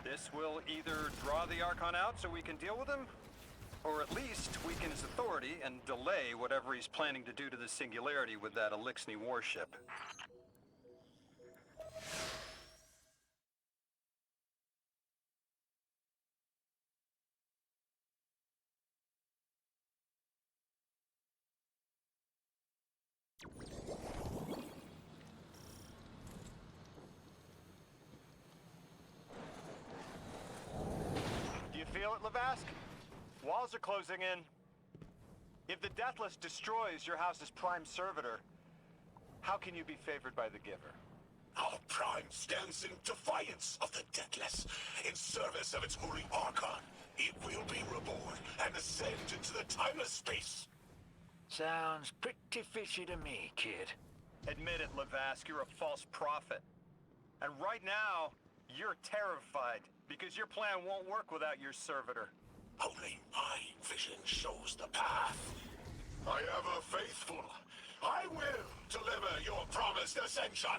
This will either draw the Archon out so we can deal with him, or at least weaken his authority and delay whatever he's planning to do to the Singularity with that Elixni warship. Do you feel it, Lavask? Walls are closing in. If the Deathless destroys your house's prime servitor, how can you be favored by the Giver? Our Prime stands in defiance of the Deathless. In service of its holy Archon, it will be reborn and ascend into the timeless space. Sounds pretty fishy to me, kid. Admit it, Lavask, you're a false prophet. And right now, you're terrified, because your plan won't work without your servitor. Only my vision shows the path. I ever faithful, I will deliver your promised ascension.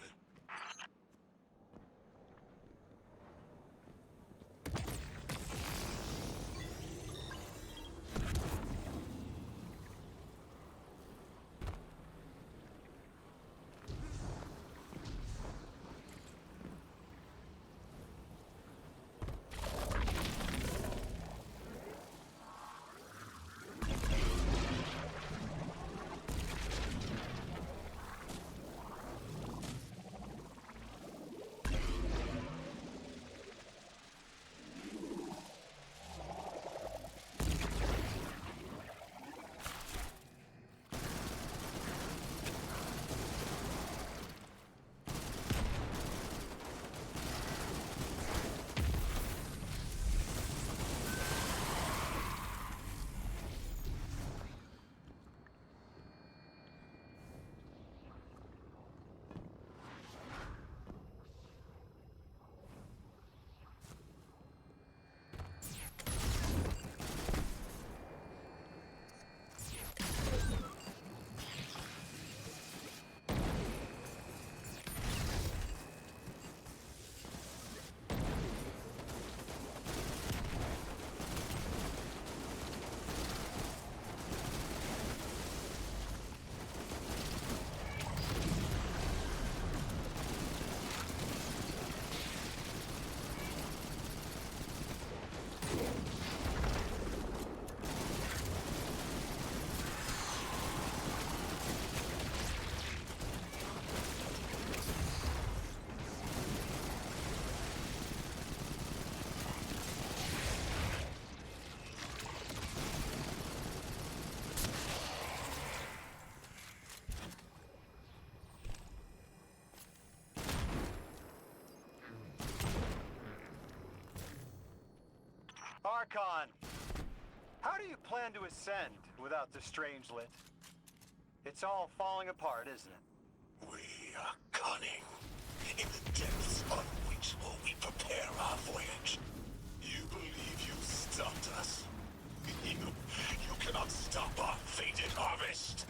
Archon, how do you plan to ascend without the Strangelet? It's all falling apart, isn't it? We are cunning. In the depths on which will we prepare our voyage. You believe you stopped us? You cannot stop our fated harvest.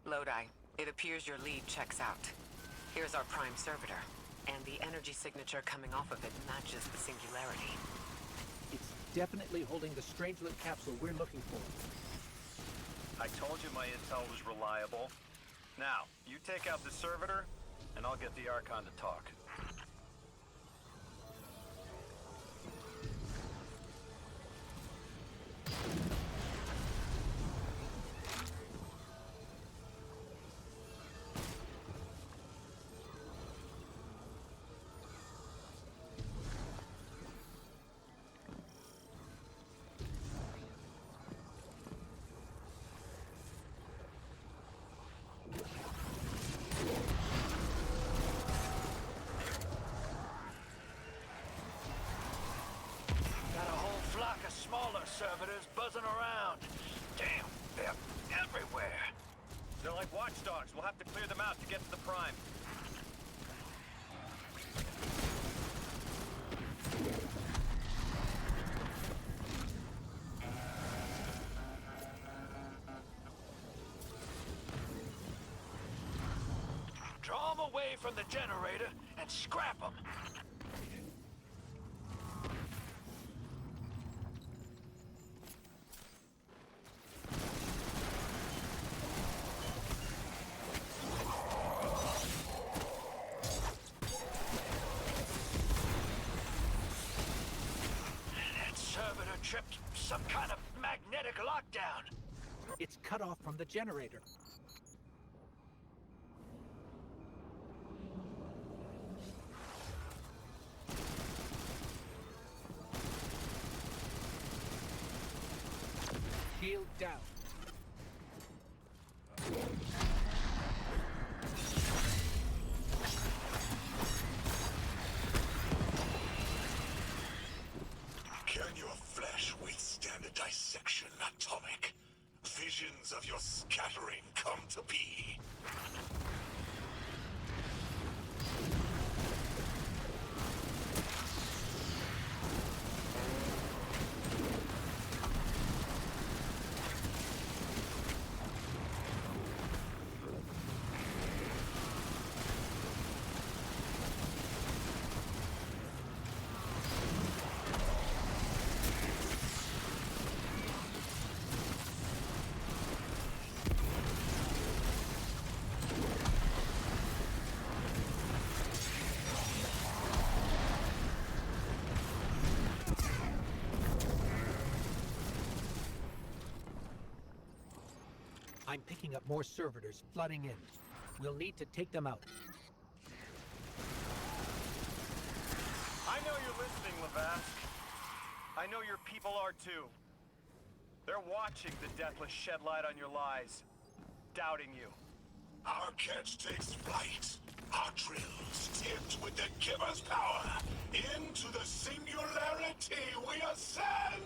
Lodi, it appears your lead checks out. Here's our prime servitor, and the energy signature coming off of it matches the singularity. It's definitely holding the Strangelet capsule we're looking for. I told you my intel was reliable. Now, you take out the servitor, and I'll get the Archon to talk. Got a whole flock of smaller servitors buzzing around. Damn, they're everywhere. They're like watchdogs. We'll have to clear them out to get to the Prime. Draw them away from the generator and scrap them. That servitor tripped some kind of magnetic lockdown. It's cut off from the generator. Shield down. Can your flesh withstand a dissection, Atomic? Visions of your scattering come to be. I'm picking up more servitors flooding in. We'll need to take them out. I know you're listening, Lavask. I know your people are too. They're watching the Deathless shed light on your lies, doubting you. Our catch takes flight. Our drills tipped with the Giver's power. Into the singularity we ascend!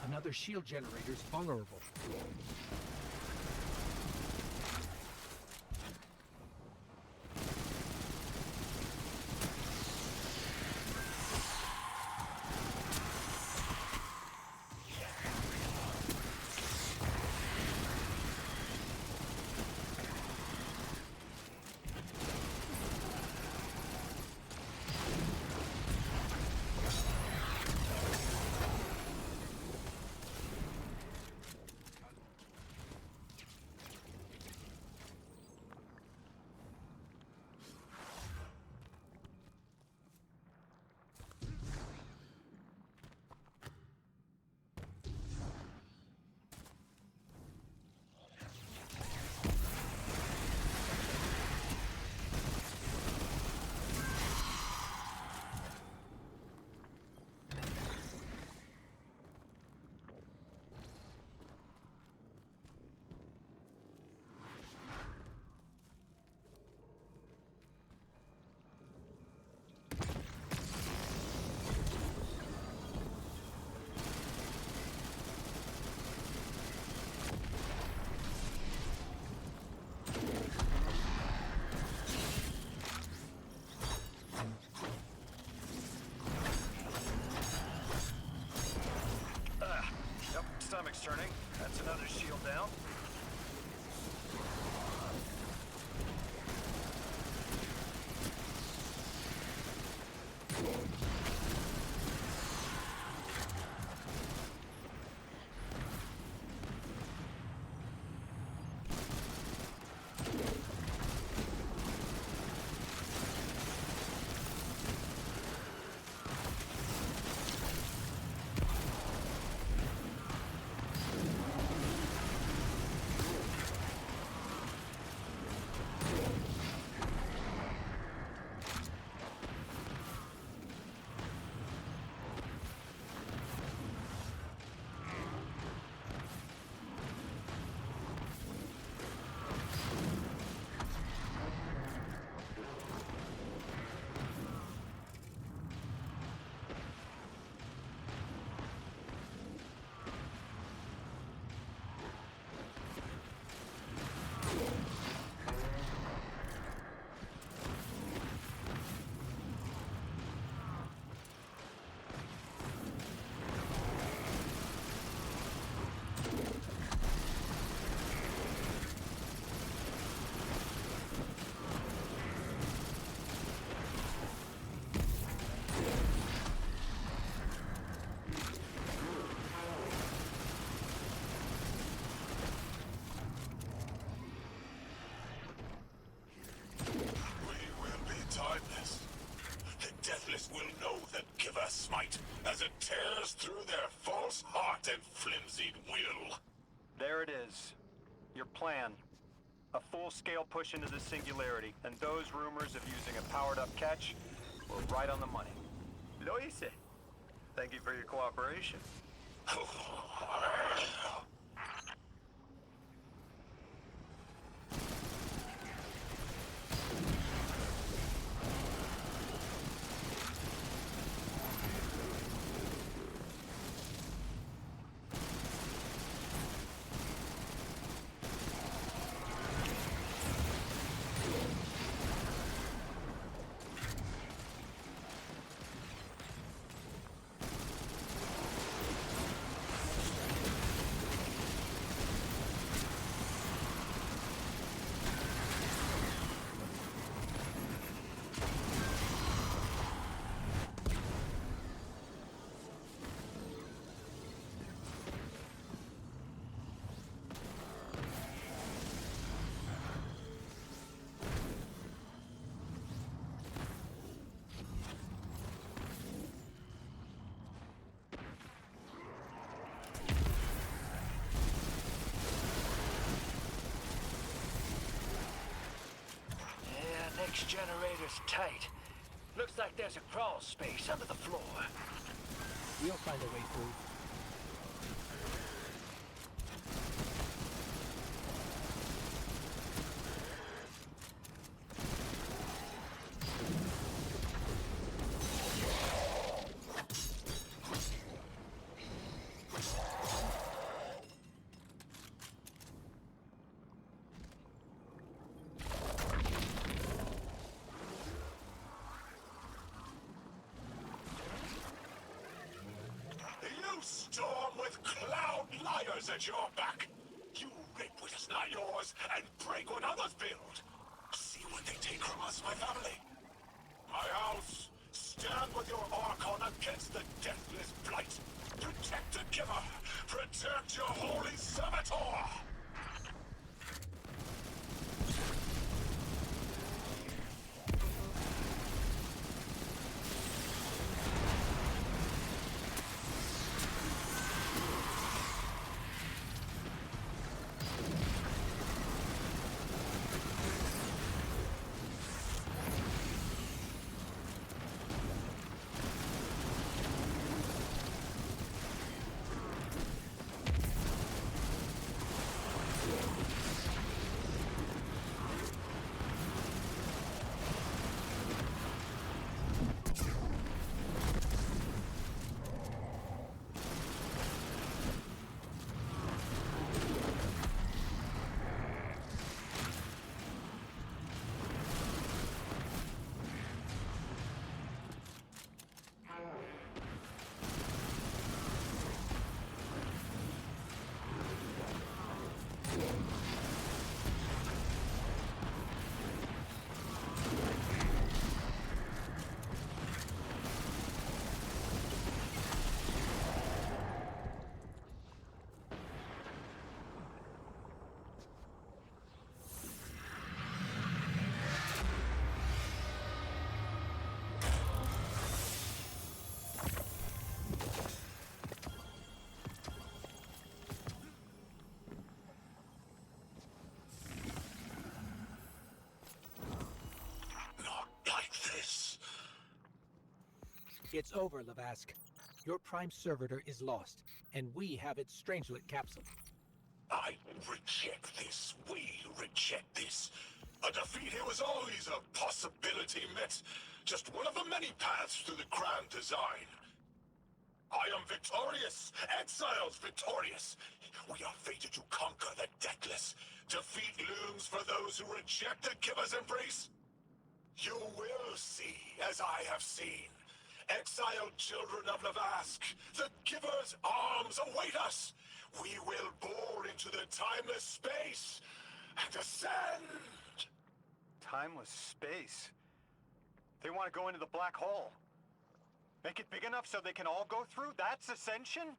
Another shield generator's vulnerable. is. Your plan. A full-scale push into the singularity, and those rumors of using a powered-up catch were right on the money. Lo hice. Thank you for your cooperation. Next generator's tight. Looks like there's a crawl space under the floor. We'll find a way through. You storm with cloud liars at your back. You rape what is not yours and break what others build. See what they take from us, my family. My house, stand with your Archon against the deathless blight. Protect the giver. Protect your holy servitor. It's over, Lavask. Your Prime Servitor is lost, and we have its Strangelet capsule. I reject this. We reject this. A defeat here was always a possibility, Met. Just one of the many paths to the grand design. I am victorious. Exiles victorious. We are fated to conquer the deathless. Defeat looms for those who reject the Giver's embrace. You will see, as I have seen. Exiled children of Lavask, the Giver's arms await us. We will bore into the timeless space and ascend. Timeless space? They want to go into the black hole. Make it big enough so they can all go through? That's ascension?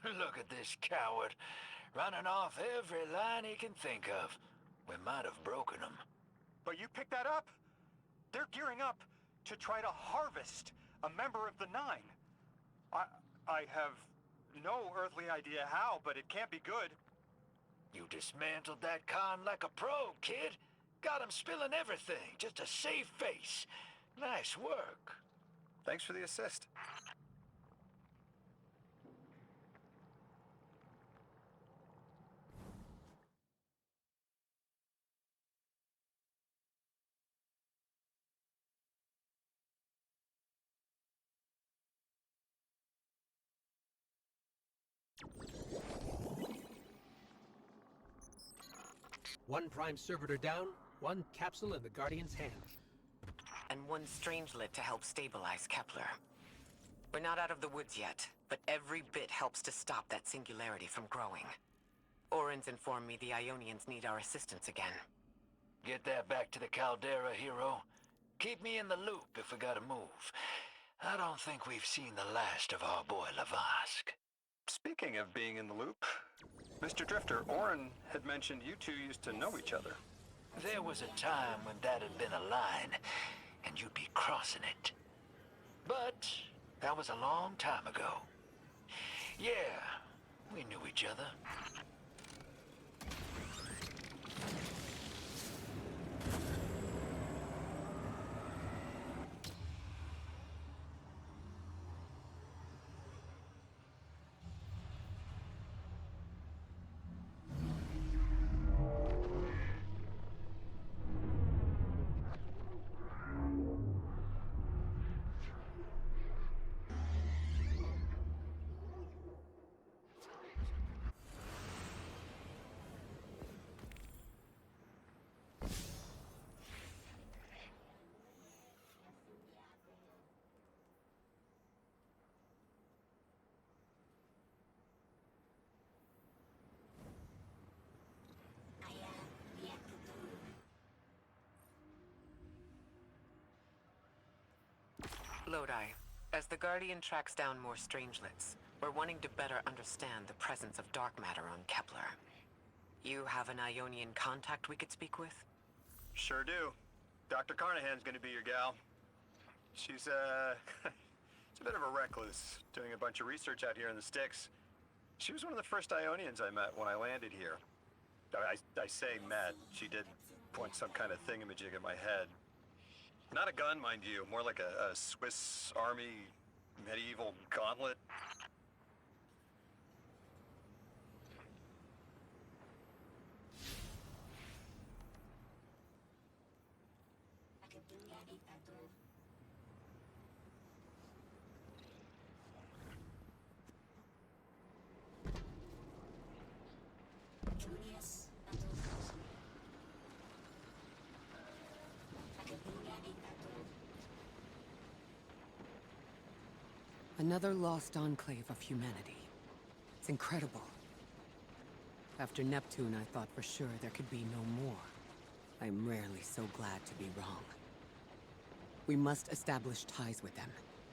Look at this coward, running off every line he can think of. We might have broken him. But you picked that up. They're gearing up to try to harvest a member of the Nine. I have no earthly idea how, but it can't be good. dismantled that con like a pro, kid. Got him spilling everything, just to save face. Nice work. Thanks for the assist. One Prime Servitor down, one capsule in the Guardian's hand. And one Strangelet to help stabilize Kepler. We're not out of the woods yet, but every bit helps to stop that singularity from growing. Orin's informed me the Ionians need our assistance again. Get that back to the Caldera, hero. Keep me in the loop if we gotta move. I don't think we've seen the last of our boy Lavask. Speaking of being in the loop, Mr. Drifter, Orin had mentioned you two used to know each other. There was a time when that had been a line, and you'd be crossing it. But that was a long time ago. Yeah, we knew each other. Lodi, as the Guardian tracks down more Strangelets, we're wanting to better understand the presence of dark matter on Kepler. You have an Ionian contact we could speak with? Sure do. Dr. Carnahan's gonna be your gal. She's, she's a bit of a recluse, doing a bunch of research out here in the sticks. She was one of the first Ionians I met when I landed here. I say met. She did point some kind of thingamajig at my head. Not a gun, mind you, more like a Swiss Army medieval gauntlet. Another lost enclave of humanity. It's incredible. After Neptune, I thought for sure there could be no more. I'm rarely so glad to be wrong. We must establish ties with them.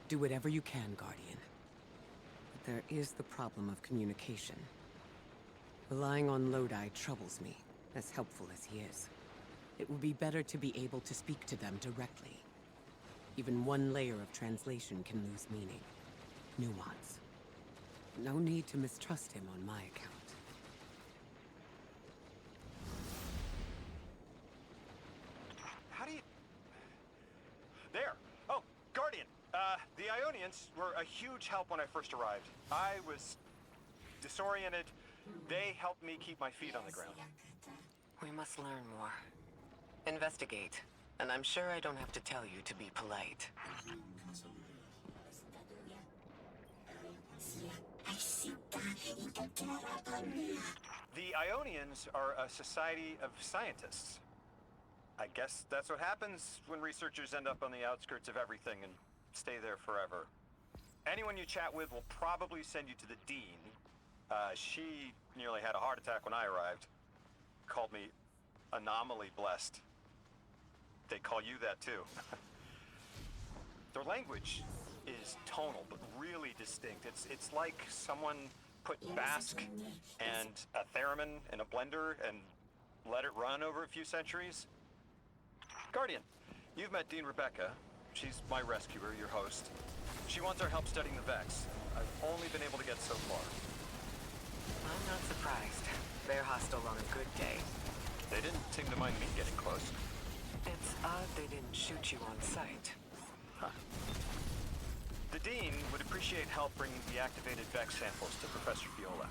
Do whatever you can, Guardian. But there is the problem of communication. Relying on Lodi troubles me, as helpful as he is. It would be better to be able to speak to them directly. Even one layer of translation can lose meaning. Nuance. No need to mistrust him on my account. How do you... There! Oh, Guardian! The Ionians were a huge help when I first arrived. I was disoriented. They helped me keep my feet on the ground. We must learn more. Investigate. And I'm sure I don't have to tell you to be polite. The Ionians are a society of scientists. I guess that's what happens when researchers end up on the outskirts of everything and stay there forever. Anyone you chat with will probably send you to the Dean. She nearly had a heart attack when I arrived. Called me anomaly blessed. They call you that too. Their language is tonal, but really distinct. It's like someone put Basque and a theremin in a blender and let it run over a few centuries. Guardian, you've met Dean Rebecca. She's my rescuer, your host. She wants our help studying the Vex. I've only been able to get so far. I'm not surprised. They're hostile on a good day. They didn't seem to mind me getting close. It's odd they didn't shoot you on sight. The Dean would appreciate help bringing the activated Vex samples to Professor Viola.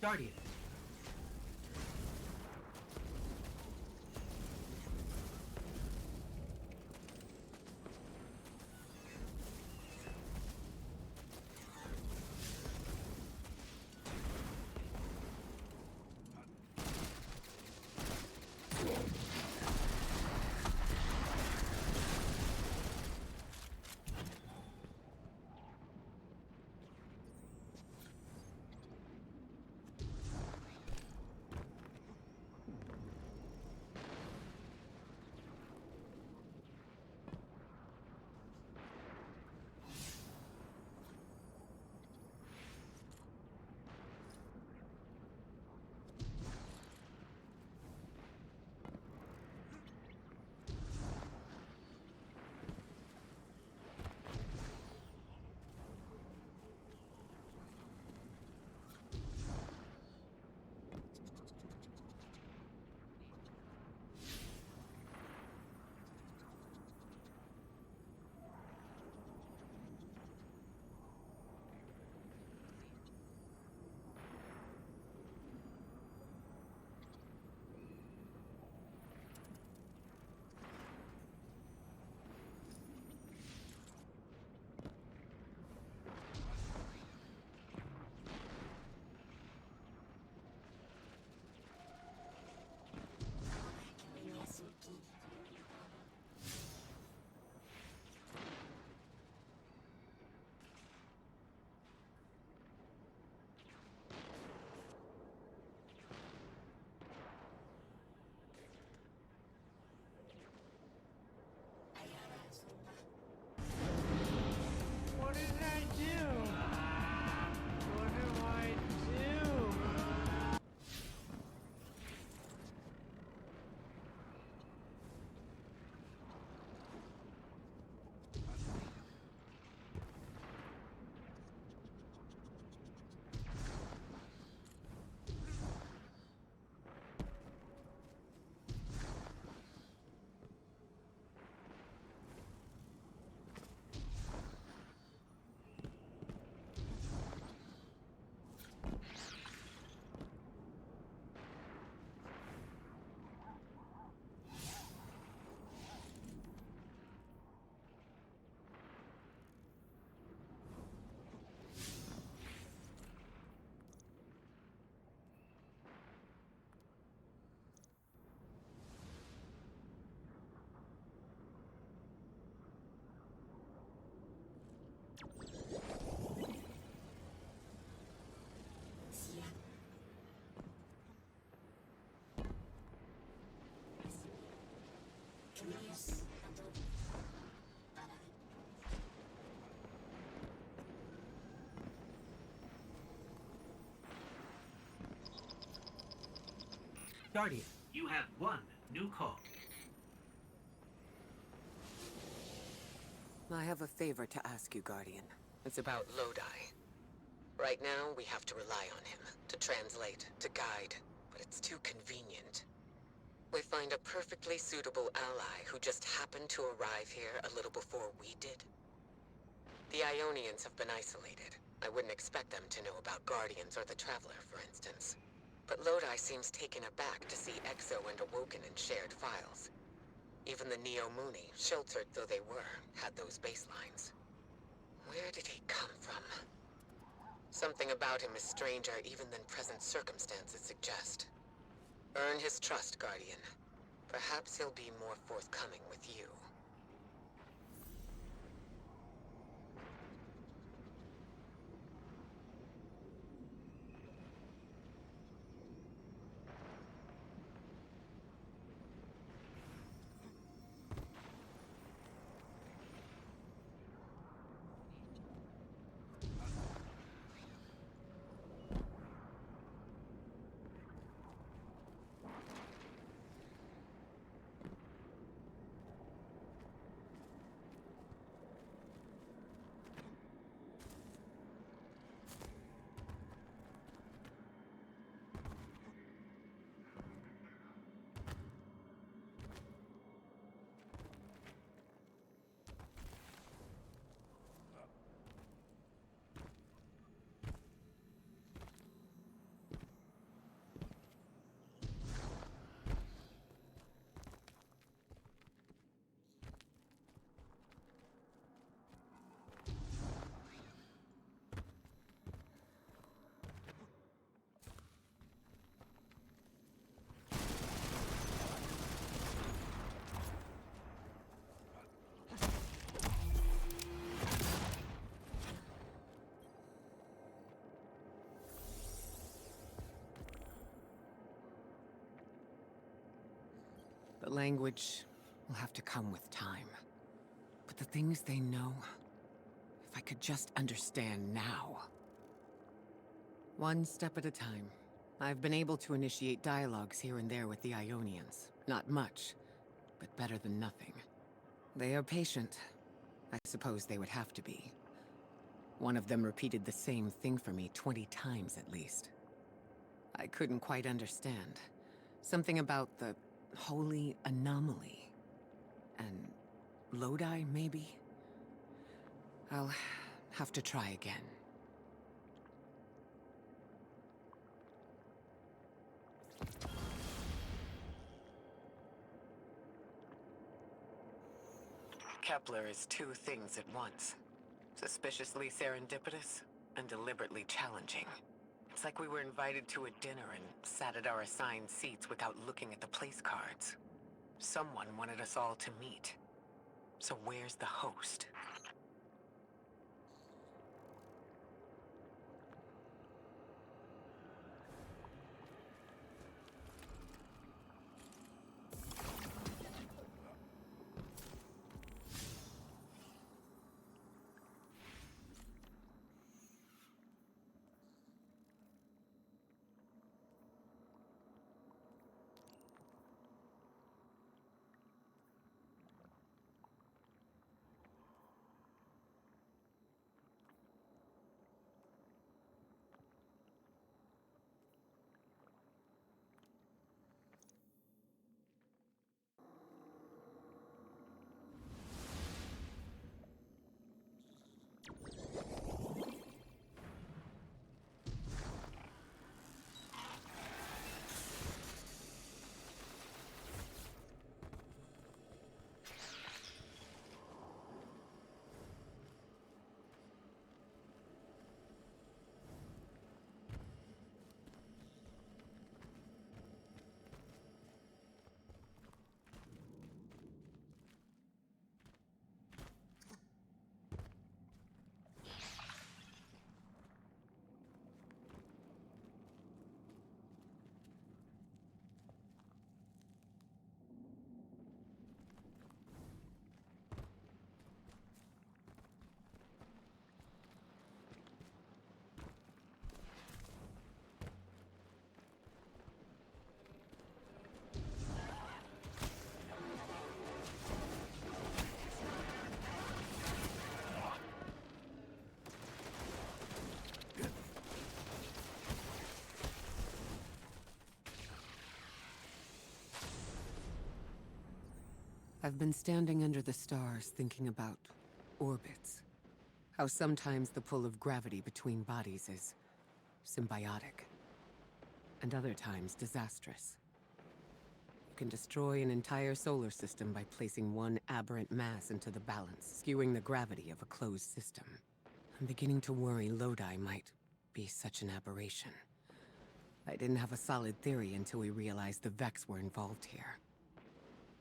Guardian. Guardian, you have one new call. I have a favor to ask you, Guardian. It's about Lodi. Right now, we have to rely on him to translate, to guide, but it's too convenient. We find a perfectly suitable ally who just happened to arrive here a little before we did. The Ionians have been isolated. I wouldn't expect them to know about Guardians or the Traveler, for instance. But Lodi seems taken aback to see Exo and Awoken in shared files. Even the Neo-Muni, sheltered though they were, had those baselines. Where did he come from? Something about him is stranger even than present circumstances suggest. Earn his trust, Guardian. Perhaps he'll be more forthcoming with you. The language will have to come with time. But the things they know, if I could just understand now. One step at a time. I've been able to initiate dialogues here and there with the Ionians. Not much, but better than nothing. They are patient. I suppose they would have to be. One of them repeated the same thing for me 20 times at least. I couldn't quite understand. Something about the holy anomaly. And Lodi, maybe? I'll have to try again. Kepler is two things at once. Suspiciously serendipitous and deliberately challenging. It's like we were invited to a dinner and sat at our assigned seats without looking at the place cards. Someone wanted us all to meet. So where's the host? I've been standing under the stars thinking about orbits. How sometimes the pull of gravity between bodies is symbiotic, and other times disastrous. You can destroy an entire solar system by placing one aberrant mass into the balance, skewing the gravity of a closed system. I'm beginning to worry Lodi might be such an aberration. I didn't have a solid theory until we realized the Vex were involved here.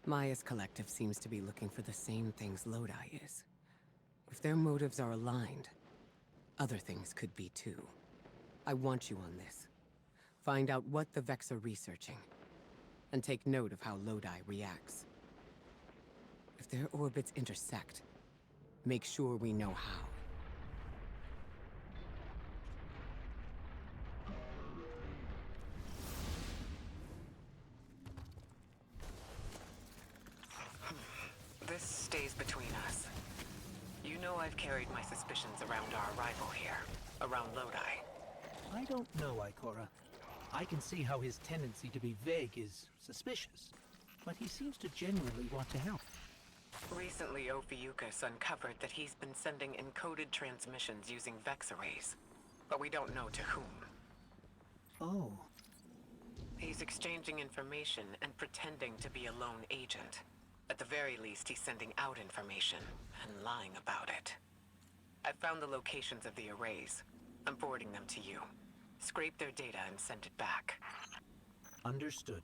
Maya's collective seems to be looking for the same things Lodi is. If their motives are aligned, other things could be too. I want you on this. Find out what the Vex are researching, and take note of how Lodi reacts. If their orbits intersect, make sure we know how. This stays between us. You know I've carried my suspicions around our arrival here, around Lodi. I don't know, Ikora. I can see how his tendency to be vague is suspicious, but he seems to genuinely want to help. Recently, Ophiuchus uncovered that he's been sending encoded transmissions using Vex arrays, but we don't know to whom. Oh, He's exchanging information and pretending to be a lone agent. At the very least, he's sending out information and lying about it. I found the locations of the arrays. I'm forwarding them to you. Scrape their data and send it back. understood.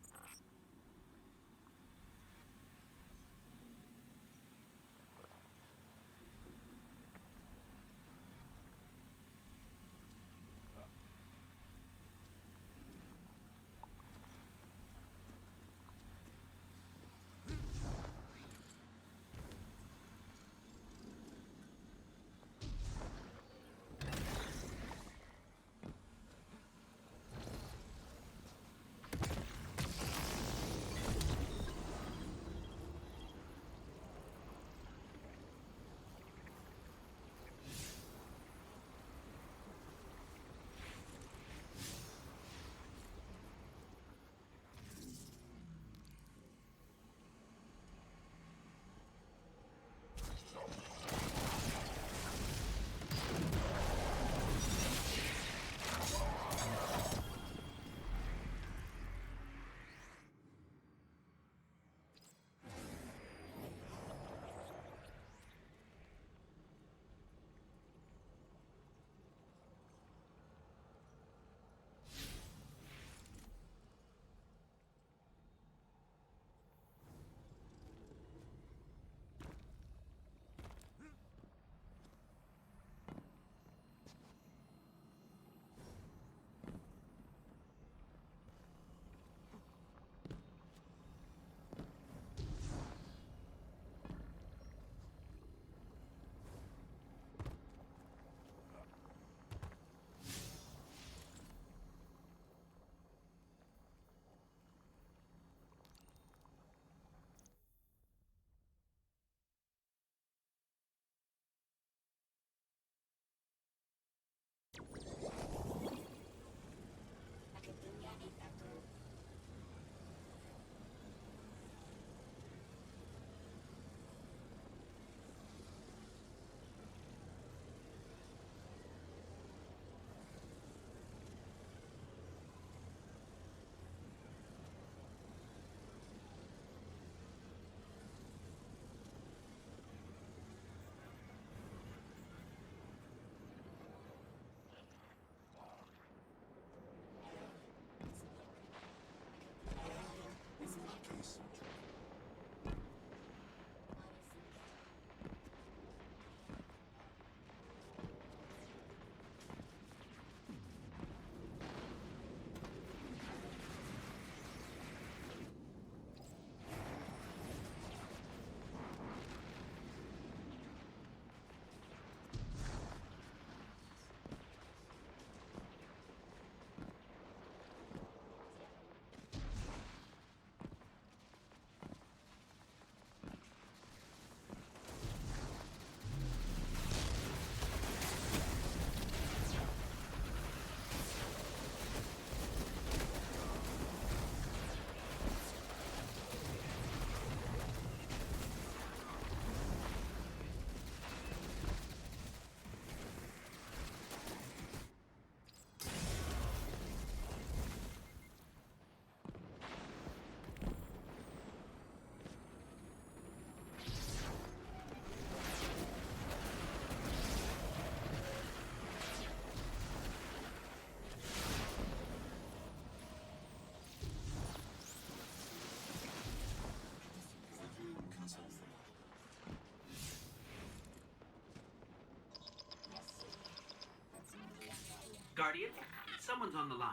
Guardian. Someone's on the line.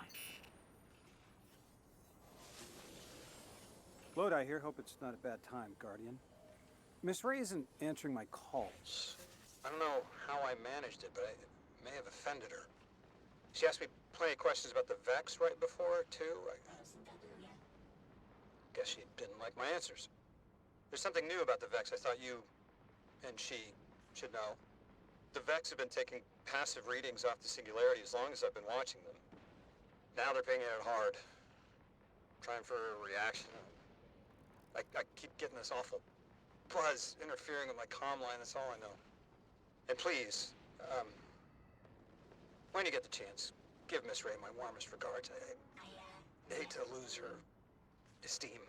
Lodi here. Hope it's not a bad time, Guardian. Miss Ray isn't answering my calls. I don't know how I managed it, but I may have offended her. She asked me plenty of questions about the Vex right before, too. I guess she didn't like my answers. There's something new about the Vex I thought you and she should know. The Vex have been taking passive readings off the Singularity as long as I've been watching them. Now they're pinging it hard. Trying for a reaction. I keep getting this awful buzz interfering with my comm line, that's all I know. And please, when you get the chance, give Miss Ray my warmest regards. I hate to lose her esteem.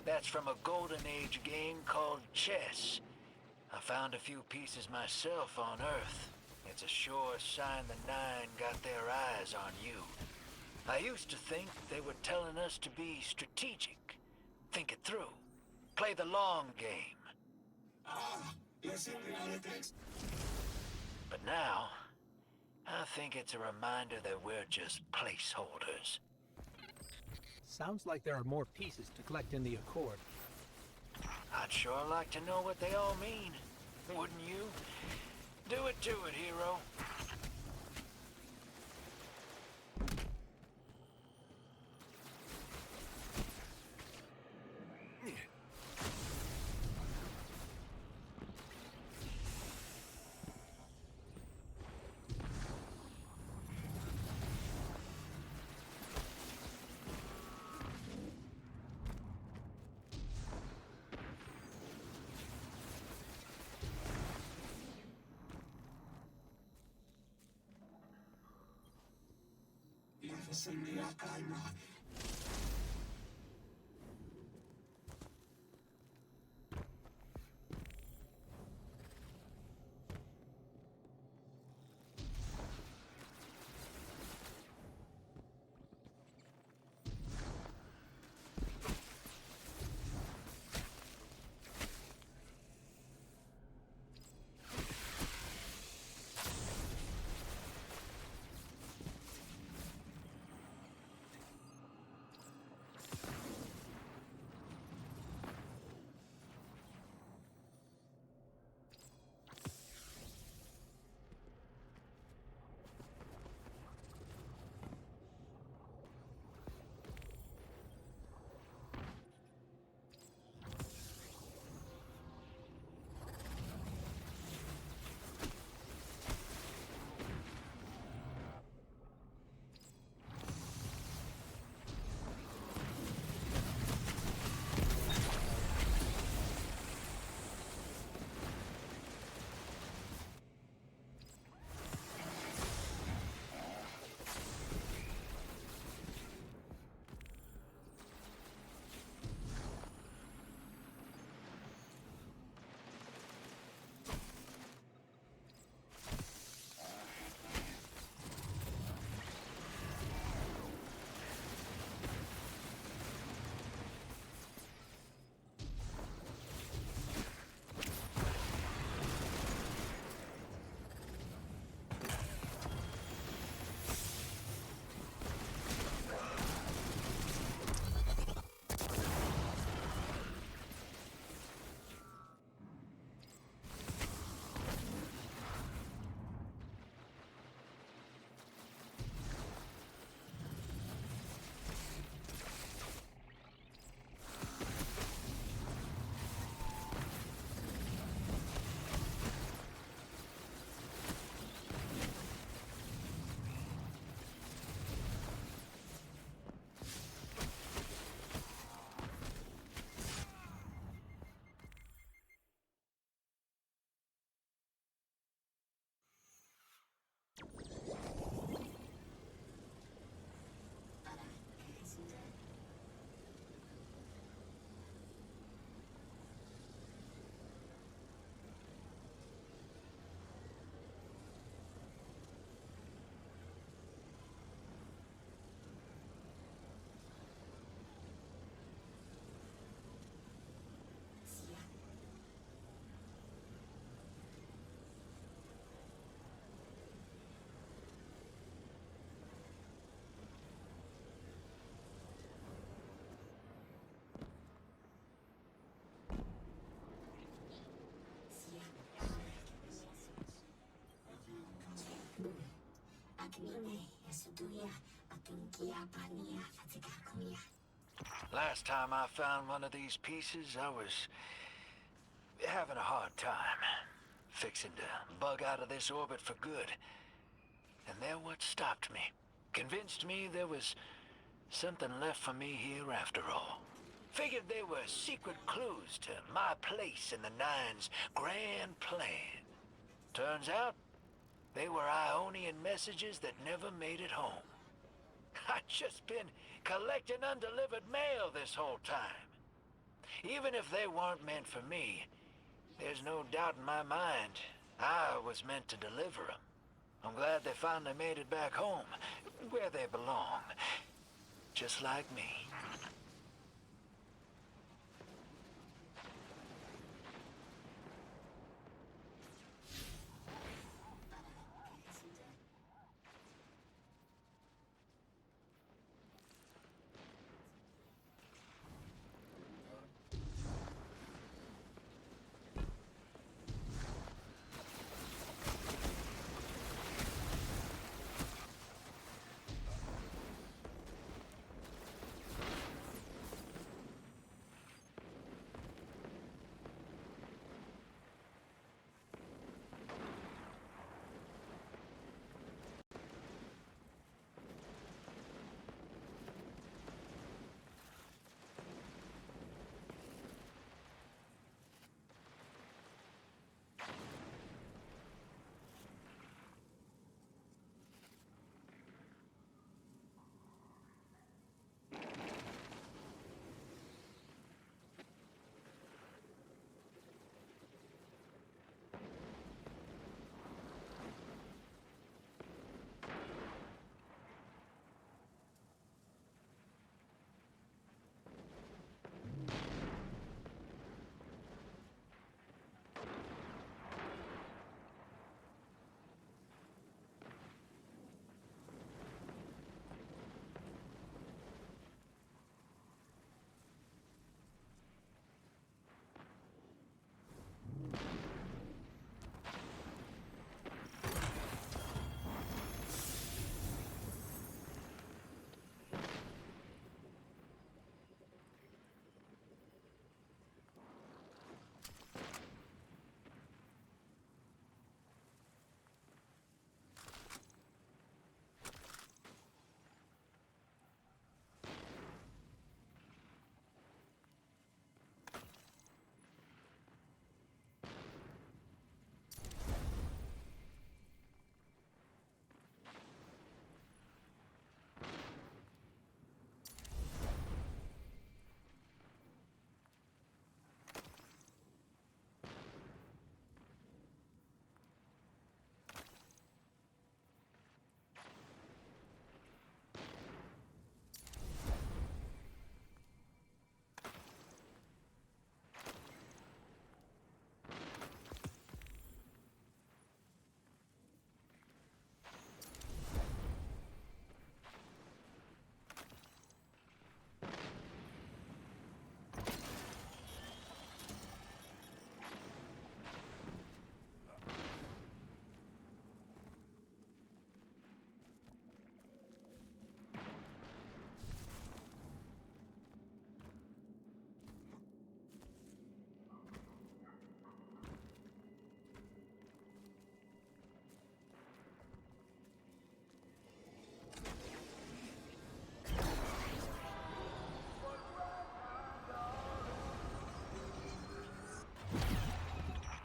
That's from a Golden Age game called chess. I found a few pieces myself on Earth. It's a sure sign the Nine got their eyes on you. I used to think they were telling us to be strategic, think it through, play the long game. But now, I think it's a reminder that we're just placeholders. Sounds like there are more pieces to collect in the Accord. I'd sure like to know what they all mean, wouldn't you? Do it to it, hero. Last time I found one of these pieces, I was having a hard time. Fixing to bug out of this orbit for good. And they're what stopped me. Convinced me there was something left for me here after all. Figured they were secret clues to my place in the Nine's grand plan. Turns out, they were Ionian messages that never made it home. I've just been collecting undelivered mail this whole time. Even if they weren't meant for me, there's no doubt in my mind I was meant to deliver them. I'm glad they finally made it back home, where they belong. Just like me.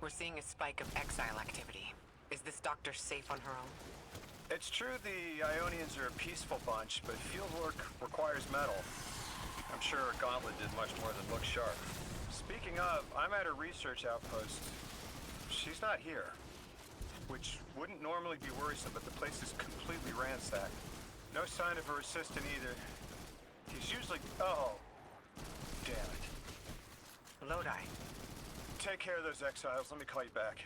We're seeing a spike of exile activity. Is this doctor safe on her own? It's true the Ionians are a peaceful bunch, but fieldwork requires metal. I'm sure Gauntlet did much more than look sharp. Speaking of, I'm at her research outpost. She's not here. Which wouldn't normally be worrisome, but the place is completely ransacked. No sign of her assistant either. He's usually... Oh. Damn it. Lodi. Take care of those exiles. Let me call you back.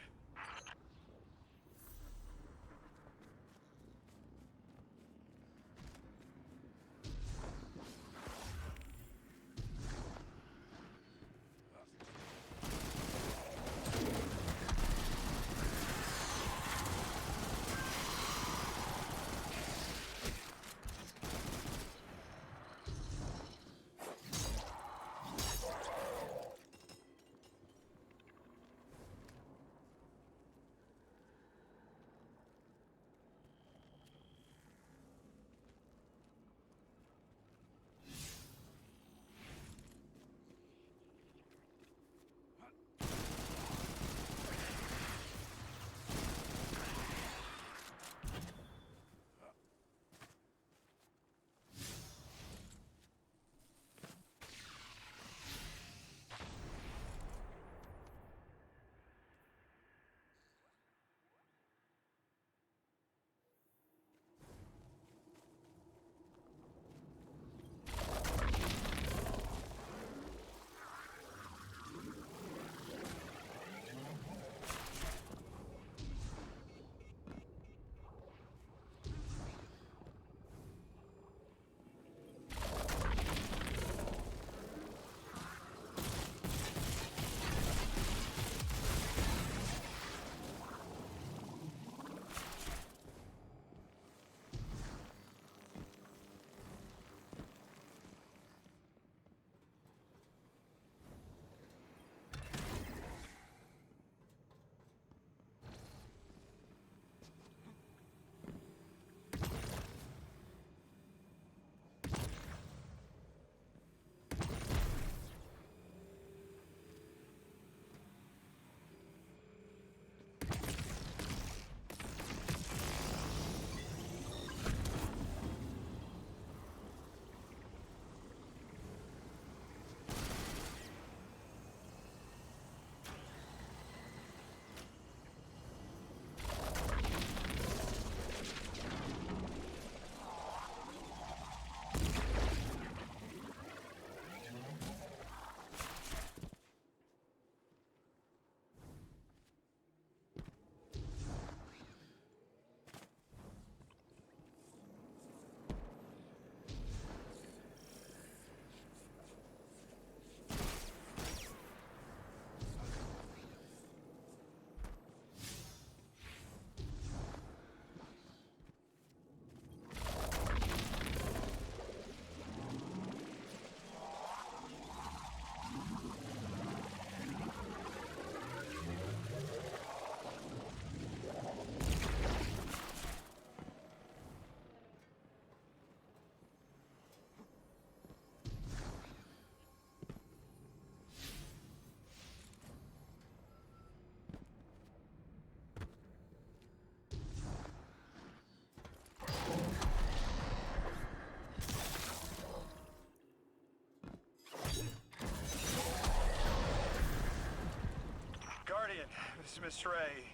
Miss Ray.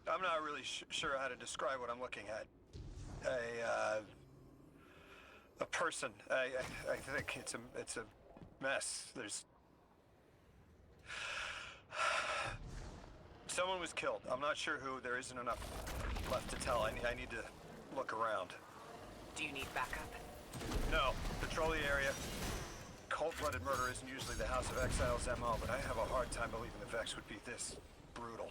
I'm not really sure how to describe what I'm looking at. A person. I think it's a mess. There's... Someone was killed. I'm not sure who. There isn't enough left to tell. I need to look around. Do you need backup? No. Patrol the area. Cold-blooded murder isn't usually the House of Exiles' MO, but I have a hard time believing the Vex would be this brutal.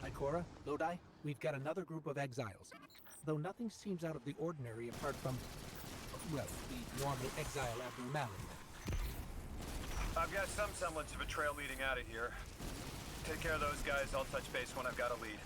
Ikora, Lodi, we've got another group of exiles. Though nothing seems out of the ordinary apart from, well, the normal exile abnormality. I've got some semblance of a trail leading out of here. Take care of those guys. I'll touch base when I've got a lead.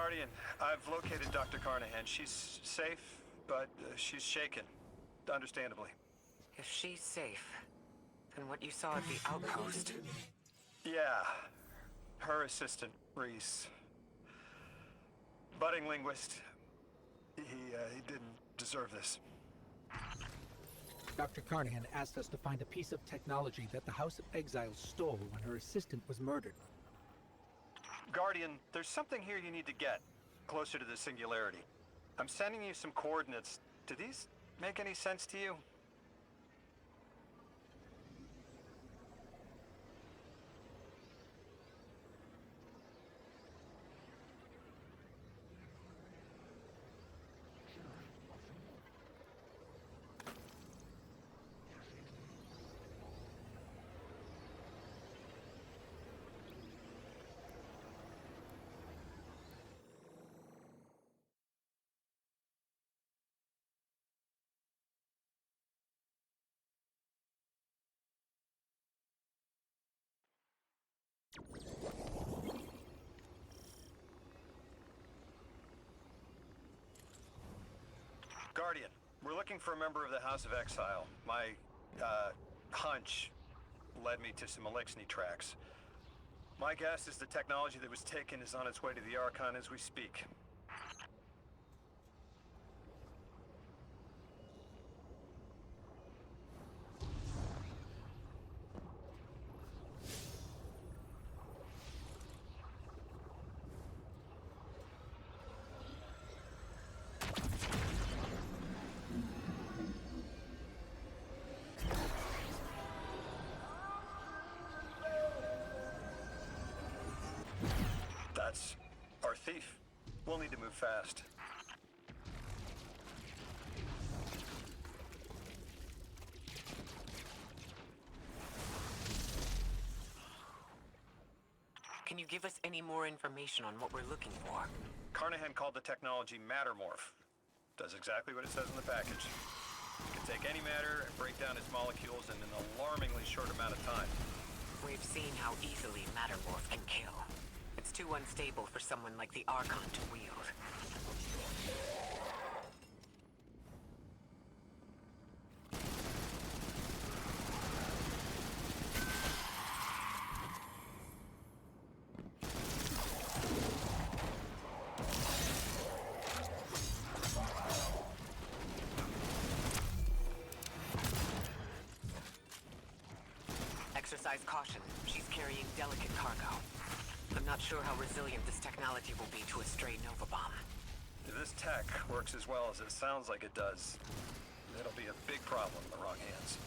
Guardian, I've located Dr. Carnahan. She's safe, but she's shaken. Understandably. If she's safe, then what you saw at the outpost... Yeah. Her assistant, Reese. Budding linguist. He didn't deserve this. Dr. Carnahan asked us to find a piece of technology that the House of Exiles stole when her assistant was murdered. Guardian, there's something here you need to get. Closer to the singularity. I'm sending you some coordinates. Do these make any sense to you? Guardian, we're looking for a member of the House of Exile. My, hunch led me to some Elixni tracks. My guess is the technology that was taken is on its way to the Archon as we speak. That's our thief. We'll need to move fast. Can you give us any more information on what we're looking for? Carnahan called the technology Mattermorph. Does exactly what it says in the package. It can take any matter and break down its molecules in an alarmingly short amount of time. We've seen how easily Mattermorph can kill. It's too unstable for someone like the Archon to wield. Exercise caution. She's carrying delicate cargo. I'm not sure how resilient this technology will be to a stray Nova bomb. If this tech works as well as it sounds like it does, it'll be a big problem in the wrong hands.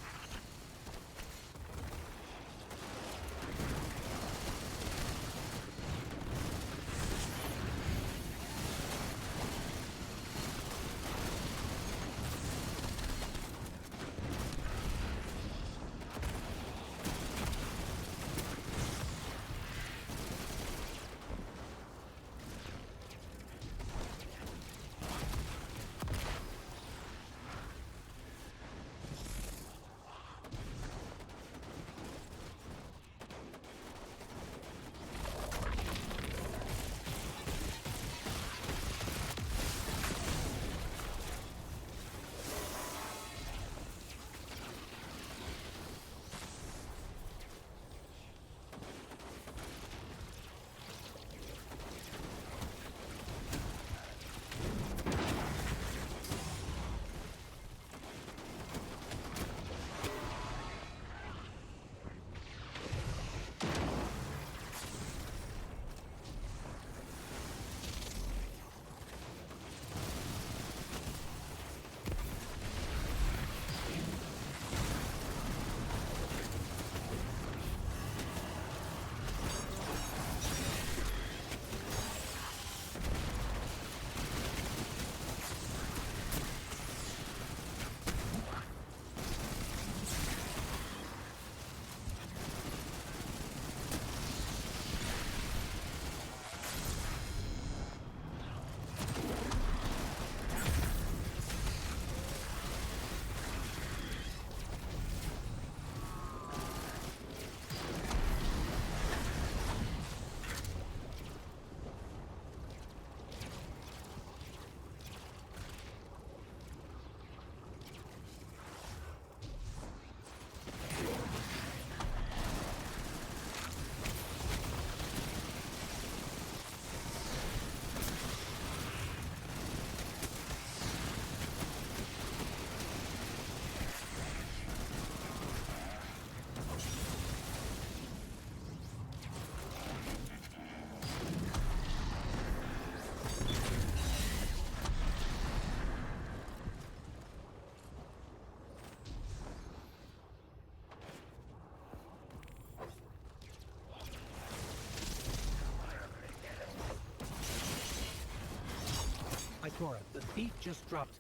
Ikora, the thief just dropped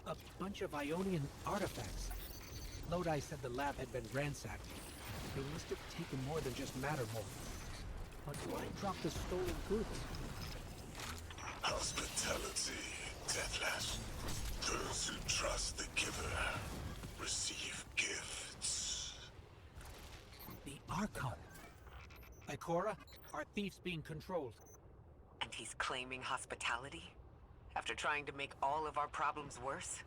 a bunch of Ionian artifacts. Lodi said the lab had been ransacked. They must have taken more than just matter mold. But why drop the stolen goods? Hospitality, Deathless. Those who trust the giver receive gifts. The Archon. Ikora, our thief's being controlled. And he's claiming hospitality? After trying to make all of our problems worse?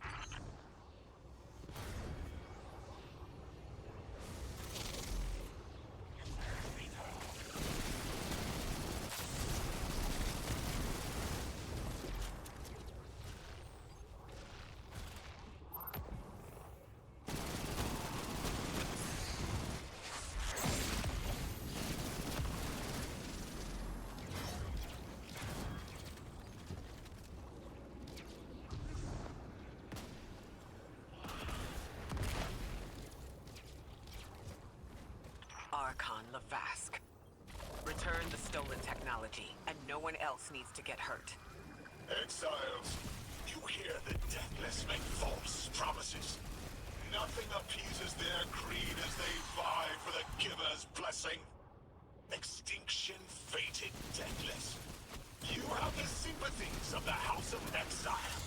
Archon Lavask. Return the stolen technology, and no one else needs to get hurt. Exiles, you hear the Deathless make false promises. Nothing appeases their greed as they vie for the giver's blessing. Extinction fated Deathless. You have the sympathies of the House of Exile.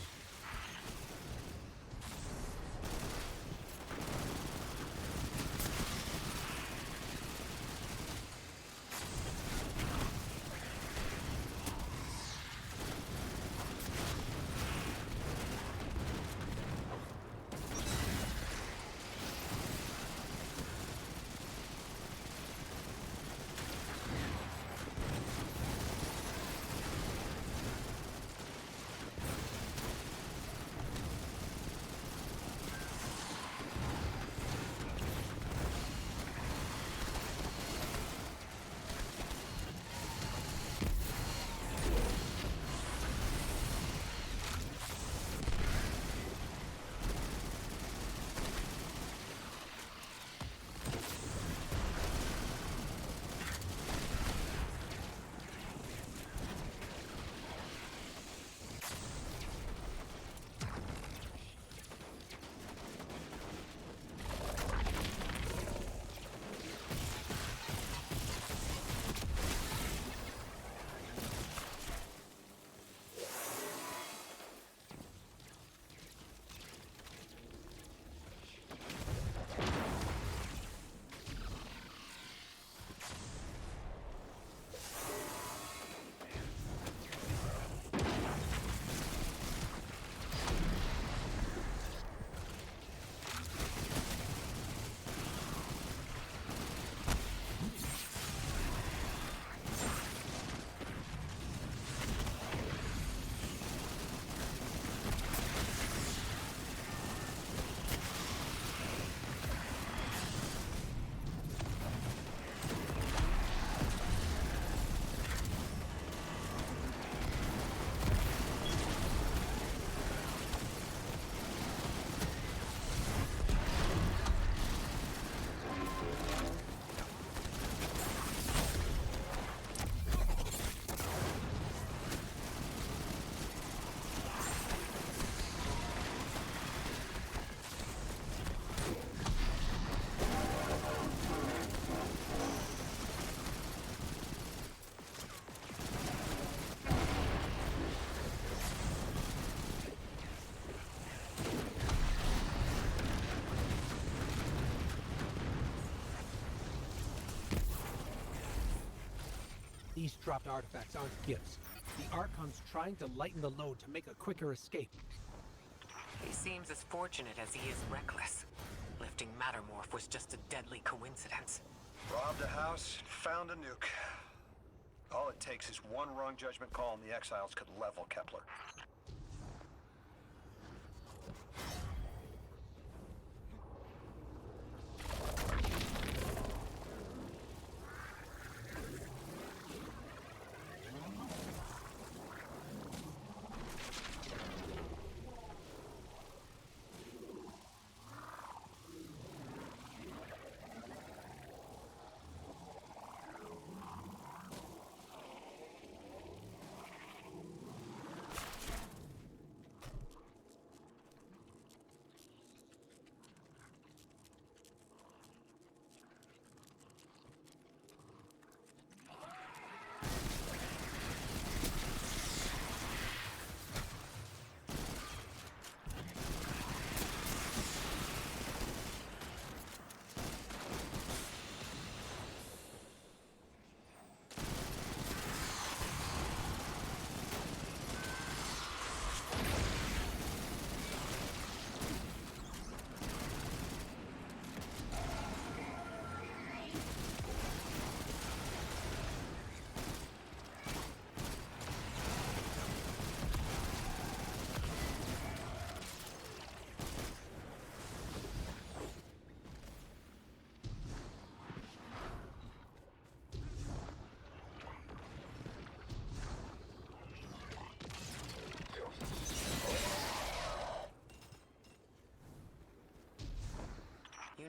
These dropped artifacts aren't gifts. The Archon's trying to lighten the load to make a quicker escape. He seems as fortunate as he is reckless. Lifting Mattermorph was just a deadly coincidence. Robbed a house, found a nuke. All it takes is one wrong judgment call and the Exiles could level Kepler.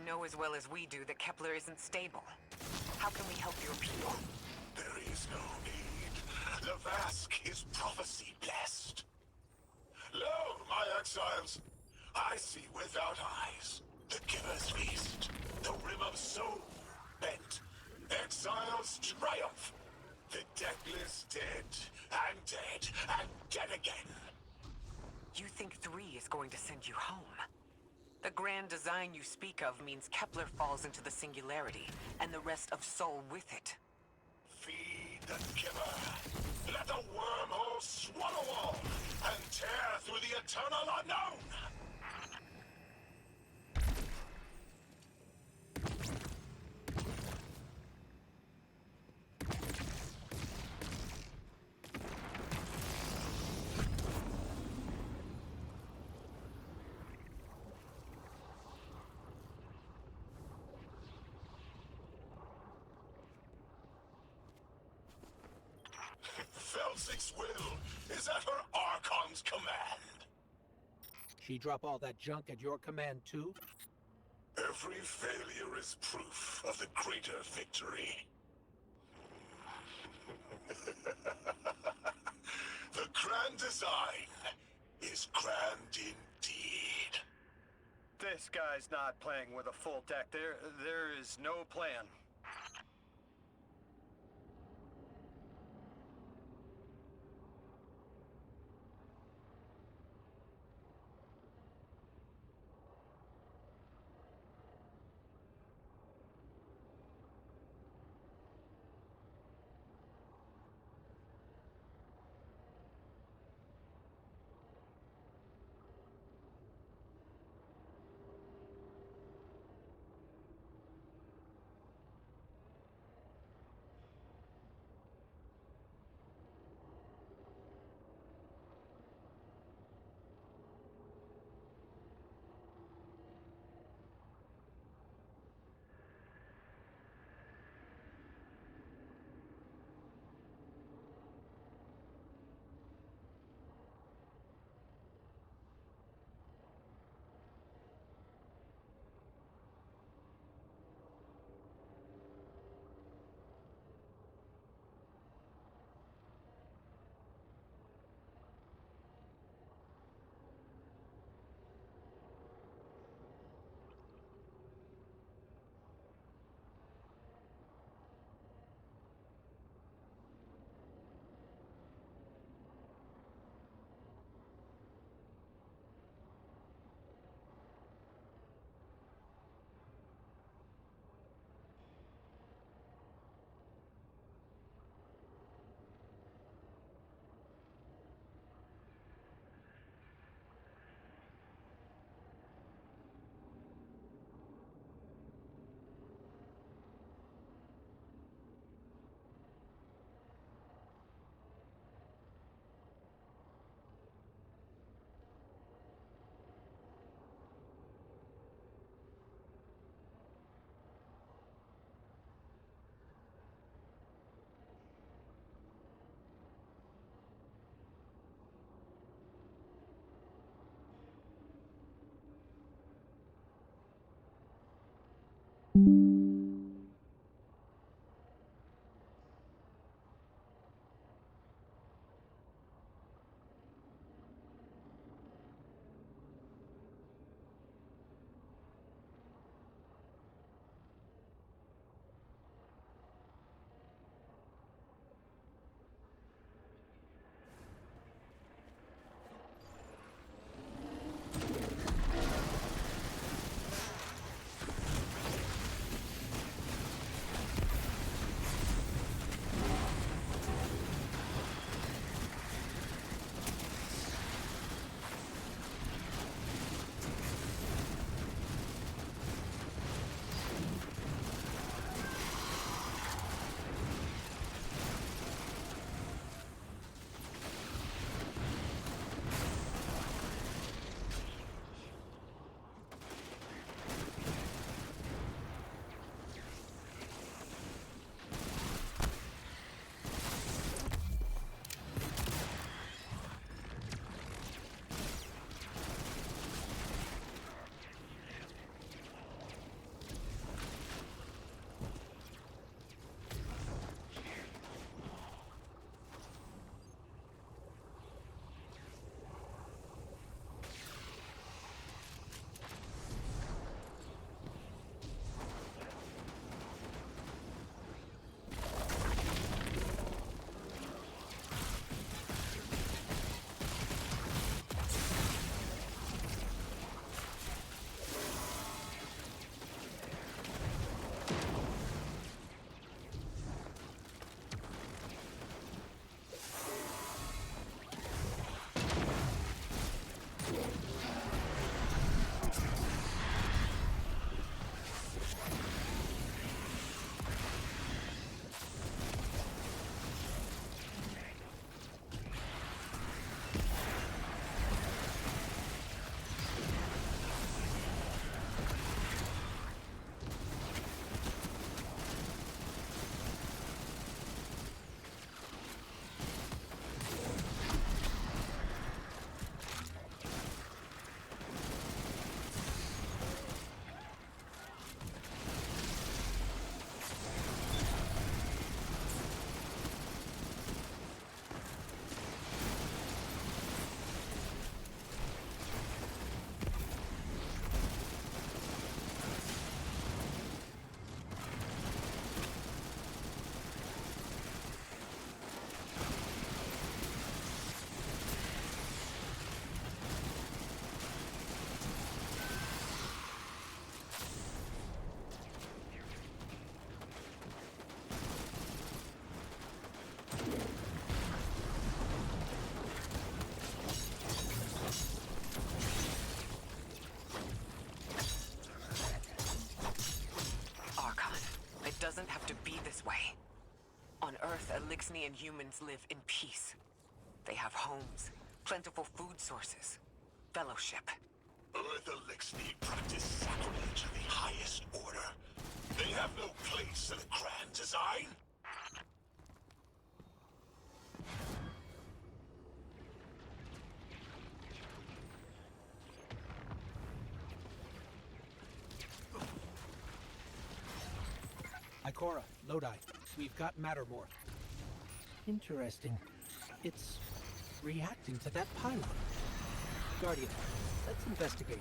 know as well as we do that Kepler isn't stable. How can we help your people? There is no need. Lavask is prophecy blessed. Lo, my exiles, I see without eyes. The Giver's Feast, the Rim of Soul, bent. Exiles triumph. The deathless dead, and dead, and dead again. You think 3 is going to send you home? The grand design you speak of means Kepler falls into the singularity, and the rest of Sol with it. Feed the Giver. Let the wormhole swallow all, and tear through the eternal unknown. Felsic's will is at her Archon's command. She drop all that junk at your command too? Every failure is proof of the greater victory. The grand design is grand indeed. This guy's not playing with a full deck. There is no plan. Lixnian humans live in peace. They have homes, plentiful food sources, fellowship. Earth Elixir practice sacrilege of the highest order. They have no place in the grand design. Ikora, Lodi, we've got Mattermore. Interesting. It's reacting to that pylon. Guardian, let's investigate.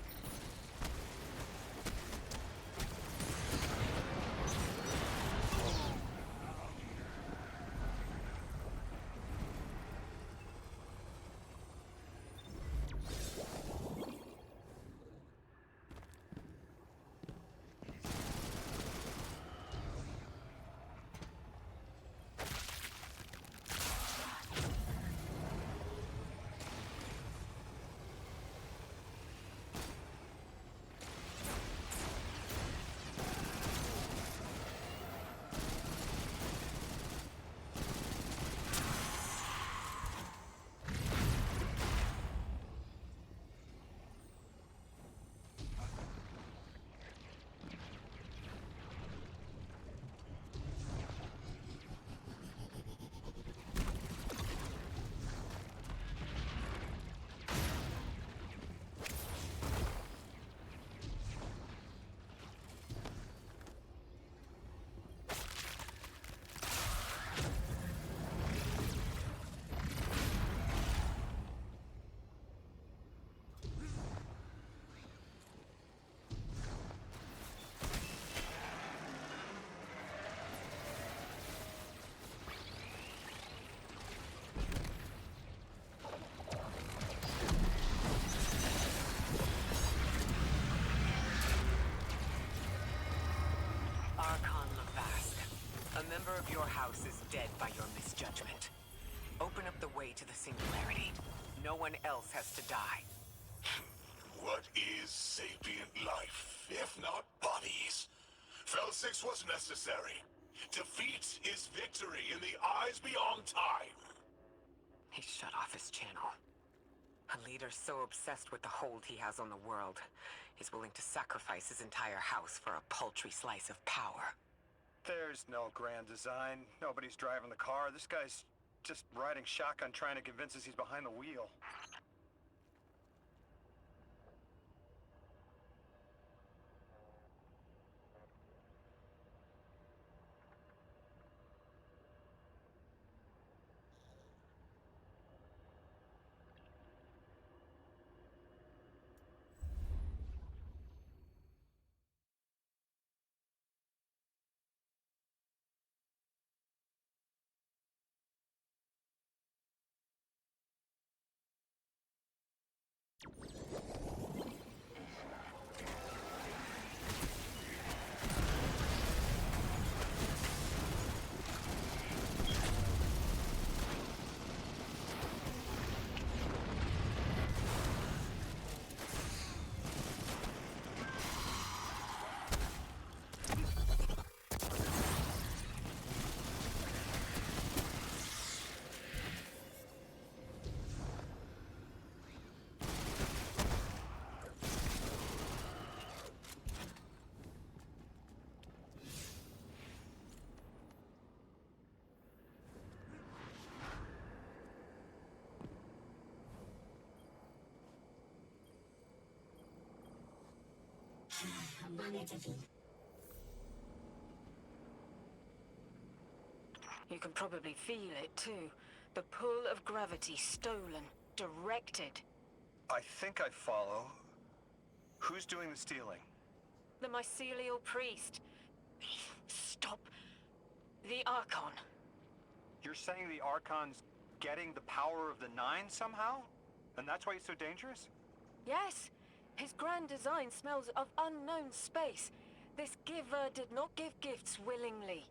Archon Lavask, a member of your house is dead by your misjudgment. Open up the way to the Singularity. No one else has to die. What is sapient life, if not bodies? Fel 6 was necessary. Defeat is victory in the eyes beyond time. He shut off his channel. A leader so obsessed with the hold he has on the world is willing to sacrifice his entire house for a paltry slice of power. There's no grand design. Nobody's driving the car. This guy's just riding shotgun trying to convince us he's behind the wheel. You can probably feel it too. The pull of gravity stolen, directed. I think I follow. Who's doing the stealing? The mycelial priest. Stop. The Archon. You're saying the Archon's getting the power of the Nine somehow? And that's why he's so dangerous? Yes. His grand design smells of unknown space. This giver did not give gifts willingly.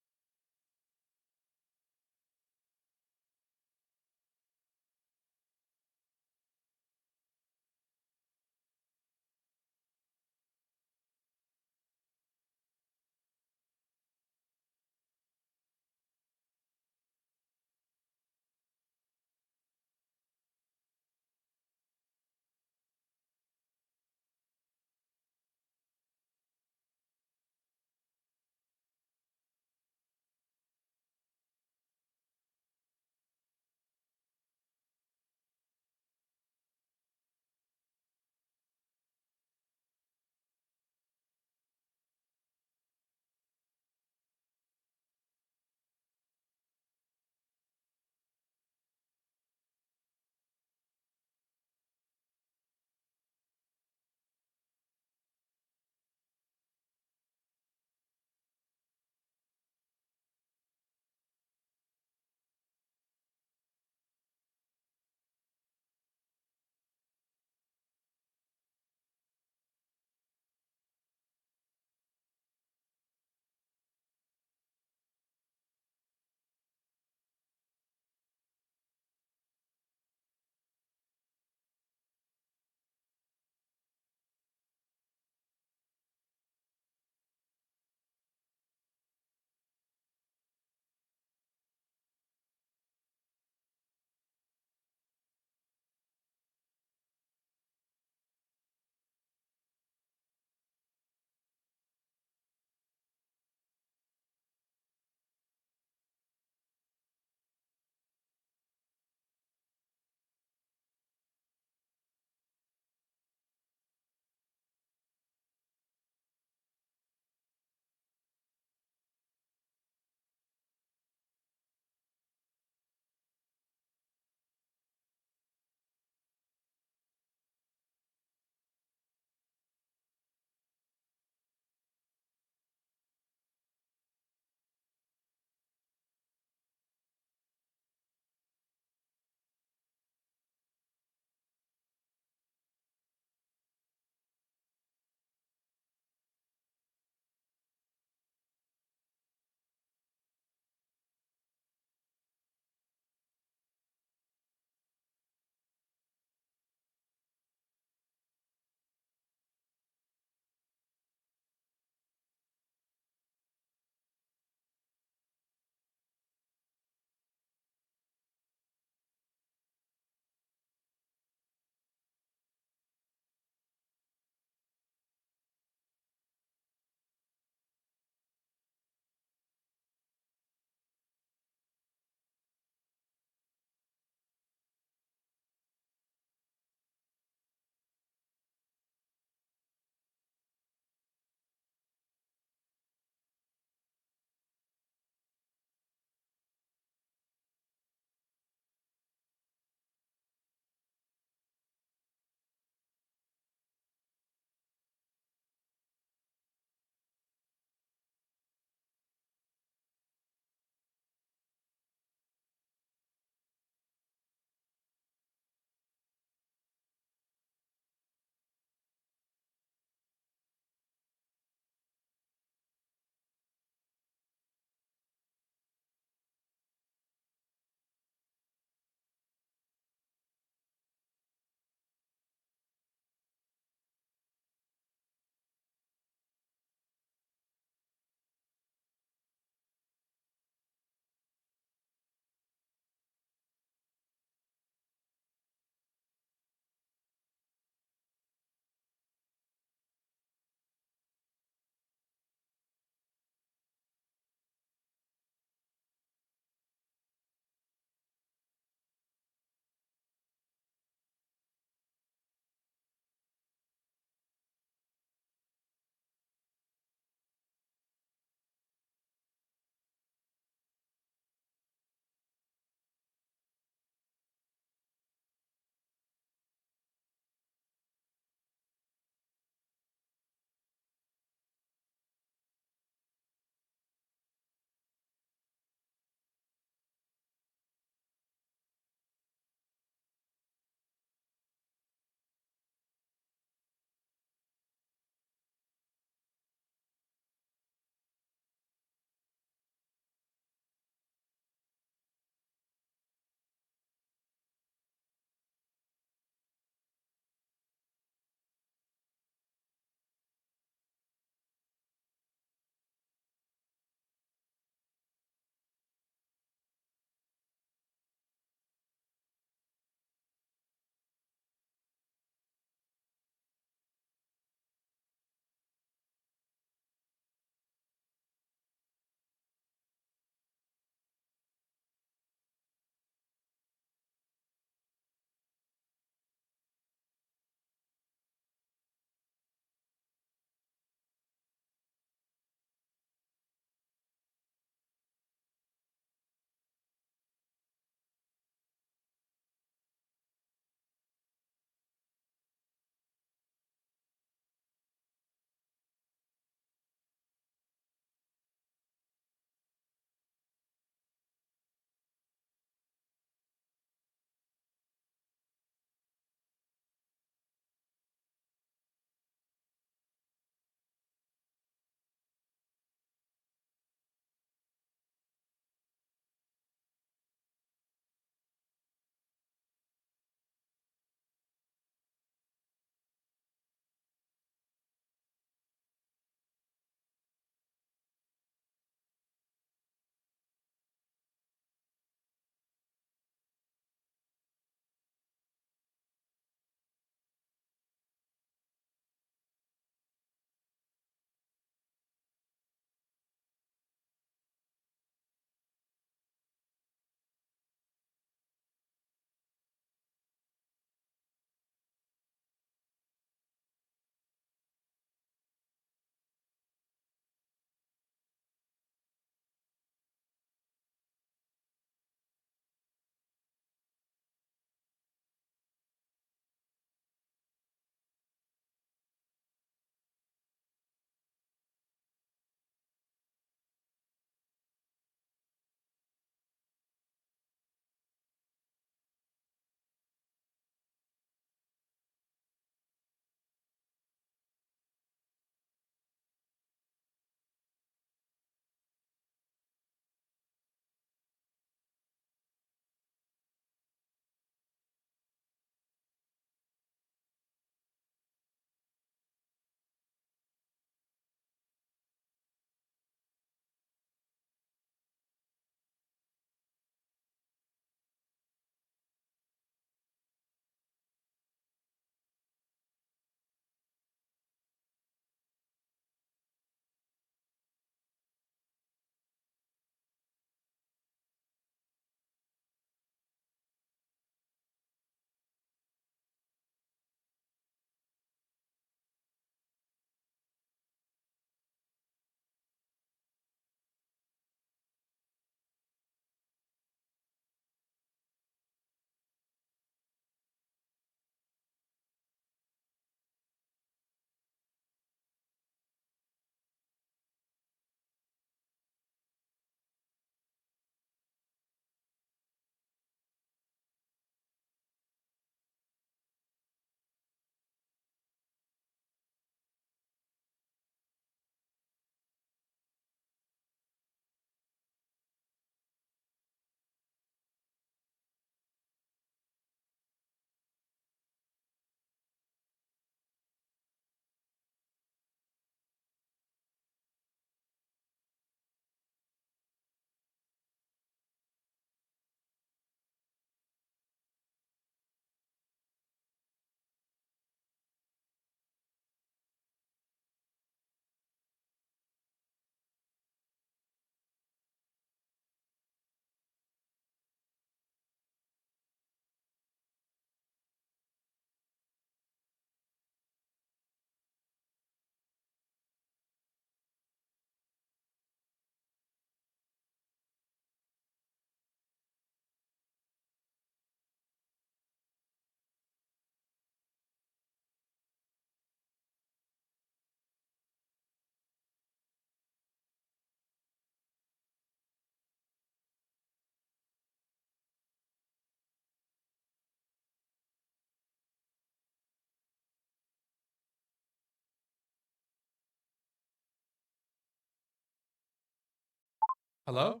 Hello?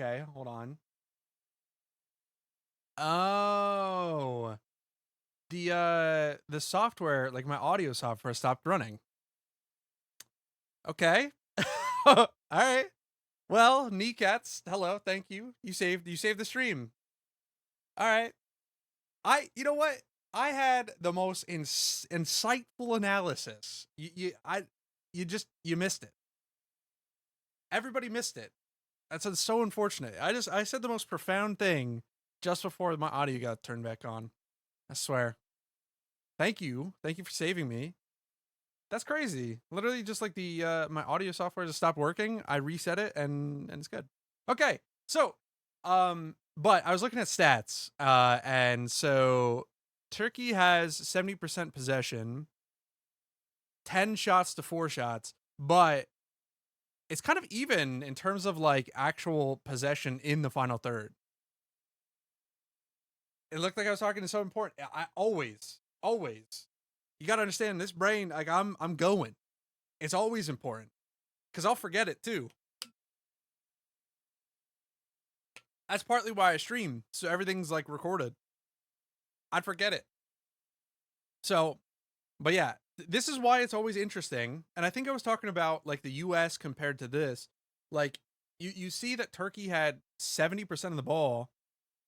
Okay, hold on. Oh. The software, like my audio software stopped running. Okay. All right. Well, kneecats, hello, thank you. You saved the stream. All right. You know what? I had the most insightful analysis. You missed it. Everybody missed it. That's so unfortunate. I said the most profound thing just before my audio got turned back on. I swear. Thank you for saving me. That's crazy. Literally, just like the my audio software just stopped working. I reset it and it's good. Okay, so but I was looking at stats, and so Turkey has 70% possession, 10 shots to 4 shots, but it's kind of even in terms of like actual possession in the final third. It looked like I was talking to so important. I always, you got to understand this brain, like I'm going. It's always important because I'll forget it too. That's partly why I stream, so everything's like recorded. I'd forget it. So, but yeah, this is why it's always interesting. And I think I was talking about like the US compared to this. Like you see that Turkey had 70% of the ball,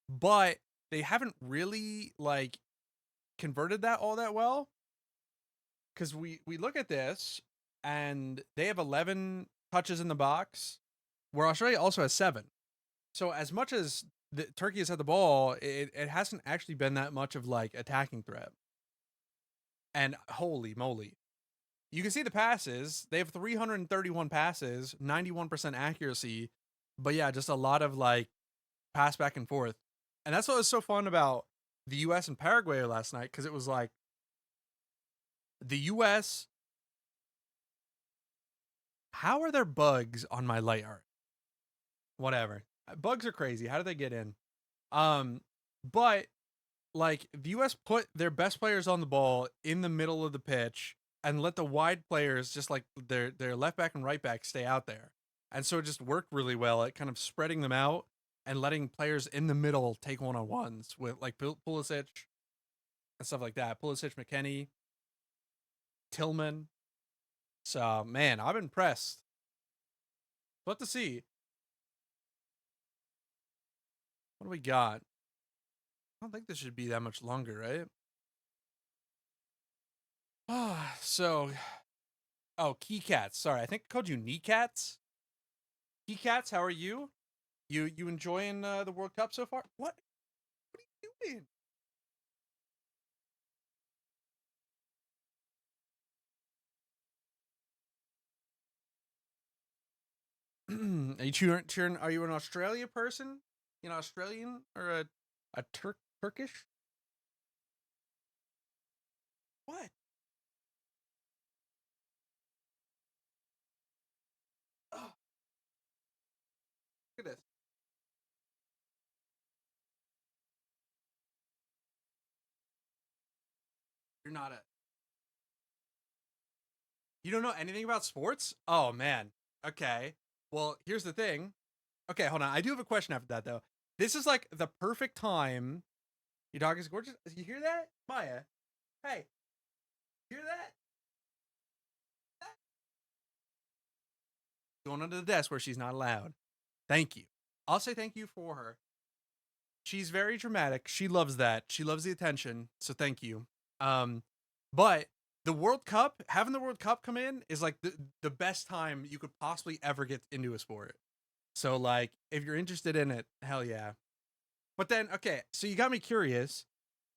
but they haven't really like converted that all that well. Cause we look at this and they have 11 touches in the box, where Australia also has 7. So as much as Turkey has had the ball, it hasn't actually been that much of like attacking threat. And holy moly, you can see the passes. They have 331 passes, 91% accuracy. But yeah, just a lot of like pass back and forth. And that's what was so fun about the US and Paraguay last night, because it was like the US. How are there bugs on my light art? Whatever. Bugs are crazy. How do they get in? But like the US put their best players on the ball in the middle of the pitch and let the wide players, just like their left back and right back, stay out there. And so it just worked really well at kind of spreading them out and letting players in the middle take one-on-ones with like Pulisic and stuff like that. Pulisic, McKennie, Tillman. So man, I'm impressed. What to see. What do we got? I don't think this should be that much longer, right? So, Keycats. Sorry, I think I called you Kneecats. Keycats, how are you? You enjoying the World Cup so far? What are you doing? Are you cheering? Are you an Australia person? You know, Australian or a Turkish? What? Oh. Look at this. You're not a. You don't know anything about sports? Oh man. Okay. Well, here's the thing. Okay, hold on. I do have a question after that though. This is like the perfect time. Your dog is gorgeous. You hear that, Maya? Hey, hear that? Going under the desk where she's not allowed. Thank you. I'll say thank you for her. She's very dramatic. She loves that. She loves the attention. So thank you. But the World Cup, having the World Cup come in is like the best time you could possibly ever get into a sport. So like, if you're interested in it, hell yeah. But then, okay, so you got me curious.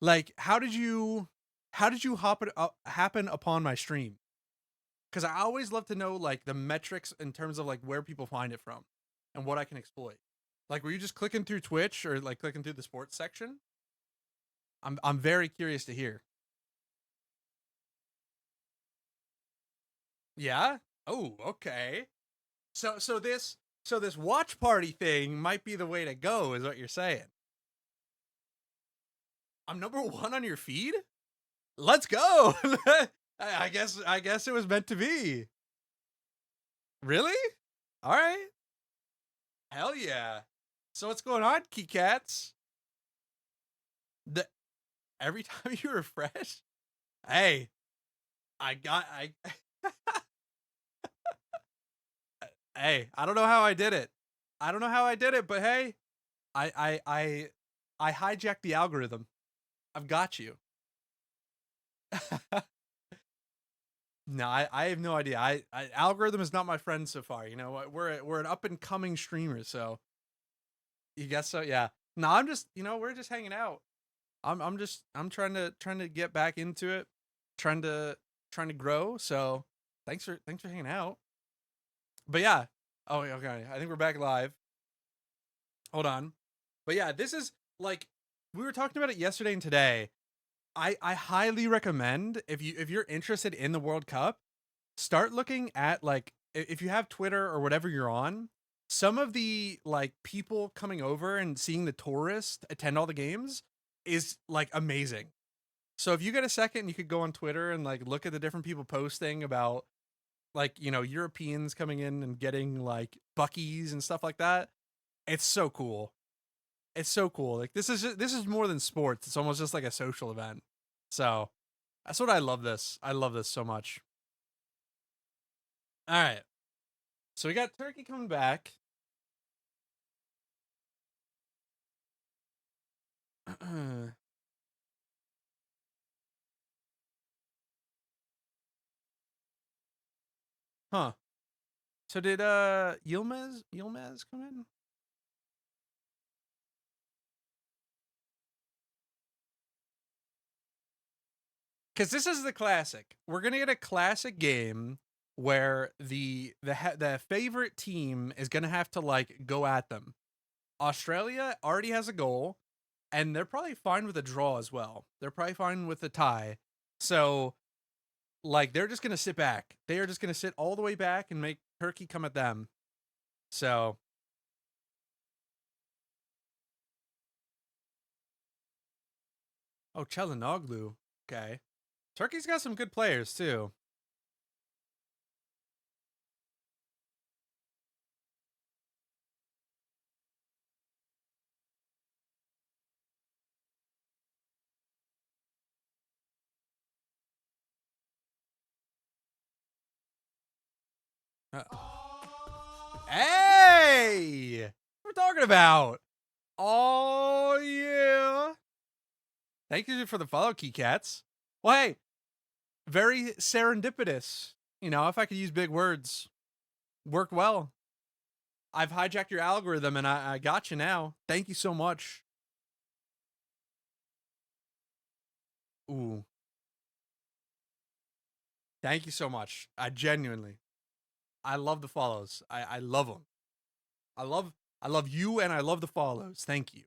Like, how did you happen upon my stream? Because I always love to know like the metrics in terms of like where people find it from and what I can exploit. Like, were you just clicking through Twitch or like clicking through the sports section? I'm very curious to hear. Yeah? Oh, okay. So this watch party thing might be the way to go, is what you're saying. I'm number 1 on your feed? Let's go. I guess it was meant to be. Really? All right. Hell yeah. So what's going on, Key Cats? Every time you refresh, hey, I hey, I don't know how I did it. I don't know how I did it, but hey, I hijacked the algorithm. I've got you. No, I have no idea. Algorithm is not my friend so far. You know, we're an up and coming streamer, so you guess so. Yeah. No, I'm just, we're just hanging out. I'm trying to get back into it, trying to grow. So thanks for hanging out. But yeah. Oh, okay. I think we're back live. Hold on. But yeah, this is like we were talking about it yesterday and today. I highly recommend if you're interested in the World Cup, start looking at like if you have Twitter or whatever you're on, some of the like people coming over and seeing the tourists attend all the games is like amazing. So if you get a second, you could go on Twitter and like look at the different people posting about like, Europeans coming in and getting like Buc-ee's and stuff like that. It's so cool. It's so cool. Like this is more than sports. It's almost just like a social event. So that's what I love this. I love this so much. All right. So we got Turkey coming back. Huh. So did Yilmaz come in? Because this is the classic. We're gonna get a classic game where the favorite team is gonna have to like go at them. Australia already has a goal, and they're probably fine with a draw as well. They're probably fine with a tie. So, like, they're just gonna sit back. They are just gonna sit all the way back and make Turkey come at them. So. Oh, Çalhanoğlu. Okay. Turkey's got some good players, too. Hey! What we're talking about? Oh, yeah. Thank you for the follow, Key Cats. Well, hey, very serendipitous. If I could use big words, worked well. I've hijacked your algorithm and I got you now. Thank you so much. Ooh. Thank you so much. I love the follows. I love them. I love you and I love the follows. Thank you.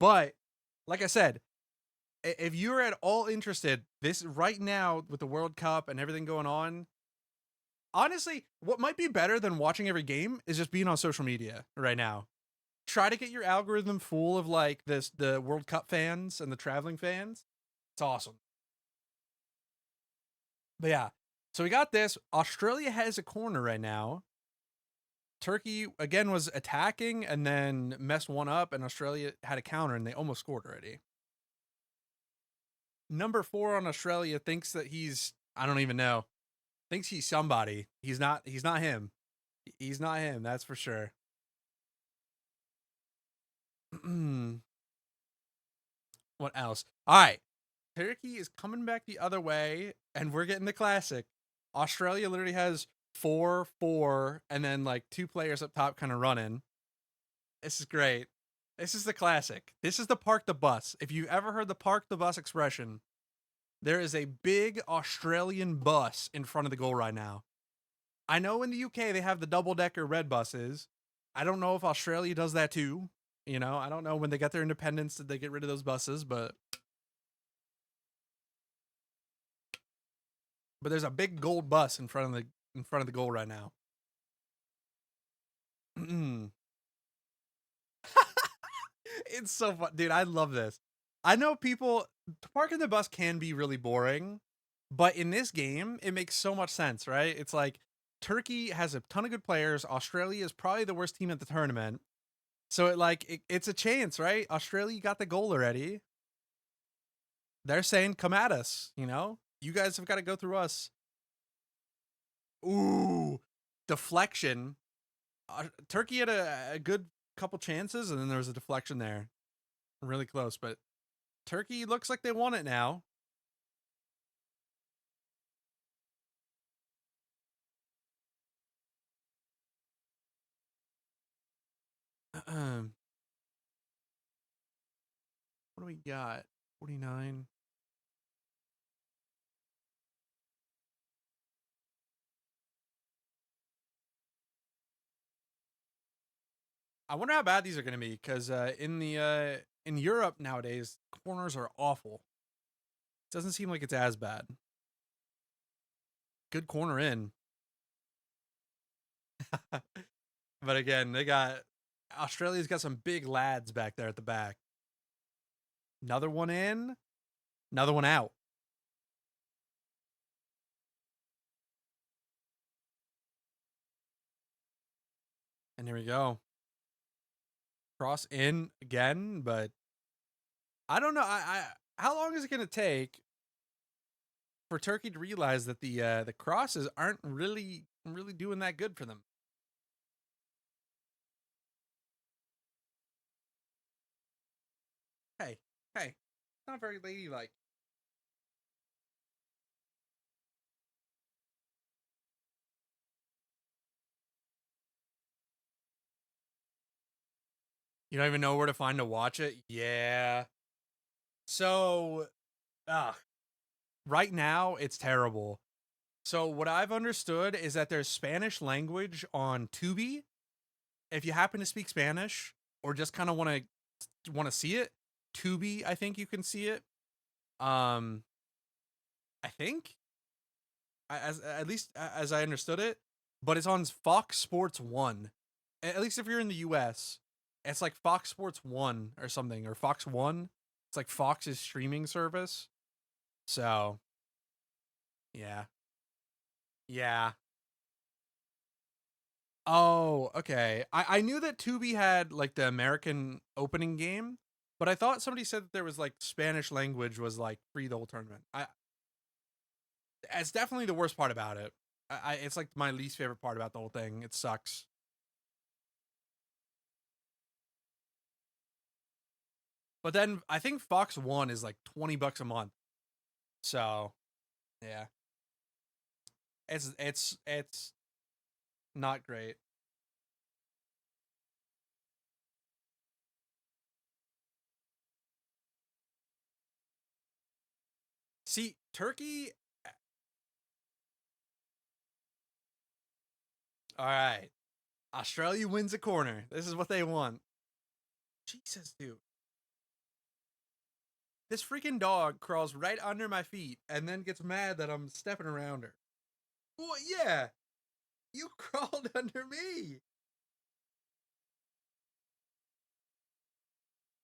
But like I said, if you're at all interested, this right now with the World Cup and everything going on, honestly, what might be better than watching every game is just being on social media right now. Try to get your algorithm full of like the World Cup fans and the traveling fans. It's awesome. But yeah, so we got this. Australia has a corner right now. Turkey again was attacking and then messed one up, and Australia had a counter and they almost scored already. Number 4 on Australia thinks that I don't even know. Thinks he's somebody. He's not him. He's not him, that's for sure. What else? All right. Turkey is coming back the other way, and we're getting the classic. Australia literally has 4-4, and then like 2 players up top kind of running. This is great. This is the classic. This is the park the bus. If you've ever heard the park the bus expression, there is a big Australian bus in front of the goal right now. I know in the UK they have the double-decker red buses. I don't know if Australia does that too. I don't know when they got their independence did they get rid of those buses, but there's a big gold bus in front of the goal right now. It's so fun, dude. I love this. I know parking the bus can be really boring, but in this game, it makes so much sense, right? It's like Turkey has a ton of good players. Australia is probably the worst team at the tournament. So it's a chance, right? Australia got the goal already. They're saying, come at us, you know? You guys have got to go through us. Ooh, deflection. Turkey had a good couple chances, and then there was a deflection there. Really close, but Turkey looks like they won it now. What do we got? 49. I wonder how bad these are going to be, because in Europe nowadays, corners are awful. It doesn't seem like it's as bad. Good corner in. But again, Australia's got some big lads back there at the back. Another one in, another one out. And here we go. Cross in again, but I don't know. How long is it going to take for Turkey to realize that the crosses aren't really doing that good for them? Hey, not very ladylike. You don't even know where to find to watch it? Yeah. So, right now it's terrible. So what I've understood is that there's Spanish language on Tubi. If you happen to speak Spanish or just kind of want to see it, Tubi, I think you can see it. I think, at least as I understood it, but it's on Fox Sports 1. At least if you're in the US, it's like Fox Sports 1 or something, or Fox 1. It's like Fox's streaming service. So, yeah. Yeah. Oh, okay. I knew that Tubi had like the American opening game, but I thought somebody said that there was like Spanish language was like free the whole tournament. It's definitely the worst part about it. It's like my least favorite part about the whole thing. It sucks. But then I think Fox One is like $20 a month. So, yeah. It's not great. See, Turkey. All right. Australia wins a corner. This is what they want. Jesus, dude. This freaking dog crawls right under my feet and then gets mad that I'm stepping around her. Well, yeah. You crawled under me.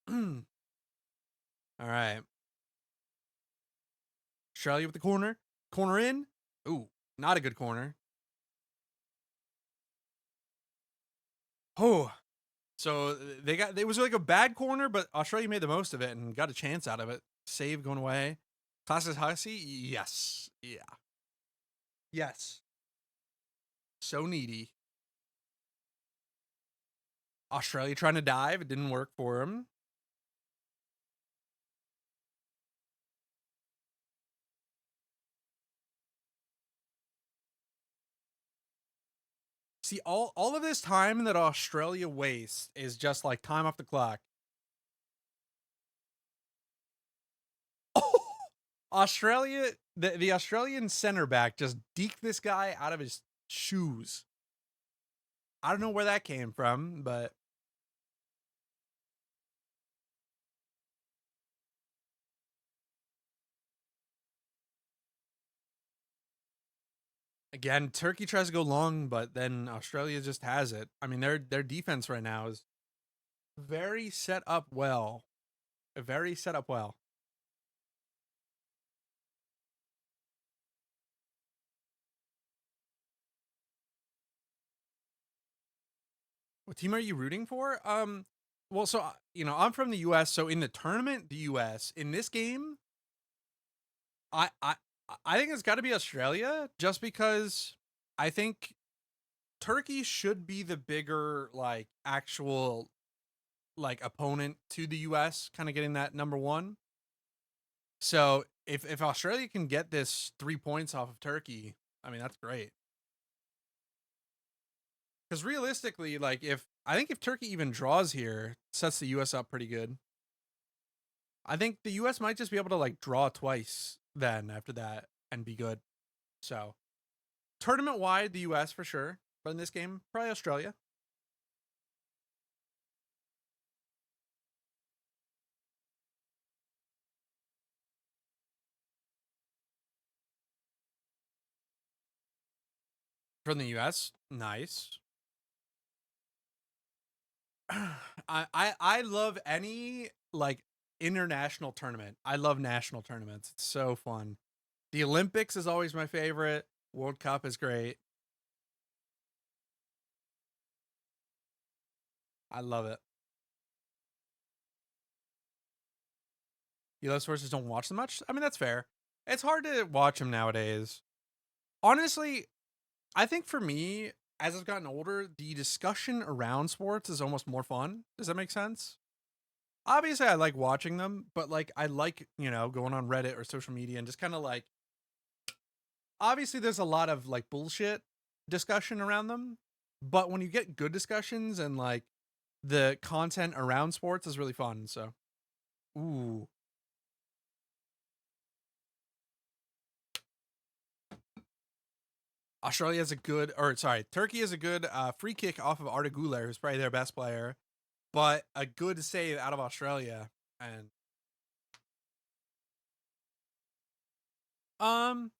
All right. Australia with the corner. Corner in. Ooh, not a good corner. Oh. So it was like a bad corner, but Australia made the most of it and got a chance out of it. Save going away. Classes Hussey? Yes. Yeah. Yes. So needy. Australia trying to dive. It didn't work for him. See, all of this time that Australia wastes is just like time off the clock. Oh, Australia, the Australian center back just deked this guy out of his shoes. I don't know where that came from, but again, Turkey tries to go long, but then Australia just has it. I mean, their defense right now is very set up well. Very set up well. What team are you rooting for? Well, so I'm from the U.S. So in the tournament, the U.S. in this game, I I I think it's got to be Australia, just because I think Turkey should be the bigger like actual like opponent to the US, kind of getting that number 1. So if Australia can get this 3 points off of Turkey, I mean that's great. Cuz realistically, like if Turkey even draws here, sets the US up pretty good. I think the US might just be able to like draw twice then after that and be good. So, tournament wide the US for sure, but in this game probably Australia. From the US, nice. I love any like international tournament. I love national tournaments. It's so fun. The Olympics is always my favorite. World Cup is great. I love it. You love sources don't watch them much? I mean, that's fair. It's hard to watch them nowadays. Honestly, I think for me, as I've gotten older, the discussion around sports is almost more fun. Does that make sense? Obviously, I like watching them, but like I like, going on Reddit or social media and just kind of like obviously there's a lot of like bullshit discussion around them, but when you get good discussions and like the content around sports is really fun. So, ooh. Australia has a good, or sorry, Turkey has a good free kick off of Arda Güler, who's probably their best player, but a good save out of Australia. And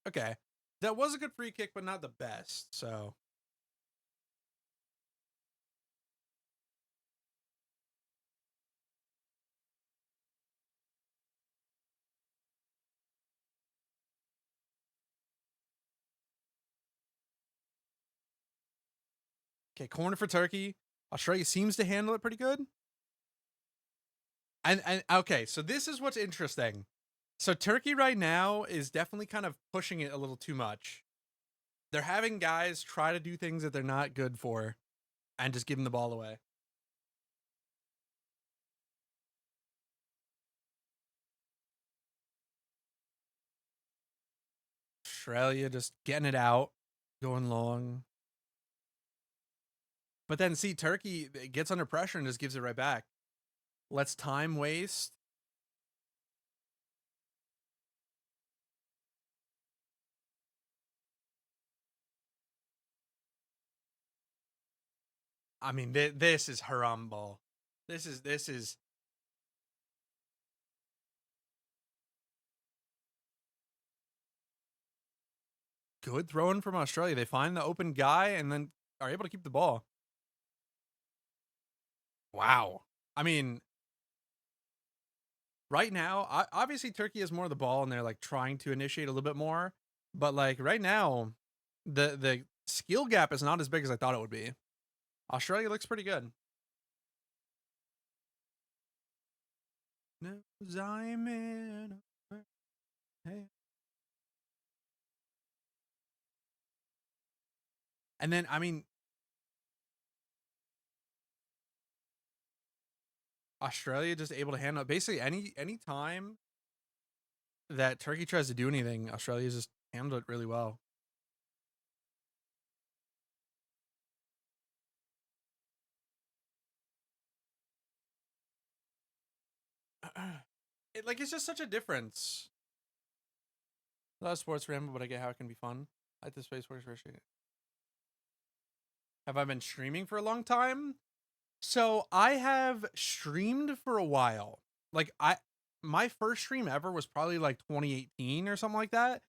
okay, that was a good free kick, but not the best. So okay, corner for Turkey. Australia seems to handle it pretty good. And okay, so this is what's interesting. So Turkey right now is definitely kind of pushing it a little too much. They're having guys try to do things that they're not good for and just give them the ball away. Australia just getting it out, going long. But then see, Turkey gets under pressure and just gives it right back. Lets time waste. I mean, this is Harambal. This is good throwing from Australia. They find the open guy and then are able to keep the ball. Wow. I mean, right now, obviously Turkey has more of the ball and they're like trying to initiate a little bit more. But like right now, the skill gap is not as big as I thought it would be. Australia looks pretty good. No, I'm in. Hey. And then, I mean, Australia just able to handle it. Basically any time that Turkey tries to do anything, Australia just handled it really well. It's just such a difference. A lot of sports ramble, but I get how it can be fun. I like the space force version. Have I been streaming for a long time? So I have streamed for a while. Like my first stream ever was probably like 2018 or something like that.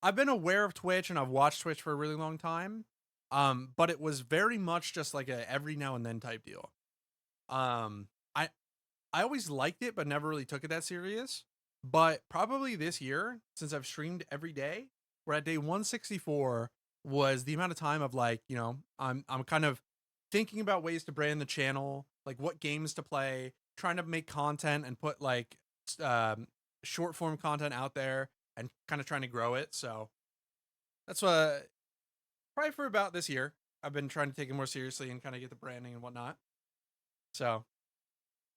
I've been aware of Twitch and I've watched Twitch for a really long time. But it was very much just like a every now and then type deal. I always liked it, but never really took it that serious. But probably this year, since I've streamed every day, we're at day 164, was the amount of time of like, I'm kind of thinking about ways to brand the channel, like what games to play, trying to make content and put like short form content out there and kind of trying to grow it. So that's what probably for about this year I've been trying to take it more seriously and kind of get the branding and whatnot. So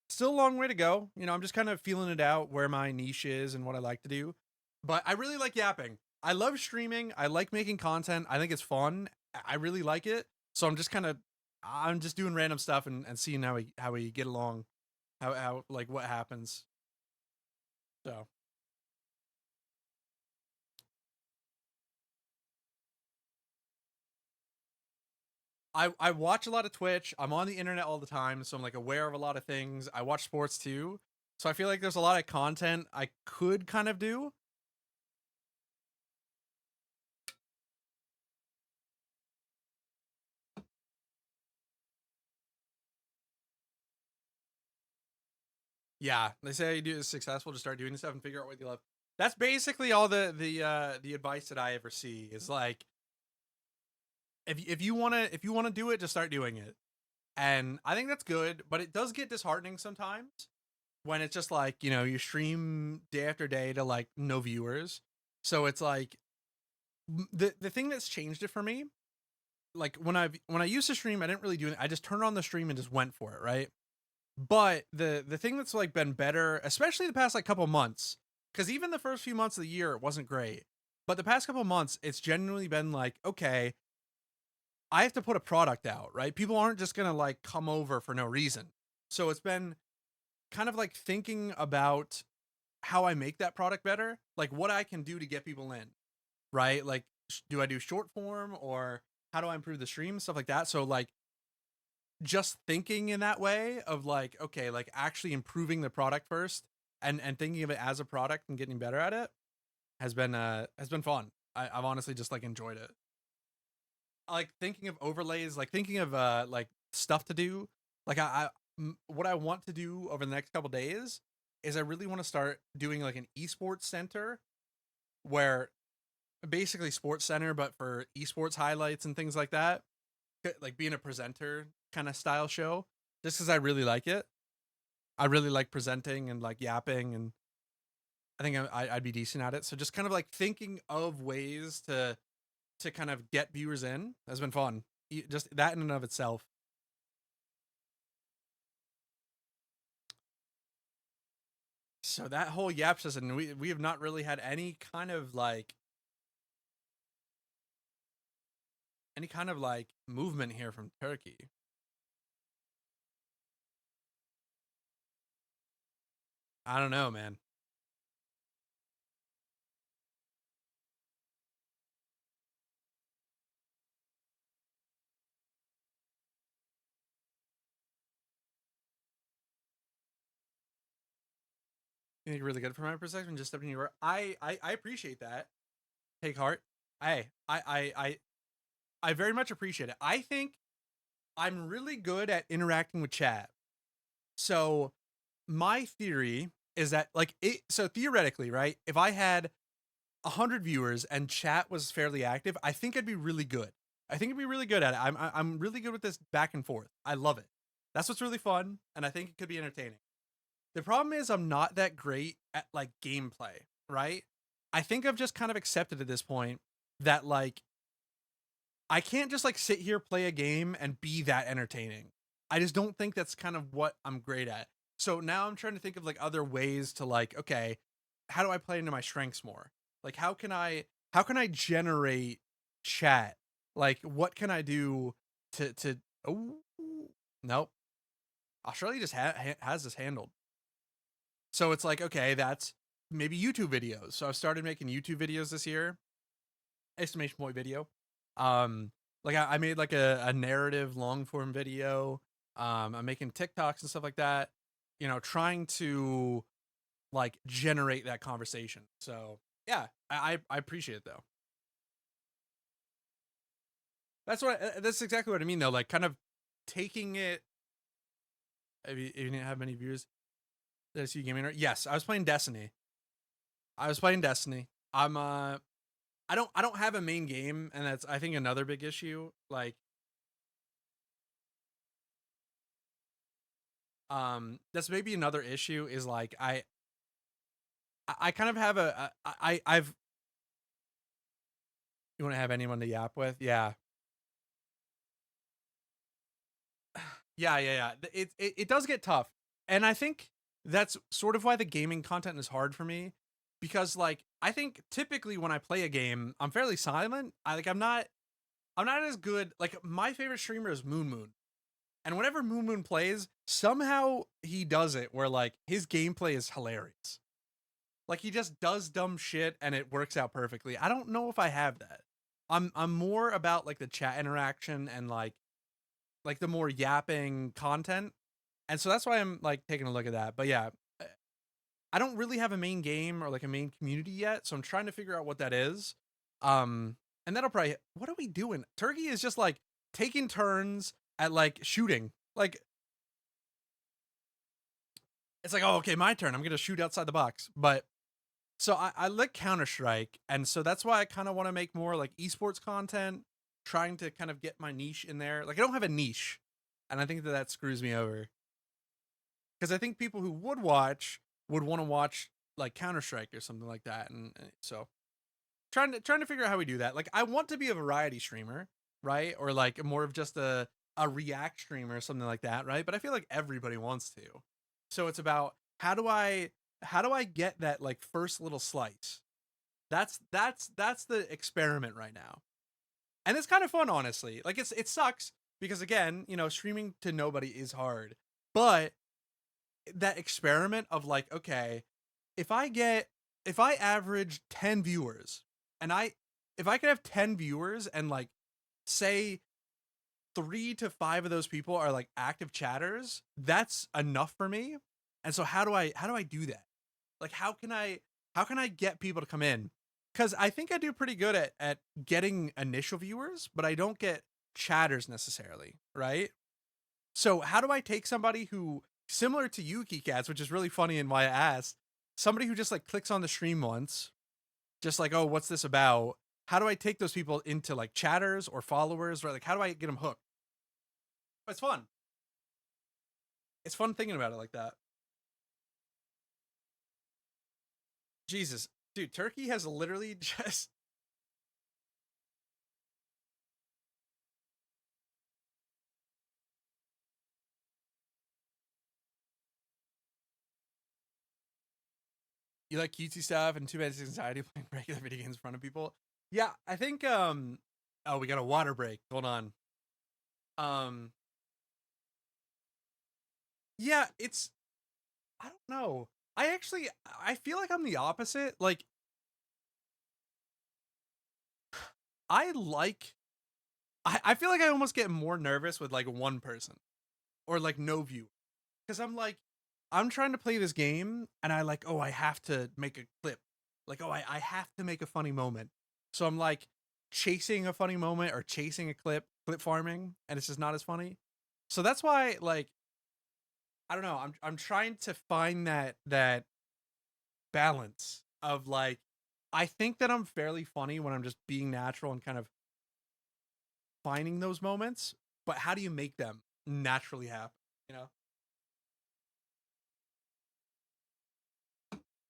still a long way to go. You know, I'm just kind of feeling it out where my niche is and what I like to do. But I really like yapping. I love streaming. I like making content. I think it's fun. I really like it. So I'm just doing random stuff and seeing how we get along, how like what happens. So I watch a lot of Twitch. I'm on the internet all the time, so I'm like aware of a lot of things. I watch sports too. So I feel like there's a lot of content I could kind of do. Yeah, they say you do is successful to start doing this stuff and figure out what you love. That's basically all the advice that I ever see is like if you wanna do it, just start doing it. And I think that's good, but it does get disheartening sometimes when it's just like, you know, you stream day after day to like no viewers. So it's like the thing that's changed it for me, like when I used to stream, I didn't really do it. I just turned on the stream and just went for it, right? But the thing that's like been better, especially the past like couple months, because even the first few months of the year it wasn't great. But the past couple months, it's genuinely been like, okay, I have to put a product out, right? People aren't just gonna like come over for no reason. So it's been kind of like thinking about how I make that product better, like what I can do to get people in, right? Like, do I do short form or how do I improve the stream, stuff like that. So like just thinking in that way of like, okay, like actually improving the product first and thinking of it as a product and getting better at it has been fun. I've honestly just like enjoyed it. Like thinking of overlays, like thinking of like stuff to do. Like what I want to do over the next couple days is I really want to start doing like an esports center where basically sports center but for esports highlights and things like that, like being a presenter kind of style show, just because I really like it. I really like presenting and like yapping, and I think I'd be decent at it. So just kind of like thinking of ways to kind of get viewers in has been fun. Just that in and of itself. So that whole yap system, we have not really had any kind of like movement here from Turkey. I don't know, man. You think really good from my perspective, just stepping your I appreciate that. Take heart. I very much appreciate it. I think I'm really good at interacting with chat. So my theory is that like it so theoretically, right? If I had 100 viewers and chat was fairly active, I think I'd be really good. I think I'd be really good at it. I'm really good with this back and forth. I love it. That's what's really fun, and I think it could be entertaining. The problem is I'm not that great at like gameplay, right? I think I've just kind of accepted at this point that like I can't just like sit here, play a game and be that entertaining. I just don't think that's kind of what I'm great at. So now I'm trying to think of like other ways to like, okay, how do I play into my strengths more? Like how can I generate chat? Like what can I do to oh nope. Australia just has this handled. So it's like, okay, that's maybe YouTube videos. So I've started making YouTube videos this year. Exclamation point video. Like I made like a narrative long form video. I'm making TikToks and stuff like that, you know, trying to like generate that conversation. So yeah, I appreciate it though. That's exactly what I mean though. Like kind of taking it. If you didn't have many viewers, did I see you gaming? Yes, I was playing Destiny. I'm I don't have a main game, and that's I think another big issue. Like That's maybe another issue is like I kind of have I've you want to have anyone to yap with? Yeah. Yeah. It does get tough. And I think that's sort of why the gaming content is hard for me because like I think typically when I play a game, I'm fairly silent. I'm not as good. Like my favorite streamer is Moon Moon. And whenever Moon Moon plays, somehow he does it where like his gameplay is hilarious. Like he just does dumb shit and it works out perfectly. I don't know if I have that. I'm more about like the chat interaction and like the more yapping content. And so that's why I'm like taking a look at that. But yeah, I don't really have a main game or like a main community yet, so I'm trying to figure out what that is. And that'll probably what are we doing? Turkey is just like taking turns at like shooting. Like it's like, oh, okay, my turn. I'm gonna shoot outside the box. But so I like Counter-Strike, and so that's why I kind of want to make more like esports content, trying to kind of get my niche in there. Like I don't have a niche, and I think that that screws me over. Because I think people who would want to watch like Counter-Strike or something like that, and so trying to figure out how we do that. Like I want to be a variety streamer, right? Or like more of just a react streamer or something like that, right? But I feel like everybody wants to. So it's about how do I get that like first little slice? That's the experiment right now. And it's kind of fun, honestly. Like it sucks because again, you know, streaming to nobody is hard. But that experiment of like, okay, if I average 10 viewers and if I could have 10 viewers and like say 3 to 5 of those people are like active chatters, that's enough for me. And so how do I do that? Like how can I get people to come in? Cuz I think I do pretty good at getting initial viewers, but I don't get chatters necessarily, right? So how do I take somebody who similar to you, Keycats, which is really funny and why I asked, somebody who just like clicks on the stream once, just like, oh, what's this about? How do I take those people into like chatters or followers, right? Like how do I get them hooked? It's fun. It's fun thinking about it like that. Jesus, dude, Turkey has literally just you like cutesy stuff and too bad it's anxiety playing regular video games in front of people. Yeah, I think oh, we got a water break. Hold on. Um yeah, it's I don't know. I feel like I'm the opposite. Like I like I feel like I almost get more nervous with like one person or like no view. Cuz I'm like I'm trying to play this game and I like, oh, I have to make a clip. Like, oh, I have to make a funny moment. So I'm like chasing a funny moment or chasing a clip farming, and it's just not as funny. So that's why like I don't know, I'm trying to find that balance of like I think that I'm fairly funny when I'm just being natural and kind of finding those moments, but how do you make them naturally happen, you know?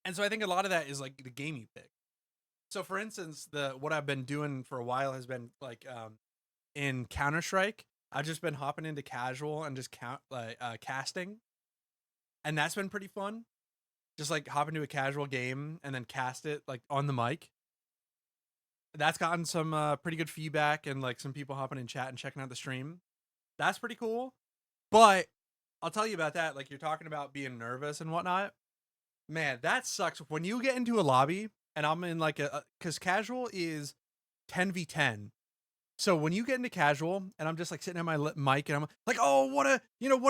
And so I think a lot of that is like the game you pick. So for instance, the what I've been doing for a while has been like in Counter-Strike, I've just been hopping into casual and just casting. And that's been pretty fun. Just like hop into a casual game and then cast it like on the mic. That's gotten some pretty good feedback and like some people hopping in chat and checking out the stream. That's pretty cool. But I'll tell you about that. Like you're talking about being nervous and whatnot. Man, that sucks. When you get into a lobby and I'm in like because casual is 10v10. So when you get into casual and I'm just like sitting at my mic and I'm like, oh, what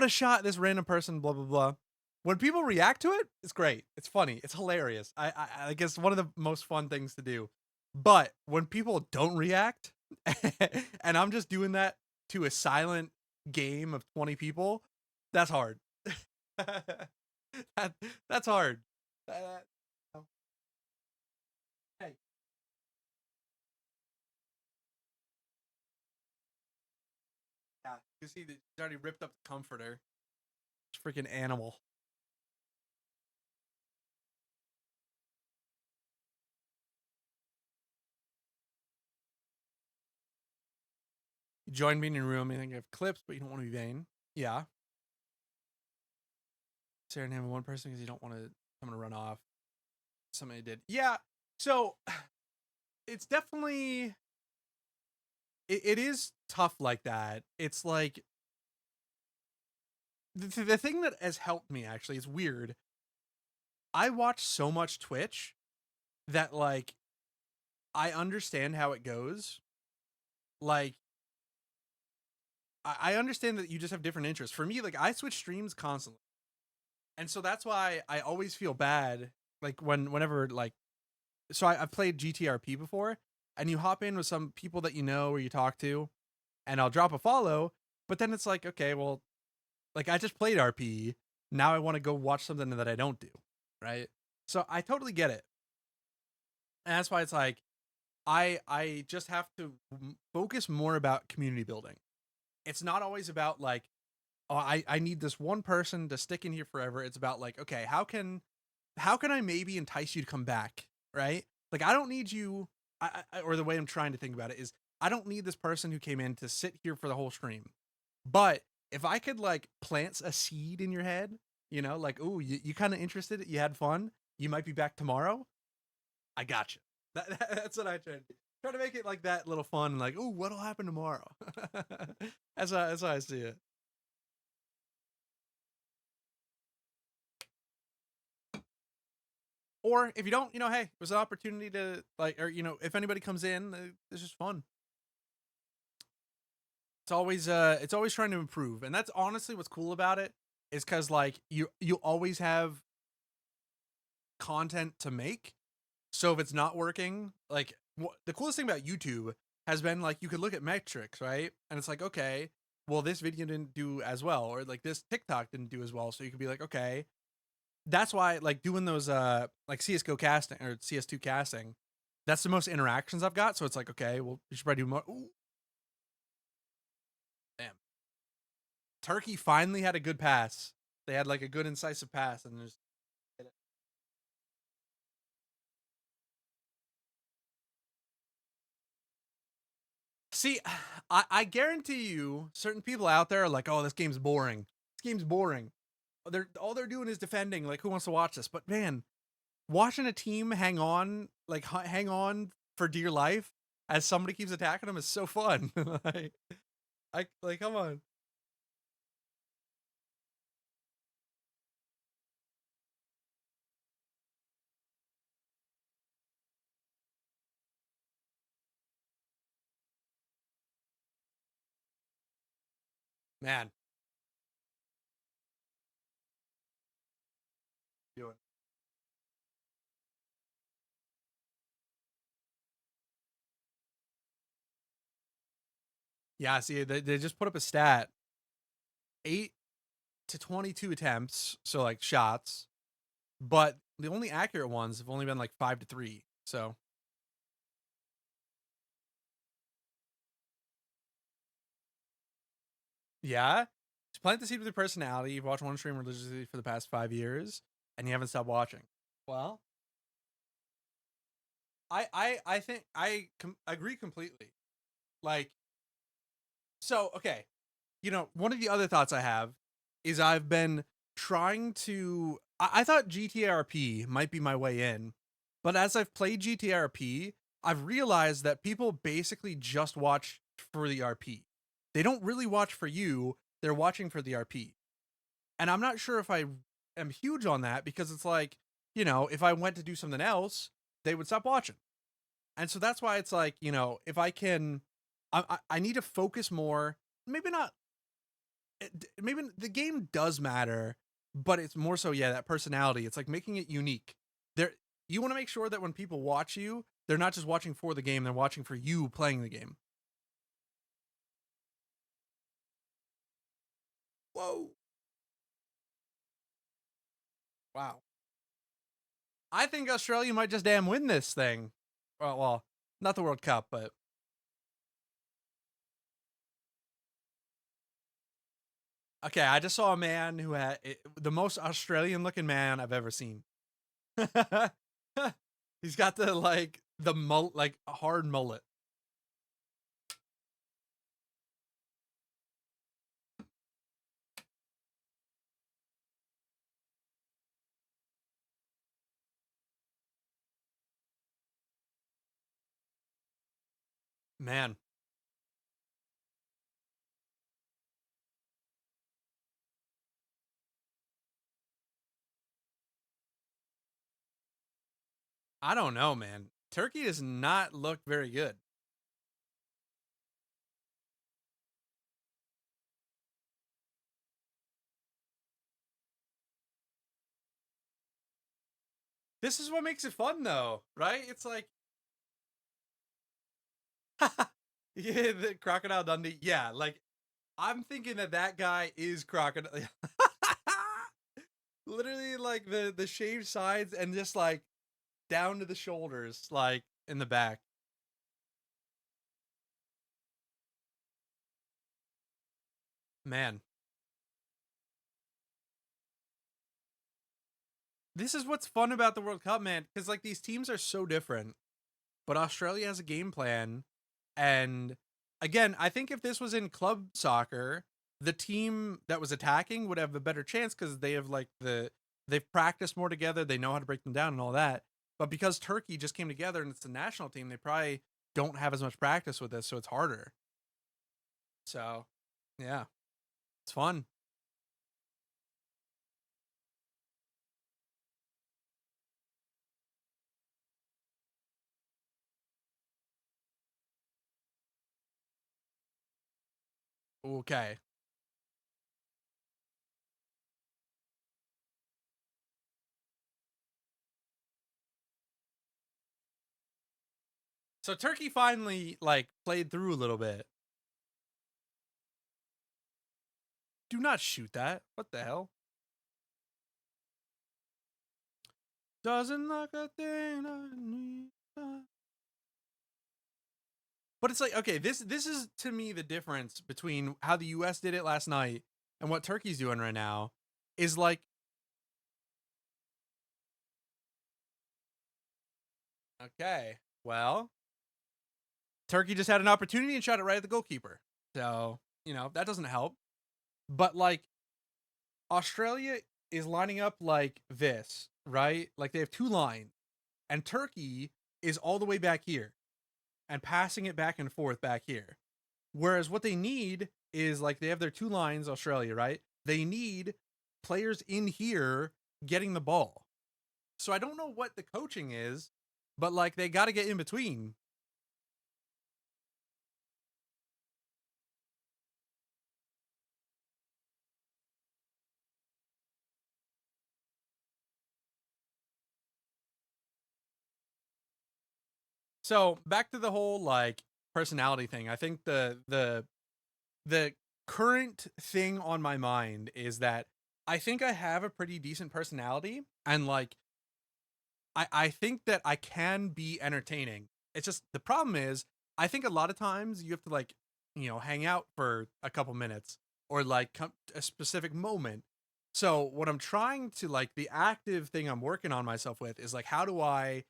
a shot, this random person, blah, blah, blah. When people react to it, it's great. It's funny. It's hilarious. I guess one of the most fun things to do. But when people don't react and I'm just doing that to a silent game of 20 people, that's hard. That's hard. Hey. Yeah, you see, he's already ripped up the comforter. freaking animal. You joined me in your room. You think I have clips, but you don't want to be vain. Yeah. Sarah name one person because you don't want someone to run off. Somebody did. Yeah. So it's definitely it is tough like that. It's like the thing that has helped me actually, it's weird. I watch so much Twitch that like I understand how it goes. Like I understand that you just have different interests. For me, like I switch streams constantly. And so that's why I always feel bad like whenever like so I've played GTRP before, and you hop in with some people that you know or you talk to, and I'll drop a follow, but then it's like, okay, well, like I just played RP, now I want to go watch something that I don't do, right? So I totally get it. And that's why it's like I just have to focus more about community building. It's not always about like, oh, I need this one person to stick in here forever. It's about like, okay, how can I maybe entice you to come back, right? Like I don't need you, or the way I'm trying to think about it is I don't need this person who came in to sit here for the whole stream. But if I could like plant a seed in your head, you know, like, ooh, you kind of interested, you had fun, you might be back tomorrow, I got you. That's what I try to do. Try to make it like that little fun and like, ooh, what'll happen tomorrow? That's how I see it. Or if you don't, you know, hey, it was an opportunity to like, or, you know, if anybody comes in, it's just fun. It's always trying to improve. And that's honestly what's cool about it is cause like you always have content to make. So if it's not working, like the coolest thing about YouTube has been like, you could look at metrics, right? And it's like, okay, well, this video didn't do as well, or like this TikTok didn't do as well. So you could be like, okay, that's why like doing those like CS:GO casting or CS2 casting, that's the most interactions I've got. So it's like, okay, well, we should probably do more. Ooh. Damn. Turkey finally had a good pass. They had like a good incisive pass and there's see, I guarantee you certain people out there are like, oh, this game's boring. This game's boring. All they're doing is defending. Like, who wants to watch this? But man, watching a team hang on for dear life as somebody keeps attacking them is so fun. like, come on. Man. Doing. Yeah, see, they just put up a stat. 8 to 22 attempts, so like shots, but the only accurate ones have only been like 5 to 3. So yeah, just plant the seed with your personality. You've watched one stream religiously for the past 5 years, and you haven't stopped watching. Well, I think I agree completely. Like, so okay, you know, one of the other thoughts I have is I've been trying to. I thought GTRP might be my way in, but as I've played GTRP, I've realized that people basically just watch for the RP. They don't really watch for you. They're watching for the RP. And I'm not sure if I am huge on that because it's like, you know, if I went to do something else, they would stop watching. And so that's why it's like, you know, if I can, I need to focus more. Maybe not. Maybe the game does matter, but it's more so, yeah, that personality. It's like making it unique. You want to make sure that when people watch you, they're not just watching for the game, they're watching for you playing the game. Whoa. Wow. I think Australia might just damn win this thing. Well, not the World Cup, but... Okay, I just saw a man who had the most Australian looking man I've ever seen. He's got the like a hard mullet. Man. I don't know, man. Turkey does not look very good. This is what makes it fun, though, right? It's like, yeah, the Crocodile Dundee. Yeah, like I'm thinking that guy is Crocodile. Literally, like the shaved sides and just like down to the shoulders, like in the back. Man. This is what's fun about the World Cup, man, because like these teams are so different, but Australia has a game plan. And again, I think if this was in club soccer, the team that was attacking would have a better chance because they have like they've practiced more together, they know how to break them down and all that. But because Turkey just came together and it's the national team, they probably don't have as much practice with this, so it's harder. So, yeah, it's fun. Okay. So Turkey finally like played through a little bit. Do not shoot that. What the hell? Doesn't like a thing I need. But it's like, okay, this is to me the difference between how the US did it last night and what Turkey's doing right now is like, okay, well, Turkey just had an opportunity and shot it right at the goalkeeper. So, that doesn't help. But like Australia is lining up like this, right? Like they have two lines, and Turkey is all the way back here and passing it back and forth back here. Whereas what they need is like they have their two lines, Australia, right? They need players in here getting the ball. So I don't know what the coaching is, but like they got to get in between. So back to the whole like personality thing. I think the current thing on my mind is that I think I have a pretty decent personality and like I think that I can be entertaining. It's just the problem is I think a lot of times you have to like, hang out for a couple minutes or like come a specific moment. So what I'm trying to like the active thing I'm working on myself with is like how do I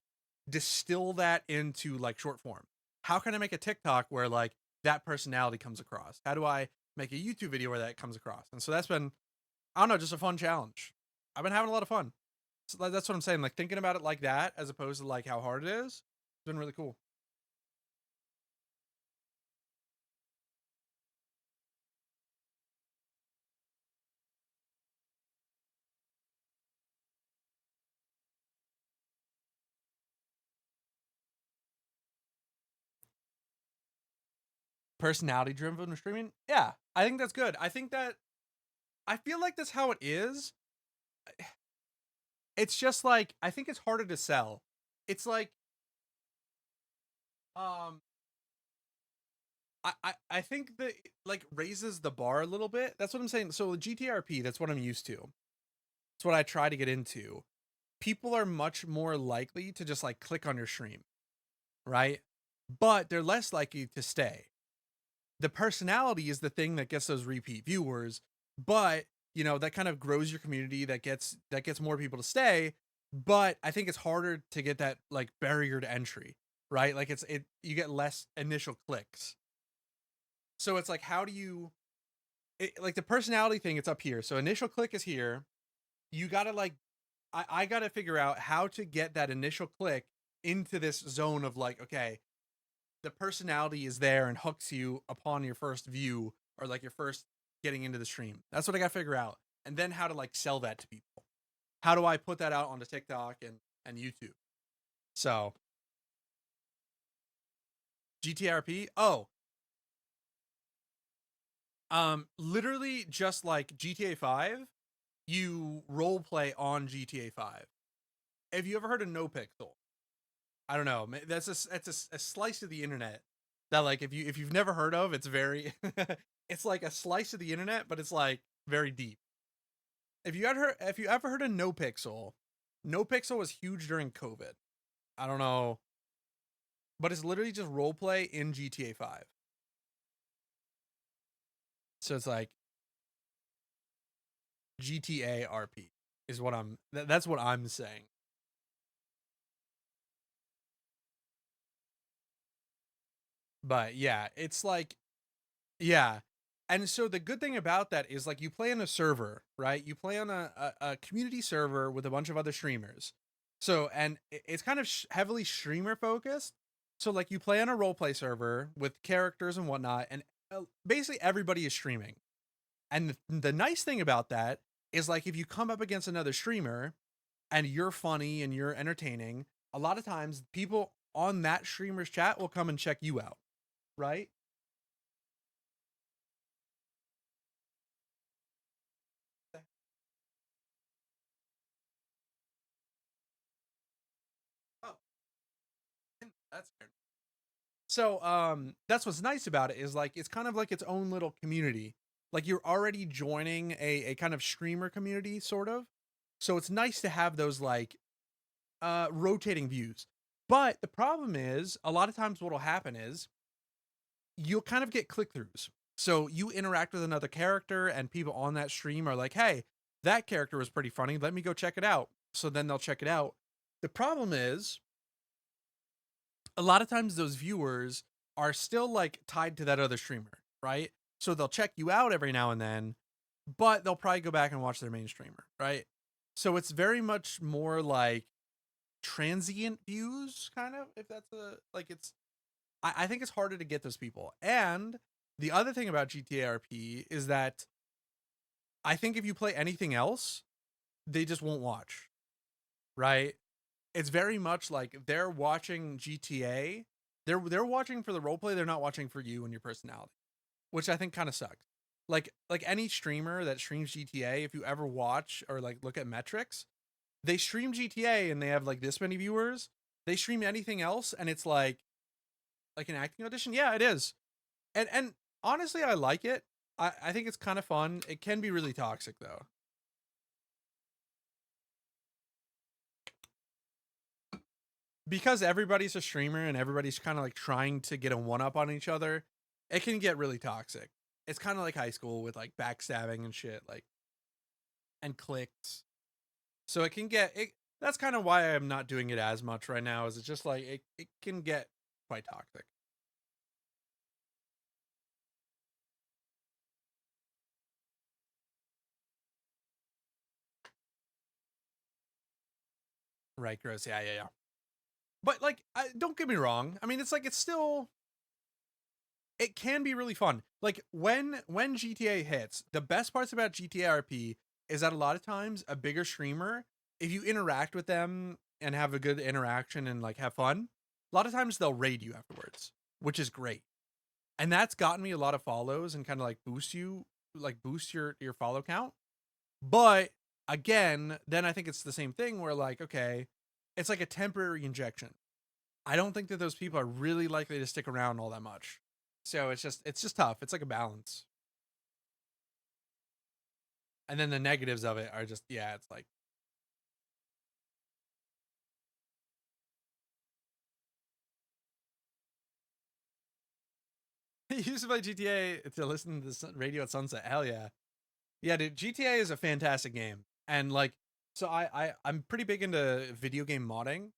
distill that into like short form? How can I make a TikTok where like that personality comes across? How do I make a YouTube video where that comes across? And so that's been, I don't know, just a fun challenge. I've been having a lot of fun. So that's what I'm saying. Like thinking about it like that, as opposed to like how hard it is, it's been really cool. Personality driven streaming. Yeah, I think that's good. I feel like that's how it is. It's just like, I think it's harder to sell. It's like, um, I think that like raises the bar a little bit. That's what I'm saying. So GTRP, that's what I'm used to. It's what I try to get into. People are much more likely to just like click on your stream, right? But they're less likely to stay. The personality is the thing that gets those repeat viewers, but you know, that kind of grows your community, that gets more people to stay. But I think it's harder to get that like barrier to entry, right? Like you get less initial clicks. So it's like, how do you like the personality thing? It's up here. So initial click is here. You gotta like, I gotta figure out how to get that initial click into this zone of like, okay, the personality is there and hooks you upon your first view or like your first getting into the stream. That's what I gotta figure out. And then how to like sell that to people. How do I put that out onto TikTok and YouTube? So GTRP. Oh, literally just like GTA 5, you role play on GTA 5. Have you ever heard of NoPixel? I don't know. That's a slice of the internet that like if you've never heard of, it's very it's like a slice of the internet, but it's like very deep. If you ever heard of NoPixel, NoPixel was huge during COVID. I don't know, but it's literally just role play in GTA 5. So it's like GTA RP is what that's what I'm saying. But yeah, it's like, yeah. And so the good thing about that is like you play on a server, right? You play on a community server with a bunch of other streamers. So, and it's kind of heavily streamer focused. So like you play on a roleplay server with characters and whatnot, and basically everybody is streaming. And the nice thing about that is like if you come up against another streamer and you're funny and you're entertaining, a lot of times people on that streamer's chat will come and check you out, right? Oh, that's fair. So that's what's nice about it is like it's kind of like its own little community. Like you're already joining a kind of streamer community, sort of. So it's nice to have those like rotating views. But the problem is a lot of times what'll happen is you'll kind of get click-throughs. So you interact with another character and people on that stream are like, hey, that character was pretty funny. Let me go check it out. So then they'll check it out. The problem is a lot of times those viewers are still like tied to that other streamer, right? So they'll check you out every now and then, but they'll probably go back and watch their main streamer, right? So it's very much more like transient views, kind of, if that's a like it's I think it's harder to get those people. And the other thing about GTA RP is that I think if you play anything else, they just won't watch, right? It's very much like they're watching GTA. They're watching for the roleplay. They're not watching for you and your personality, which I think kind of sucks. Like any streamer that streams GTA, if you ever watch or like look at metrics, they stream GTA and they have like this many viewers. They stream anything else and it's like an acting audition. Yeah, it is. And honestly, I like it. I think it's kind of fun. It can be really toxic though. Because everybody's a streamer and everybody's kind of like trying to get a one up on each other, it can get really toxic. It's kind of like high school with like backstabbing and shit, like, and clicks. So it can get it. That's kind of why I'm not doing it as much right now. Is it's just like it can get quite toxic. Right, gross. Yeah. But like, don't get me wrong. I mean, it's like it's still. It can be really fun. Like when GTA hits, the best parts about GTA RP is that a lot of times a bigger streamer, if you interact with them and have a good interaction and like have fun, a lot of times they'll raid you afterwards, which is great. And that's gotten me a lot of follows and kind of like boost your follow count. But again, then I think it's the same thing where like, okay, it's like a temporary injection. I don't think that those people are really likely to stick around all that much. So it's just tough. It's like a balance. And then the negatives of it are just, yeah, it's like. He used to play GTA to listen to the radio at sunset. Hell yeah. Yeah, dude, GTA is a fantastic game. And like, so I'm pretty big into video game modding.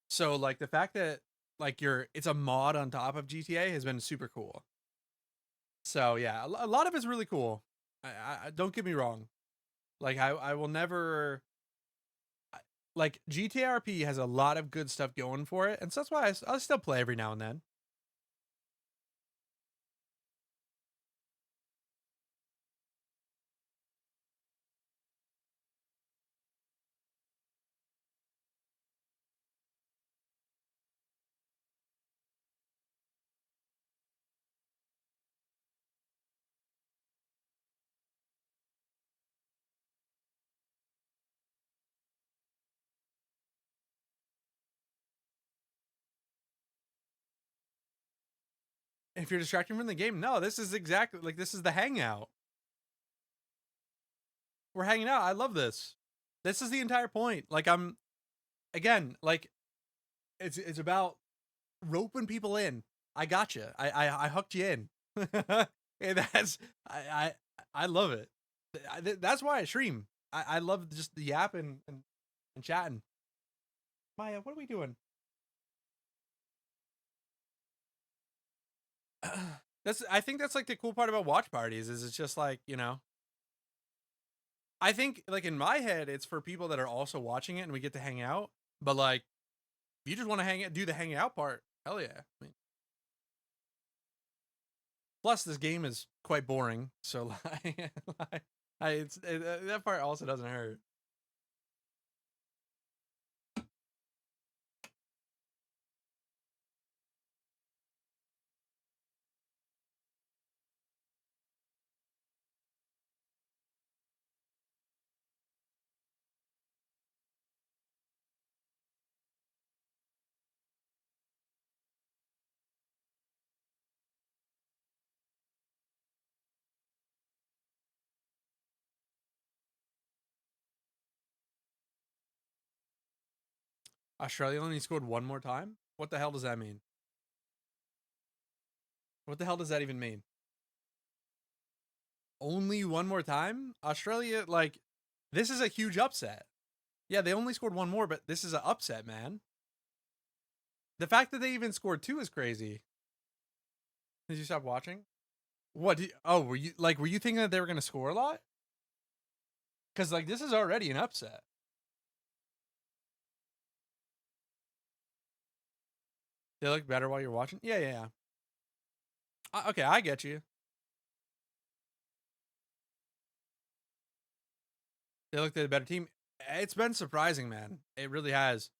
So like the fact that like it's a mod on top of GTA has been super cool. So yeah, a lot of it's really cool. I don't get me wrong. Like I will never like GTRP has a lot of good stuff going for it, and so that's why I still play every now and then. If you're distracting from the game, no, this is exactly like this is the hangout. We're hanging out. I love this. This is the entire point. Like I'm again, like it's about roping people in. I got you. I hooked you in. And that's I love it. That's why I stream. I love just the yapping and chatting. Maya, what are we doing? I think that's like the cool part about watch parties is it's just like, you know, I think like in my head it's for people that are also watching it and we get to hang out. But like if you just want to hang out, do the hang out part, hell yeah. I mean, plus this game is quite boring, so like, that part also doesn't hurt. Australia only scored one more time? What the hell does that mean? What the hell does that even mean? Only one more time? Australia, like, this is a huge upset. Yeah, they only scored one more, but this is an upset, man. The fact that they even scored two is crazy. Did you stop watching? What? Were you thinking that they were going to score a lot? Because, like, this is already an upset. They look better while you're watching? Yeah. Okay, I get you. They looked at a better team. It's been surprising, man. It really has.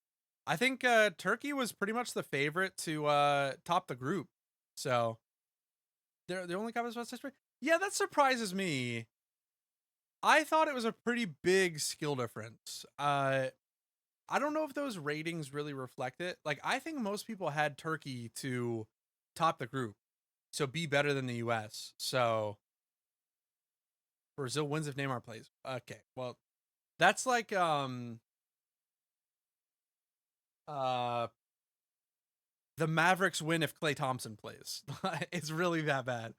I think Turkey was pretty much the favorite to top the group. So they're the only Copa West history. Yeah, that surprises me. I thought it was a pretty big skill difference. I don't know if those ratings really reflect it. Like, I think most people had Turkey to top the group, so be better than the US. So Brazil wins if Neymar plays. Okay, well, that's like the Mavericks win if Klay Thompson plays. It's really that bad.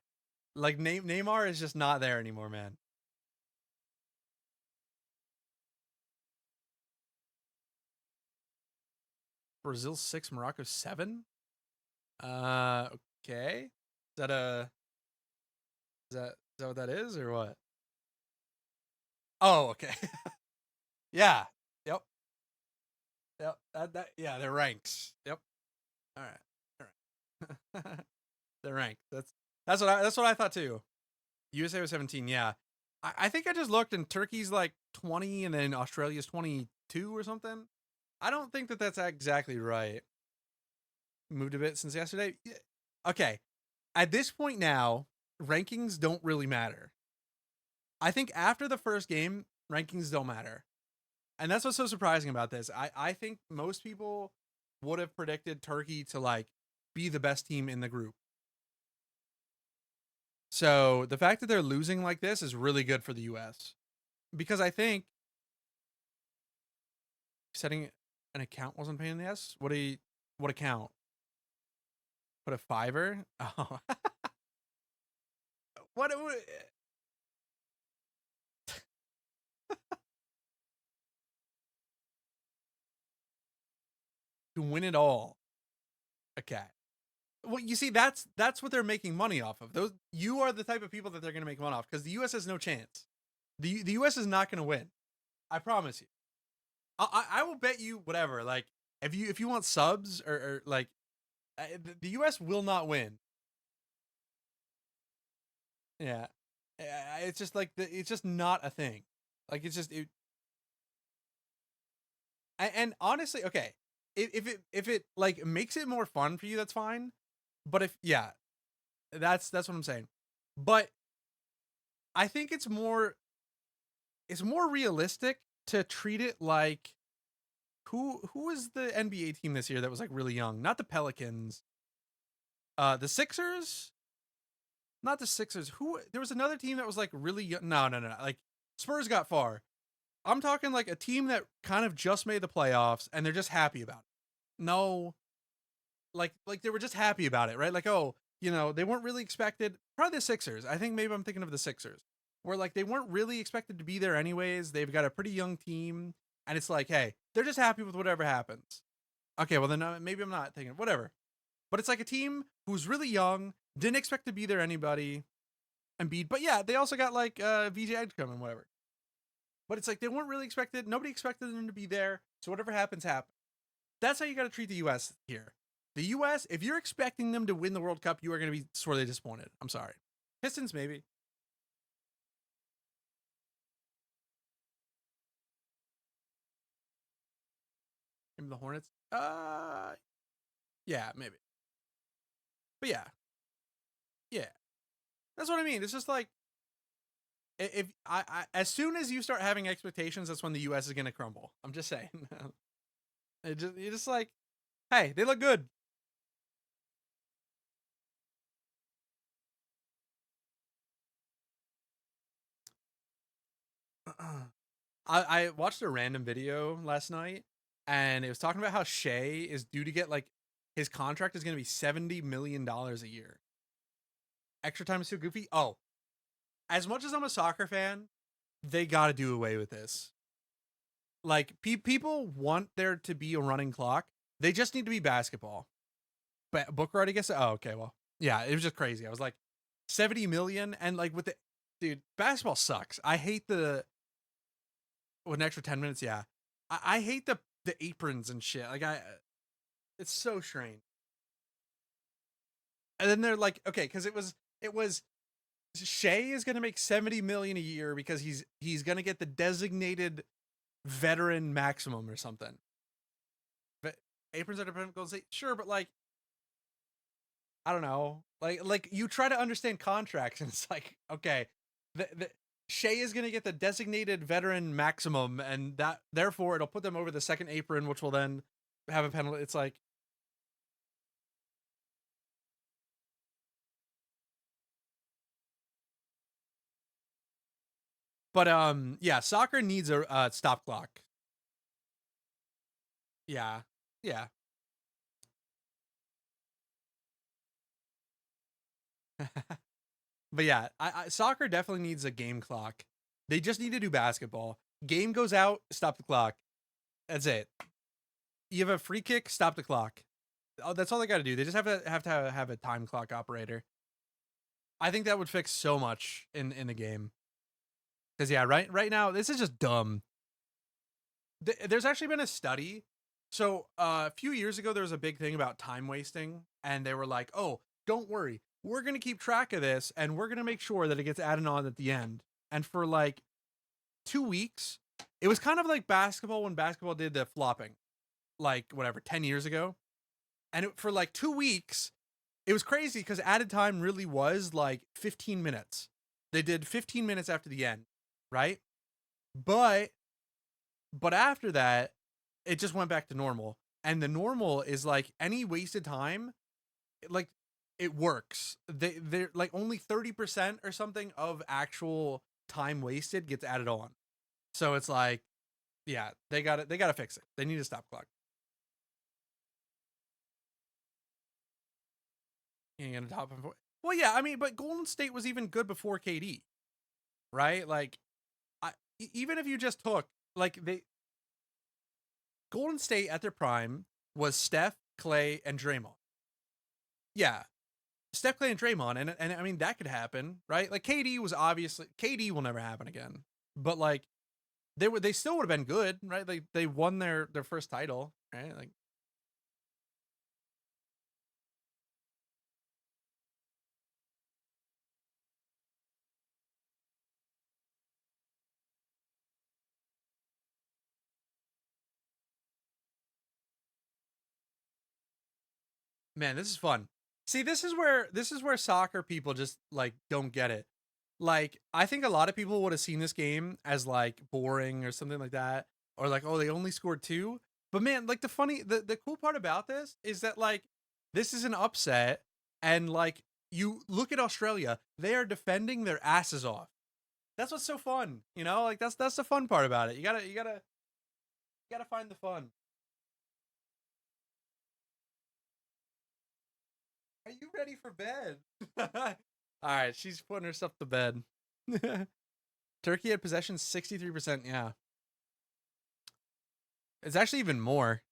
Like Neymar is just not there anymore, man. Brazil 6, Morocco 7? Okay. Is that what that is or what? Oh, okay. Yeah. Yep. Yeah, they're ranks. Yep. All right. They're ranked. That's what I thought too. USA was 17, yeah. I think I just looked and Turkey's like 20 and then Australia's 22 or something. I don't think that that's exactly right. Moved a bit since yesterday. Okay. At this point now, rankings don't really matter. I think after the first game, rankings don't matter. And that's what's so surprising about this. I think most people would have predicted Turkey to like be the best team in the group. So the fact that they're losing like this is really good for the US. Because I think setting an account wasn't a pain in the ass. What account? Put a Fiverr? Oh. What to win it all. Okay. Well, you see, that's what they're making money off of. Those you are the type of people that they're going to make money off because the U.S. has no chance. The U.S. is not going to win. I promise you. I will bet you whatever. Like if you want subs or like the U.S. will not win. Yeah, it's just like it's just not a thing. Like it's just and honestly, okay, if it like makes it more fun for you, that's fine. But if yeah, that's what I'm saying. But I think it's more realistic to treat it like who was the NBA team this year that was like really young? Not the Pelicans. The Sixers? Not the Sixers. Who there was another team that was like really young. No. Like Spurs got far. I'm talking like a team that kind of just made the playoffs and they're just happy about it. No. Like they were just happy about it, right? Like, oh, you know, they weren't really expected. Probably the Sixers. I think maybe I'm thinking of the Sixers. Where like they weren't really expected to be there anyways. They've got a pretty young team. And it's like, hey, they're just happy with whatever happens. Okay, well then maybe I'm not thinking, whatever. But it's like a team who's really young, didn't expect to be there anybody, Embiid. But yeah, they also got like VJ Edgecombe and whatever. But it's like they weren't really expected. Nobody expected them to be there. So whatever happens, happens. That's how you got to treat the U.S. here. The U.S., if you're expecting them to win the World Cup, you are going to be sorely disappointed. I'm sorry. Pistons, maybe. Maybe the Hornets. Yeah, maybe. But yeah. That's what I mean. It's just like if I as soon as you start having expectations, that's when the U.S. is gonna crumble. I'm just saying. You're just like, hey, they look good. I watched a random video last night, and it was talking about how Shea is due to get like his contract is gonna be $70 million a year. Extra time is too goofy. Oh, as much as I'm a soccer fan, they got to do away with this. Like people want there to be a running clock. They just need to be basketball. But Booker already gets it. Oh, okay. Well, yeah, it was just crazy. I was like 70 million and like with the dude, basketball sucks. I hate with an extra 10 minutes. Yeah. I hate the aprons and shit. Like it's so strange. And then they're like, okay, because it was Shea is going to make 70 million a year because he's going to get the designated veteran maximum or something. But aprons are dependent on Golden State, sure, but like I don't know, like you try to understand contracts and it's like, okay, the Shea is going to get the designated veteran maximum, and that therefore it'll put them over the second apron, which will then have a penalty. It's like. But yeah, soccer needs a stop clock. Yeah. But yeah, soccer definitely needs a game clock. They just need to do basketball. Game goes out, stop the clock. That's it. You have a free kick, stop the clock. Oh, that's all they got to do. They just have to have a time clock operator. I think that would fix so much in the game. Because yeah, right now this is just dumb. There's actually been a study. So a few years ago, there was a big thing about time wasting, and they were like, "Oh, don't worry, we're gonna keep track of this, and we're gonna make sure that it gets added on at the end." And for like 2 weeks, it was kind of like basketball when basketball did the flopping, like whatever 10 years ago, and for like 2 weeks, it was crazy because added time really was like 15 minutes. They did 15 minutes after the end. Right? But after that, it just went back to normal. And the normal is like any wasted time, like it works. They're like only 30% or something of actual time wasted gets added on. So it's like, yeah, they gotta fix it. They need a stop clock. You ain't gonna top him. Well, yeah, I mean, but Golden State was even good before KD. Right? Like even if you just took like Golden State at their prime was Steph, Clay, and Draymond. Yeah, Steph, Clay, and Draymond, and I mean that could happen, right? Like KD was obviously KD will never happen again, but like they still would have been good, right? Like they won their first title, right? Like man, this is fun. See, this is where soccer people just like don't get it. Like, I think a lot of people would have seen this game as like boring or something like that, or like, oh, they only scored two. But man, like the cool part about this is that like this is an upset, and like you look at Australia, they are defending their asses off. That's what's so fun, you know? Like that's the fun part about it. You gotta find the fun. Are you ready for bed? All right, she's putting herself to bed. Turkey had possession 63%. Yeah. It's actually even more.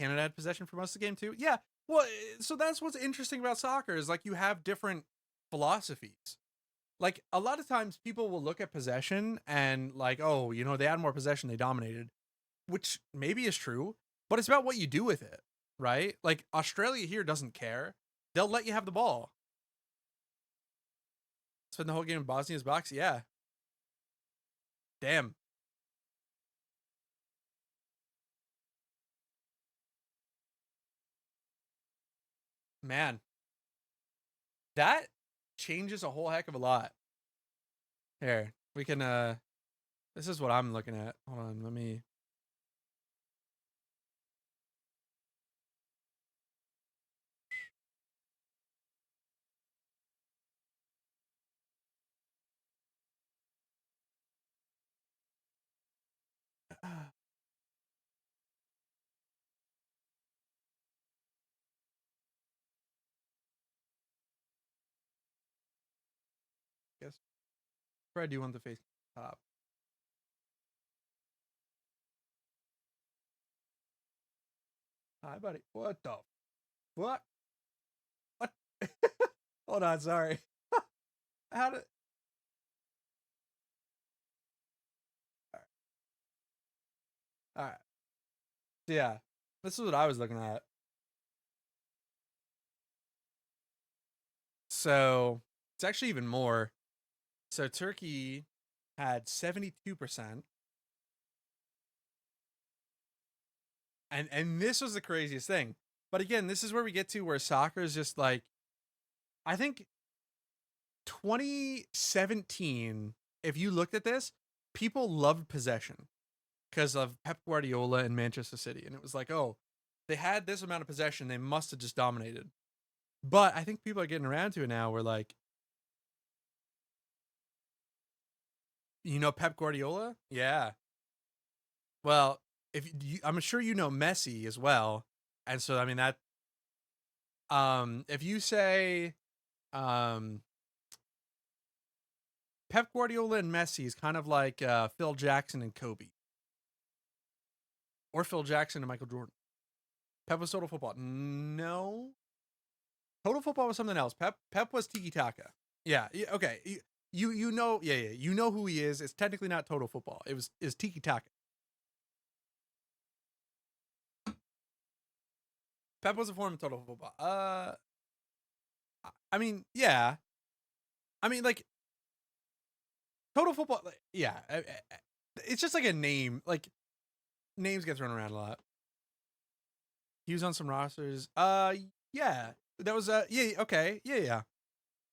Canada had possession for most of the game too. Yeah. Well, so that's what's interesting about soccer is like you have different philosophies. Like a lot of times people will look at possession and like, oh, you know, they had more possession, they dominated, which maybe is true, but it's about what you do with it, right? Like Australia here doesn't care. They'll let you have the ball. Spend the whole game in Bosnia's box? Yeah. Damn. Man. That changes a whole heck of a lot. Here, we can this is what I'm looking at. Hold on, let me guess I do want the face top. Hi, buddy. What the what? What? Hold on, sorry. How did all right. So yeah, this is what I was looking at. So it's actually even more. So Turkey had 72%. And this was the craziest thing. But again, this is where we get to where soccer is just like I think 2017, if you looked at this, people loved possession because of Pep Guardiola and Manchester City. And it was like, oh, they had this amount of possession, they must have just dominated. But I think people are getting around to it now where like, you know, Pep Guardiola? Yeah. Well, I'm sure you know Messi as well. And so I mean that if you say um Pep Guardiola and Messi is kind of like Phil Jackson and Kobe. Or Phil Jackson and Michael Jordan. Pep was Total Football. No. Total Football was something else. Pep was Tiki Taka. Yeah, okay. You know, yeah, you know who he is. It's technically not Total Football. It's Tiki Taka. Pep was a form of Total Football. I mean, yeah. I mean, like Total Football. Yeah, it's just like a name. Like names get thrown around a lot. He was on some rosters. Yeah, that was yeah. Okay, yeah.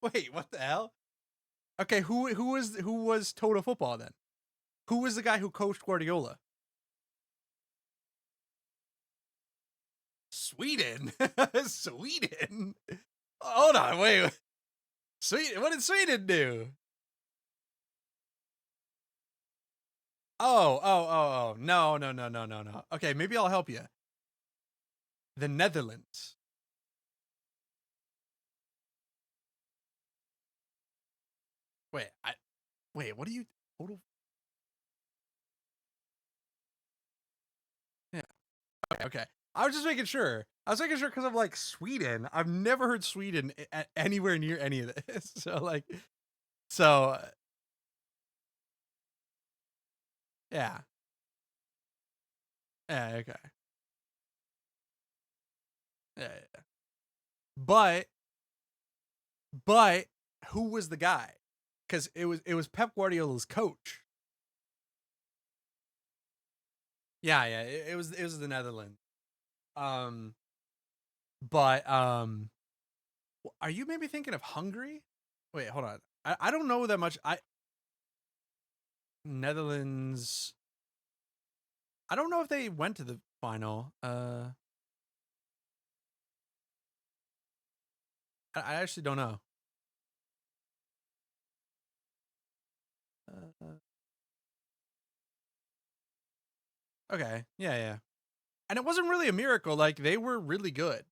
Wait, what the hell? Okay, who was Total Football then? Who was the guy who coached Guardiola? Sweden. Sweden. Hold on, wait. Sweden. What did Sweden do? Oh. No. Okay, maybe I'll help you. The Netherlands. Wait, what are you total? Yeah. Okay. I was just making sure. I was making sure because I'm like Sweden. I've never heard Sweden anywhere near any of this. So like, so yeah, yeah, okay, yeah, yeah. But who was the guy? Because it was Pep Guardiola's coach. Yeah, yeah, it was the Netherlands. Um, but are you maybe thinking of Hungary? Wait, hold on. I don't know that much. Netherlands. I don't know if they went to the final. I actually don't know. Okay, yeah, yeah. And it wasn't really a miracle. Like they were really good,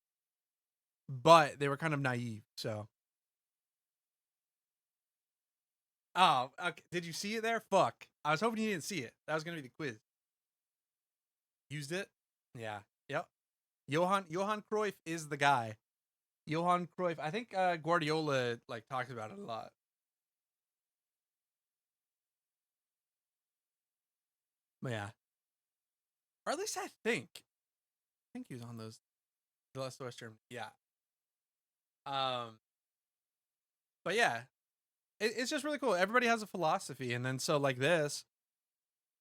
but they were kind of naive. So. Oh, okay. Did you see it there? Fuck. I was hoping you didn't see it. That was gonna be the quiz. Used it? Yeah. Yep. Johan Cruyff is the guy. Johan Cruyff. I think Guardiola like talks about it a lot. But yeah. Or at least I think he was on those the last West Germany. Yeah. But yeah. It's just really cool. Everybody has a philosophy, and then so like this,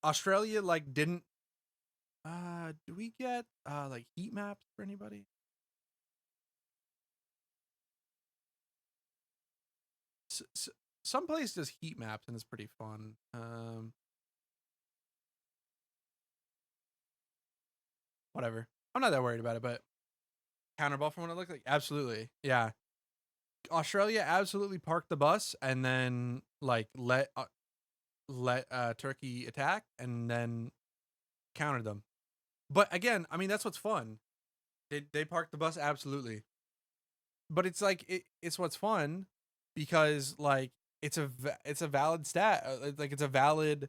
Australia like didn't do we get like heat maps for anybody? Some place does heat maps and it's pretty fun. Whatever. I'm not that worried about it, but counterball from what it looked like, absolutely, yeah. Australia absolutely parked the bus and then like let Turkey attack and then countered them. But again, I mean that's what's fun. They parked the bus absolutely. But it's like it's what's fun because like it's a valid stat, like it's a valid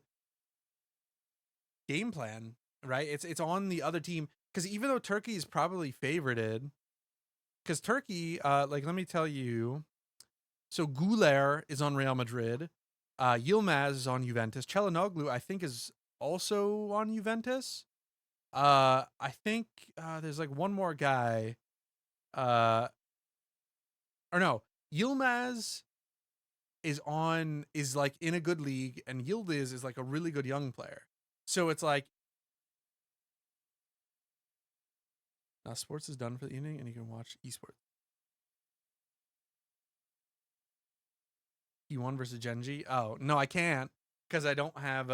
game plan, right? It's on the other team because even though Turkey is probably favorited, because Turkey, like let me tell you, so Güler is on Real Madrid, Yilmaz is on Juventus, Çalhanoğlu I think is also on Juventus. I think there's like one more guy, or no, Yilmaz is like in a good league, and Yildiz is like a really good young player. So it's like now sports is done for the evening, and you can watch esports. T1 versus Genji. Oh no, I can't because I don't have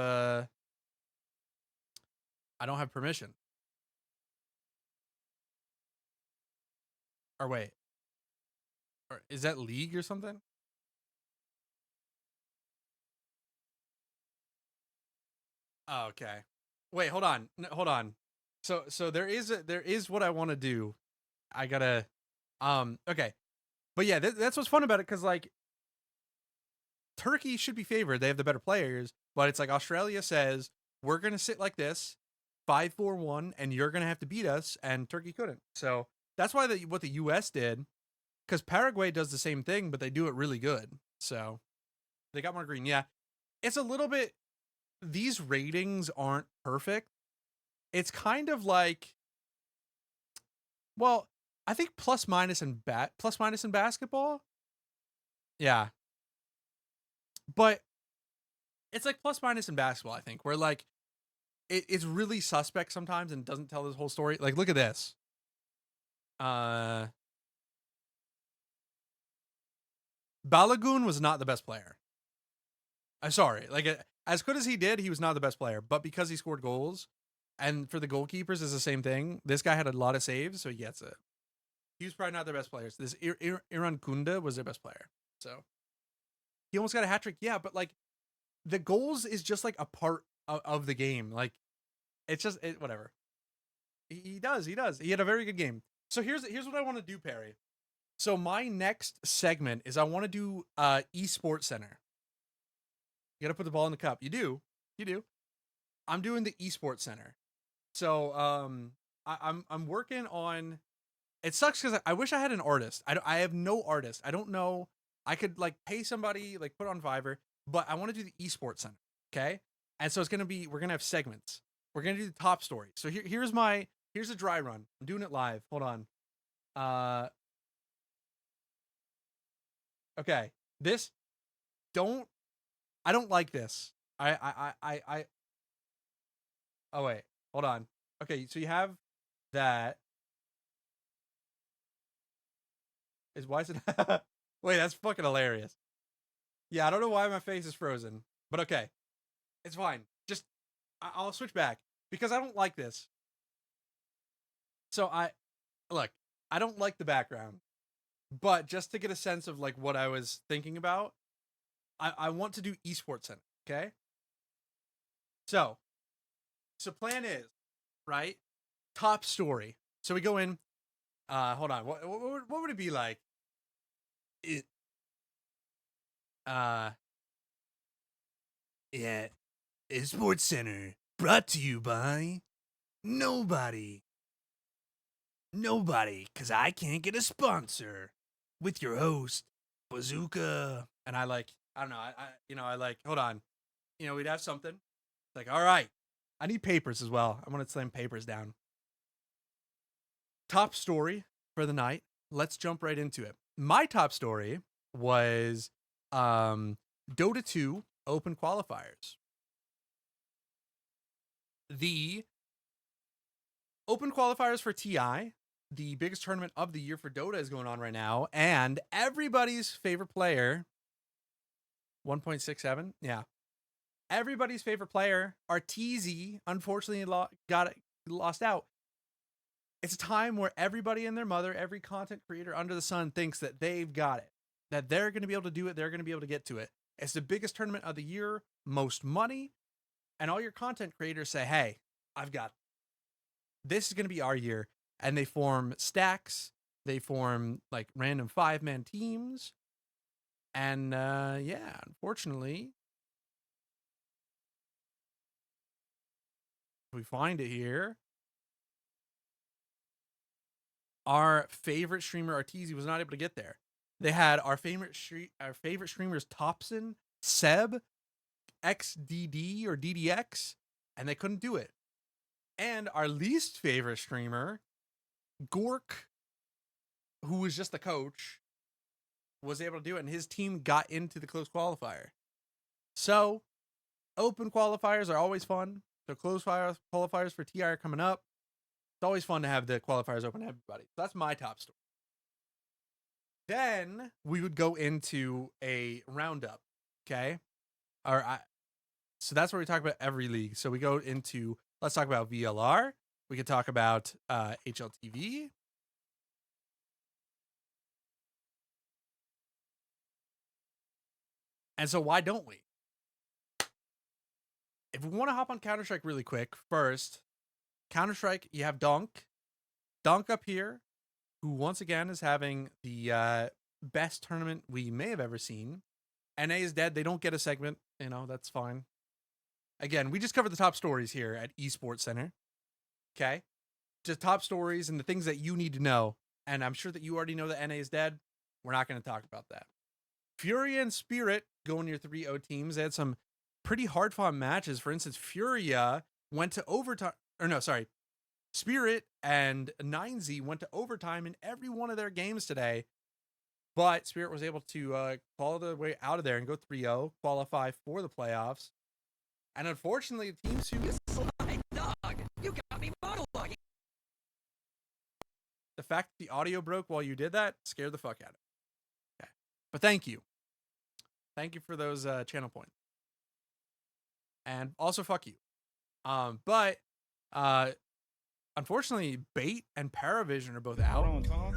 permission. Or wait, or is that league or something? Oh, okay. Wait, hold on. Hold on. So there is what I want to do. I gotta okay. But yeah, that's what's fun about it because like Turkey should be favored. They have the better players, but it's like Australia says we're gonna sit like this, 5-4-1, and you're gonna have to beat us, and Turkey couldn't. So that's why what the U.S. did, because Paraguay does the same thing, but they do it really good. So they got more green. Yeah, it's a little bit. These ratings aren't perfect. It's kind of like, well, I think plus minus in basketball. Yeah. But it's like plus minus in basketball, I think, where like it's really suspect sometimes and doesn't tell this whole story. Like, look at this. Balogun was not the best player. I'm sorry. Like, as good as he did, he was not the best player. But because he scored goals, and for the goalkeepers is the same thing. This guy had a lot of saves, so he gets it. He was probably not their best players. This Iran Kunda was their best player. So he almost got a hat trick. Yeah, but like the goals is just like a part of the game. Like it's just whatever. He does. He had a very good game. So here's what I want to do, Perry. So my next segment is I want to do eSports Center. You got to put the ball in the cup. You do. I'm doing the eSports Center. So I'm working on. It sucks because I wish I had an artist. I have no artist. I don't know. I could like pay somebody, like put on Fiverr, but I want to do the esports center. Okay, and so we're gonna have segments. We're gonna do the top story. So here's a dry run. I'm doing it live. Hold on. Okay. This I don't like this. Oh wait, hold on. Okay, so you have that. Why is it? Wait, that's fucking hilarious. Yeah, I don't know why my face is frozen, but okay, it's fine. Just I'll switch back because I don't like this. So look, I don't like the background, but just to get a sense of like what I was thinking about, I want to do esports center. Okay. So plan is right. Top story. So we go in. Hold on. What would it be like? Yeah, Sports Center brought to you by nobody, because I can't get a sponsor. With your host, Bazooka, and I don't know, hold on, we'd have something like, all right, I need papers as well. I want to slam papers down. Top story for the night. Let's jump right into it. My top story was Dota 2 Open qualifiers. The Open qualifiers for TI, the biggest tournament of the year for Dota, is going on right now, and everybody's favorite player, 1.67, yeah. Everybody's favorite player, Arteezy, unfortunately lost out. It's a time where everybody and their mother, every content creator under the sun thinks that they've got it, that they're going to be able to do it, they're going to be able to get to it. It's the biggest tournament of the year, most money, and all your content creators say, hey, I've got it. This is going to be our year. And they form stacks, they form like random 5-man teams. And yeah, unfortunately, we find it here. Our favorite streamer Arteezy was not able to get there. They had our favorite streamers Thompson, Seb, XDD or DDX, and they couldn't do it. And our least favorite streamer, Gork, who was just the coach, was able to do it, and his team got into the close qualifier. So, open qualifiers are always fun. So, close qualifiers for TI are coming up. It's always fun to have the qualifiers open to everybody. So that's my top story. Then we would go into a roundup, okay? So that's where we talk about every league. So we go into, let's talk about VLR. We could talk about HLTV. And so why don't we? If we want to hop on Counter-Strike really quick, first, Counter-Strike, you have Dunk up here, who once again is having the best tournament we may have ever seen. NA is dead. They don't get a segment. That's fine. Again, we just covered the top stories here at Esports Center. Okay? Just top stories and the things that you need to know. And I'm sure that you already know that NA is dead. We're not going to talk about that. Furia and Spirit go in your 3-0 teams. They had some pretty hard-fought matches. For instance, Furia went to overtime. Spirit and 9Z went to overtime in every one of their games today. But Spirit was able to claw the way out of there and go 3-0, qualify for the playoffs. And unfortunately, the teams who... You got me monologuing. The fact that the audio broke while you did that scared the fuck out of me. Okay. But thank you. Thank you for those channel points. And also, fuck you. But unfortunately, Bait and Paravision are both out. Hold on, Tom.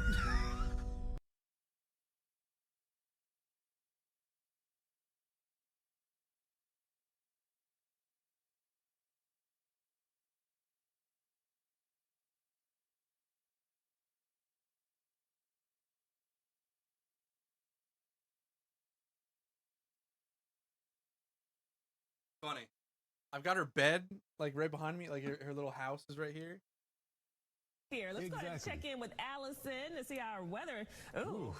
Funny. I've got her bed like right behind me, like her little house is right here. Here, let's go ahead and check in with Allison to see how our weather. Ooh.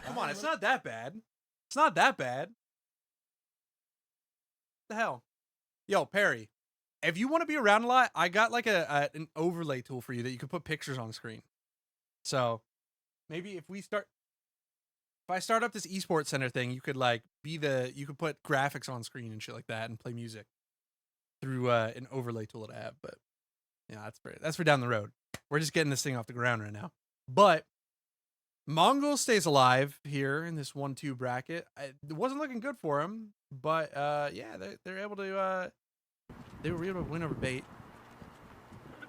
Come on, it's not that bad. It's not that bad. What the hell? Yo, Perry, if you want to be around a lot, I got like an overlay tool for you that you can put pictures on screen. So maybe if I start up this esports center thing, you could like you could put graphics on screen and shit like that and play music through an overlay tool that I have. But yeah, that's for down the road. We're just getting this thing off the ground right now. But Mongol stays alive here in this 1-2 bracket. It wasn't looking good for him, but yeah, they're able to they were able to win over Bait. Let me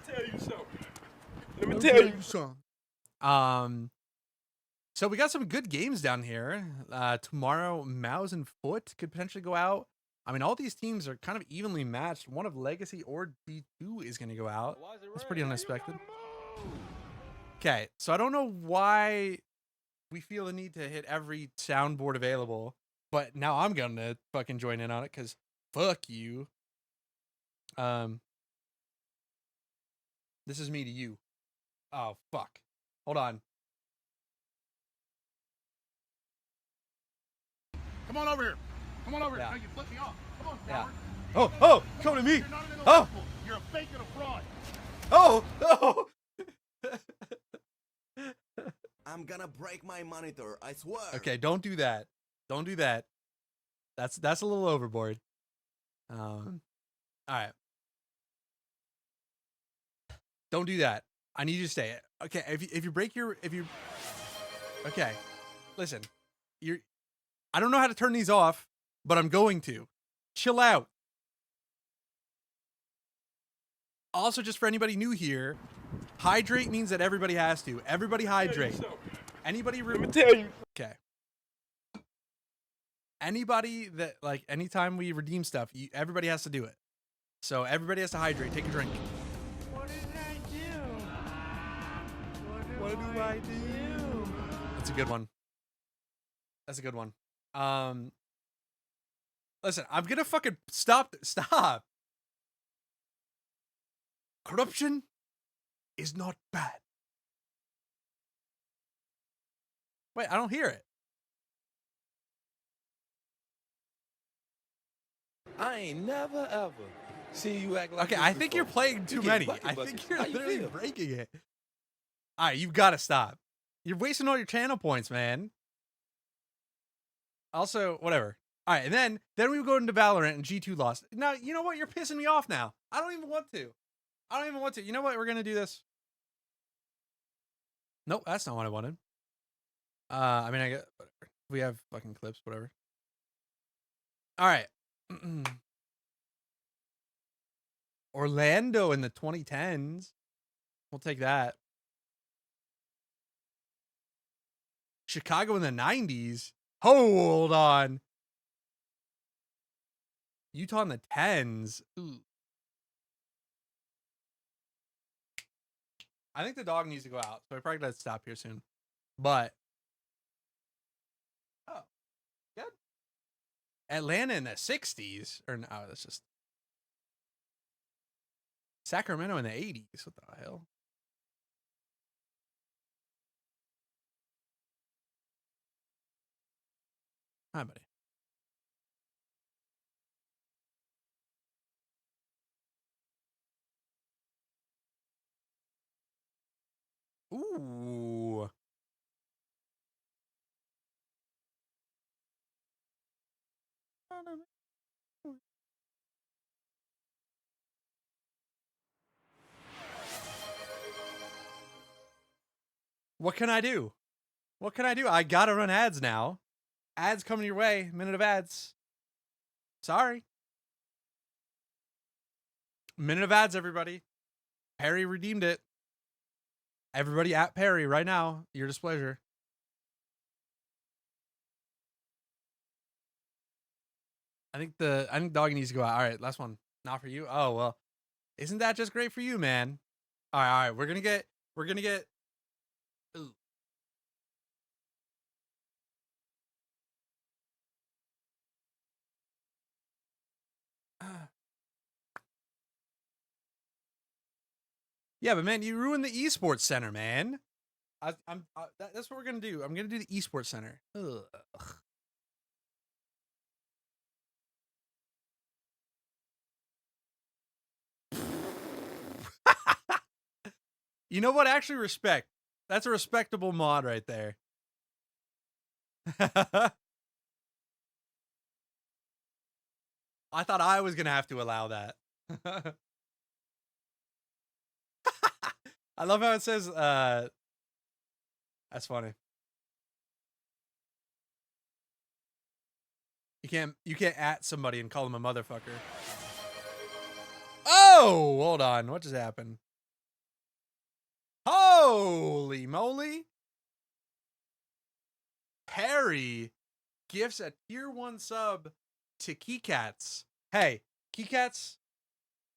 tell you something. So we got some good games down here. Tomorrow, Mouse and Foot could potentially go out. I mean, all these teams are kind of evenly matched. One of Legacy or D2 is going to go out. That's pretty unexpected. Okay, so I don't know why we feel the need to hit every soundboard available, but now I'm going to fucking join in on it because fuck you. This is me to you. Oh, fuck. Hold on. Come on over here. Come on over Yeah. here. No, you flip me off. Come on, Yeah. coward. Oh, come to me. You're not an Oh, intellectual. You're a fake and a fraud. oh. I'm gonna break my monitor, I swear. Okay, don't do that. Don't do that. That's a little overboard. All right. Don't do that. I need you to stay. Okay, if you break your okay, listen. I don't know how to turn these off, but I'm going to. Chill out. Also, just for anybody new here, hydrate means that everybody has to. Everybody hydrate. Anybody Let me tell you. Okay. Anybody that like anytime we redeem stuff, everybody has to do it. So everybody has to hydrate. Take a drink. What did I do? What do I do? That's a good one. That's a good one. Listen, I'm gonna fucking stop. Corruption is not bad. Wait, I don't hear it. I ain't never ever see you act like Okay, this I think you're before. playing too You get many. bucket I buckets. think you're How you literally feel? breaking it. All right, you've got to stop. You're wasting all your channel points, man. Also, whatever. All right, and then we go into Valorant and G2 lost. Now, you know what? You're pissing me off now. I don't even want to. You know what? We're going to do this. Nope, that's not what I wanted. I mean, I get whatever. We have fucking clips, whatever. All right. Orlando in the 2010s. We'll take that. Chicago in the 90s. Hold on. Utah in the 10s. Ooh. I think the dog needs to go out, so I probably gotta stop here soon. But oh, good. Atlanta in the 60s, or no, that's just Sacramento in the 80s. What the hell? Hi, buddy. Ooh. What can I do? What can I do? I gotta run ads now. Ads coming your way. Minute of ads. Sorry. Minute of ads, everybody. Perry redeemed it. Everybody at Perry right now. Your displeasure. I think Doggy needs to go out. All right, last one. Not for you. Oh well, isn't that just great for you, man? All right. We're gonna get. Ooh. Yeah, but man, you ruined the esports center, man. That's what we're gonna do. I'm gonna do the esports center. Ugh. You know what? Actually, respect. That's a respectable mod right there. I thought I was gonna have to allow that. I love how it says, that's funny. You can't at somebody and call them a motherfucker. Oh, hold on. What just happened? Holy moly. Perry gifts a tier 1 sub to Keycats. Hey, Keycats,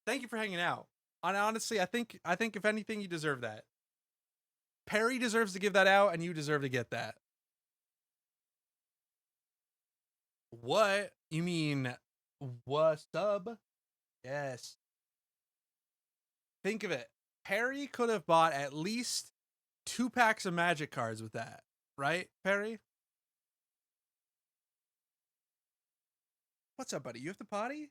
thank you for hanging out. And honestly, I think if anything, you deserve that. Perry deserves to give that out, and you deserve to get that. What? You mean what sub? Yes. Think of it. Perry could have bought at least 2 packs of Magic cards with that, right, Perry? What's up, buddy? You have to potty?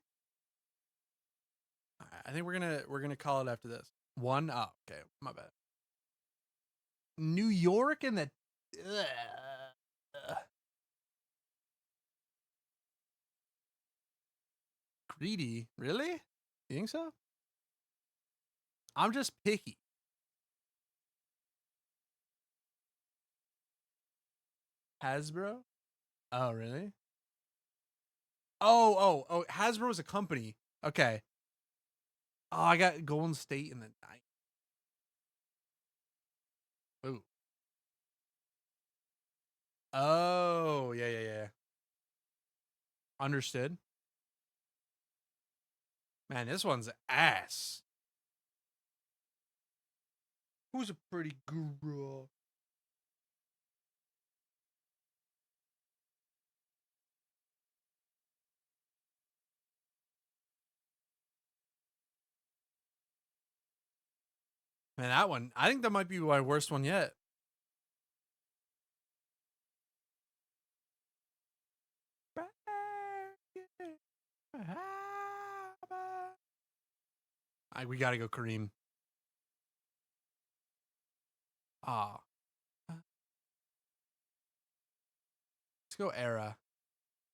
All right, I think we're gonna call it after this. 1. Oh, okay, my bad. New York and the. Greedy, really? You think so? I'm just picky. Hasbro? Oh, really? Oh, Hasbro is a company. Okay. Oh, I got Golden State in the night. Ooh. Oh, yeah. Understood. Man, this one's ass. Who's a pretty girl? Man, that one, I think that might be my worst one yet. We gotta go Kareem. Ah. Let's go Era.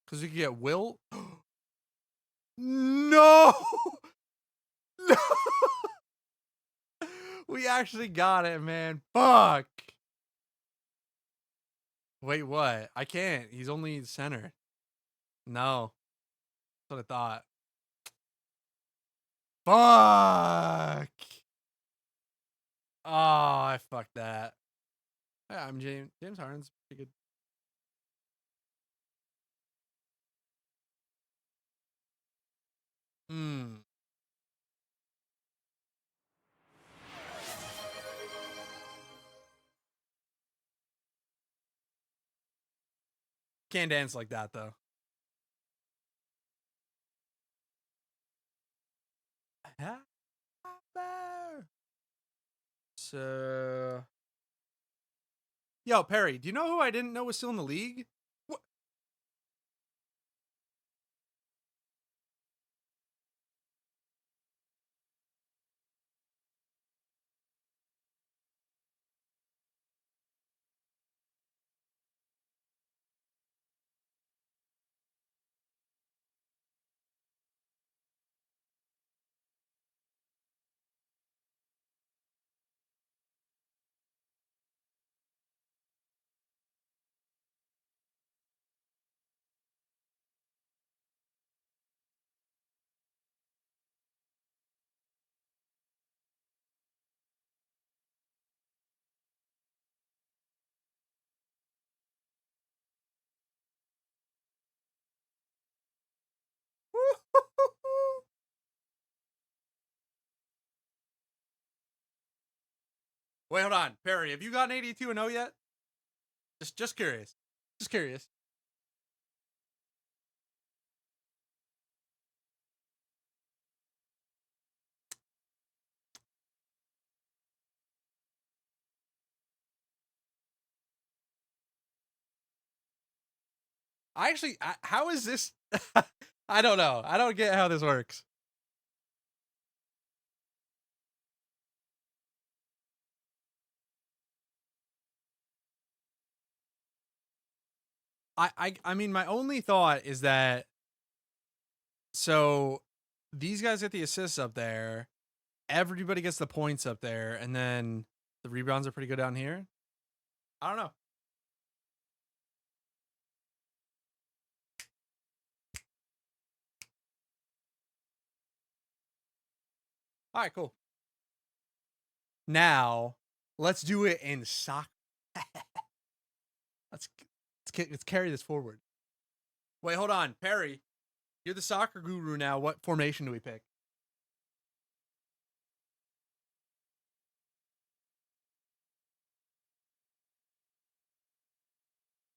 Because we can get Will. No! No! We actually got it, man. Fuck! Wait, what? I can't. He's only center. No. That's what I thought. Fuck! Oh, I fucked that. Yeah, I'm James. James Harden's pretty good. Can't dance like that, though. So... Yo, Perry, do you know who I didn't know was still in the league? What? Wait, hold on. Perry, have you gotten 82-0 yet? Just curious. Just curious. How is this? I don't know. I don't get how this works. I mean, my only thought is that, so these guys get the assists up there, everybody gets the points up there, and then the rebounds are pretty good down here. I don't know. All right, cool. Now, let's do it in soccer. let's carry this forward. Wait, hold on, Perry. You're the soccer guru now. What formation do we pick?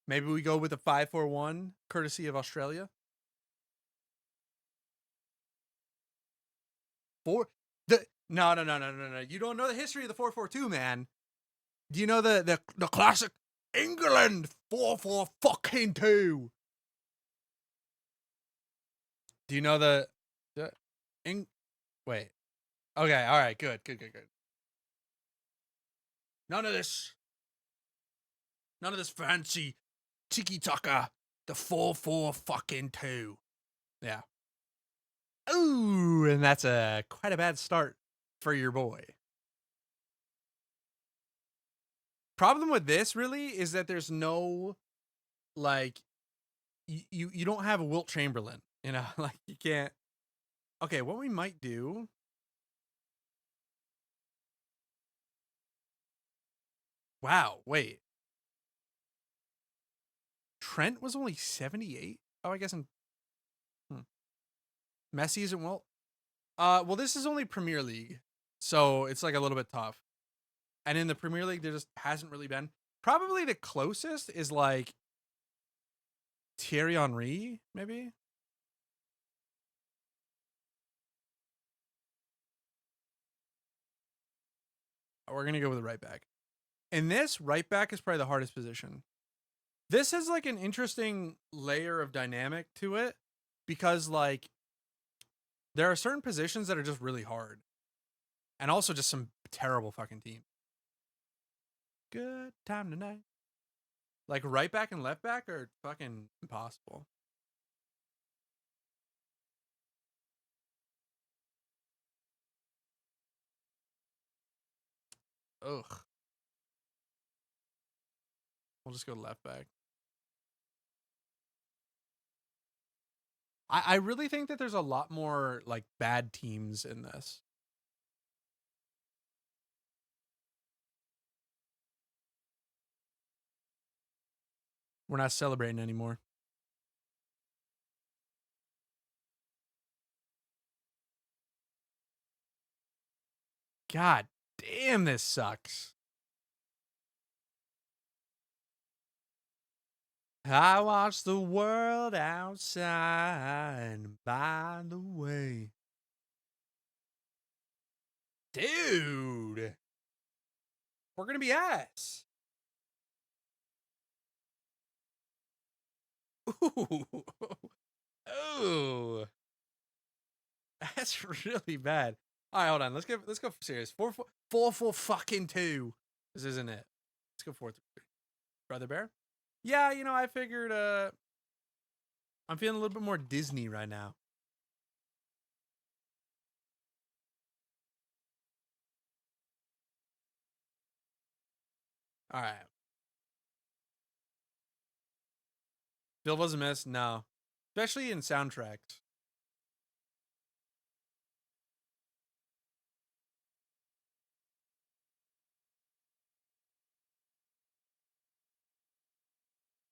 Maybe we go with a 5-4-1, courtesy of Australia. No. You don't know the history of the 4-4-2, man. Do you know the classic England 4-4-2? Do you know the wait? Okay, all right, good. None of this fancy tiki-taka. The 4-4-2. Yeah. Ooh, and that's quite a bad start for your boy. Problem with this really is that there's no, like, you don't have a Wilt Chamberlain, you know, like you can't. Okay, what we might do. Wow, wait. Trent was only 78? Oh, I guess Messi isn't Wilt. Well, this is only Premier League, so it's like a little bit tough. And in the Premier League, there just hasn't really been. Probably the closest is like Thierry Henry, maybe. We're gonna go with the right back. And this right back is probably the hardest position. This has like an interesting layer of dynamic to it because like there are certain positions that are just really hard. And also just some terrible fucking teams. Good time tonight. Like right back and left back are fucking impossible. Ugh. We'll just go left back. I really think that there's a lot more like bad teams in this. We're not celebrating anymore. God damn, this sucks. I watch the world outside, and by the way. Dude. We're gonna be ass. Ooh. Oh. That's really bad. All right, hold on. Let's go for serious. 4-4-2. This isn't it. Let's go 4-3. Brother Bear? Yeah, you know, I figured I'm feeling a little bit more Disney right now. All right. Bill was a miss? No. Especially in soundtracks.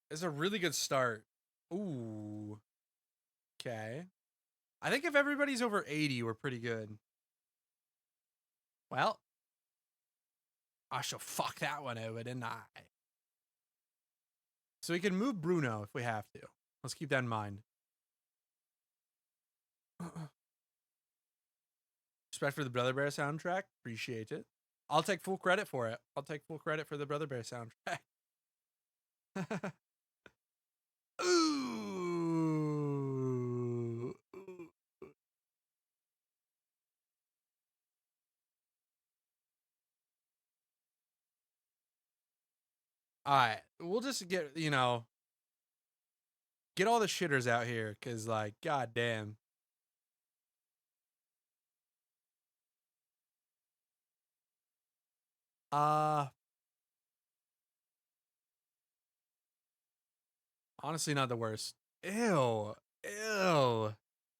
It's a really good start. Ooh. Okay. I think if everybody's over 80, we're pretty good. Well, I shall fuck that one over, didn't I? So we can move Bruno if we have to. Let's keep that in mind. Respect for the Brother Bear soundtrack. Appreciate it. I'll take full credit for it. I'll take full credit for the Brother Bear soundtrack. Ooh. All right, we'll just get, you know, get all the shitters out here, cause like, goddamn. Honestly, not the worst. Ew, ew. All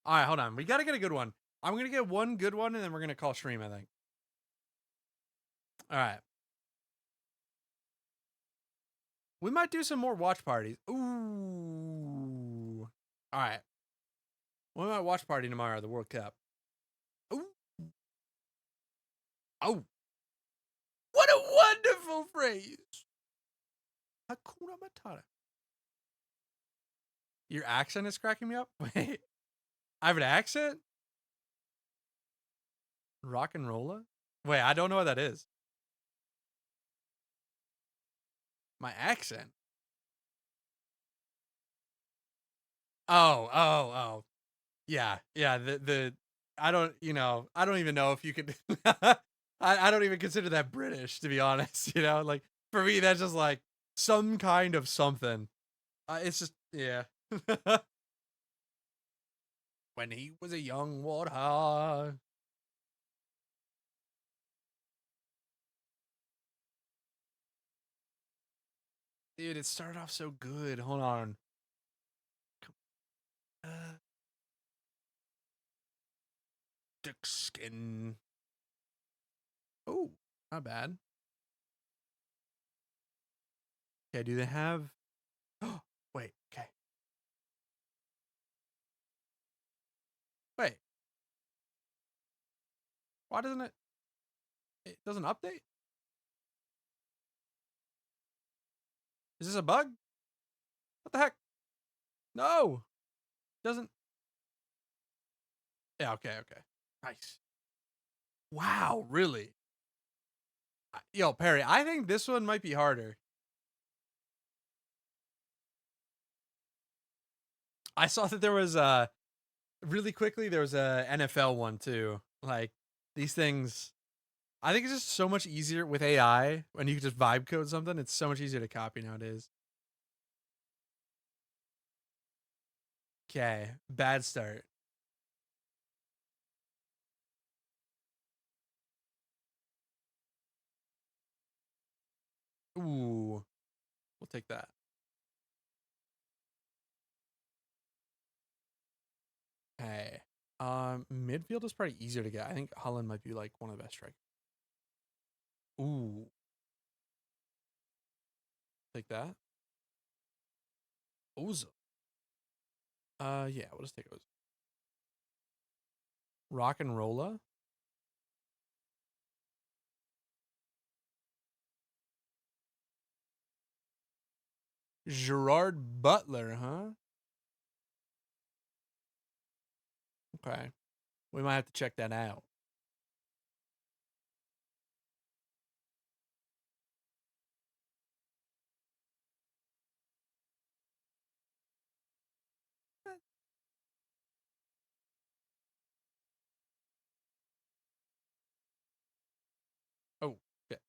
right, hold on. We gotta get a good one. I'm gonna get one good one, and then we're gonna call stream, I think. All right. We might do some more watch parties. Ooh. All right. We might watch party tomorrow, the World Cup. Ooh. Oh. What a wonderful phrase. Hakuna Matata. Your accent is cracking me up? Wait. I have an accent? Rock and rolla? Wait, I don't know what that is. My accent? Oh. Yeah. I don't, you know, I don't even know if you could I don't even consider that British, to be honest, you know? Like for me that's just like some kind of something. It's just yeah. When he was a young warthog. Dude, it started off so good. Hold on. Thick skin. Oh, not bad. Okay, do they have... Oh, wait, okay. Wait. Why doesn't it... It doesn't update? Is this a bug? What the heck? No! Doesn't... Yeah, okay. Nice. Wow, really? Yo, Perry, I think this one might be harder. I saw that there was really quickly there was a NFL one too. Like these things, I think it's just so much easier with AI when you can just vibe code something. It's so much easier to copy nowadays. Okay, bad start. Ooh, we'll take that. Okay, midfield is probably easier to get. I think Holland might be like one of the best strikers. Ooh, take that. Ozil. Yeah, we'll just take Ozil. Rock and Rolla. Gerard Butler, huh? Okay. We might have to check that out. Oh, okay.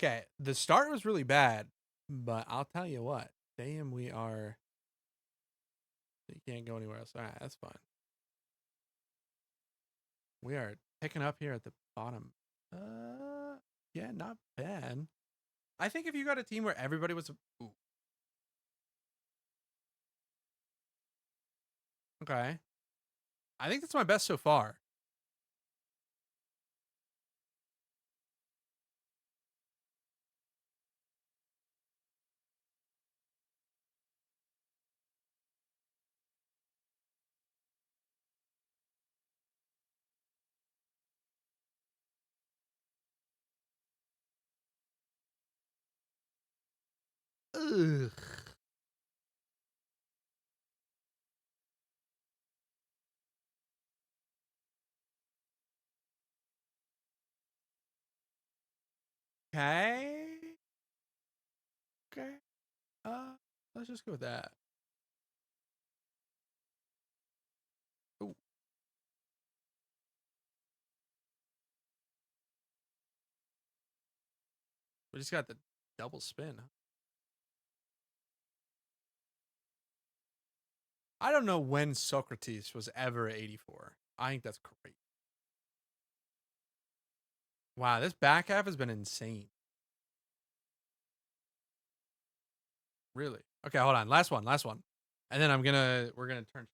Okay, the start was really bad, but I'll tell you what. Damn, we are... You can't go anywhere else. All right, that's fine. We are picking up here at the bottom. Yeah, not bad. I think if you got a team where everybody was... Ooh. Okay. I think that's my best so far. Ugh. Okay. Okay. Let's just go with that. Ooh. just got the double spin. I don't know when Socrates was ever at 84. I think that's great. Wow, this back half has been insane. Really? Okay, hold on. Last one. And then we're gonna turn.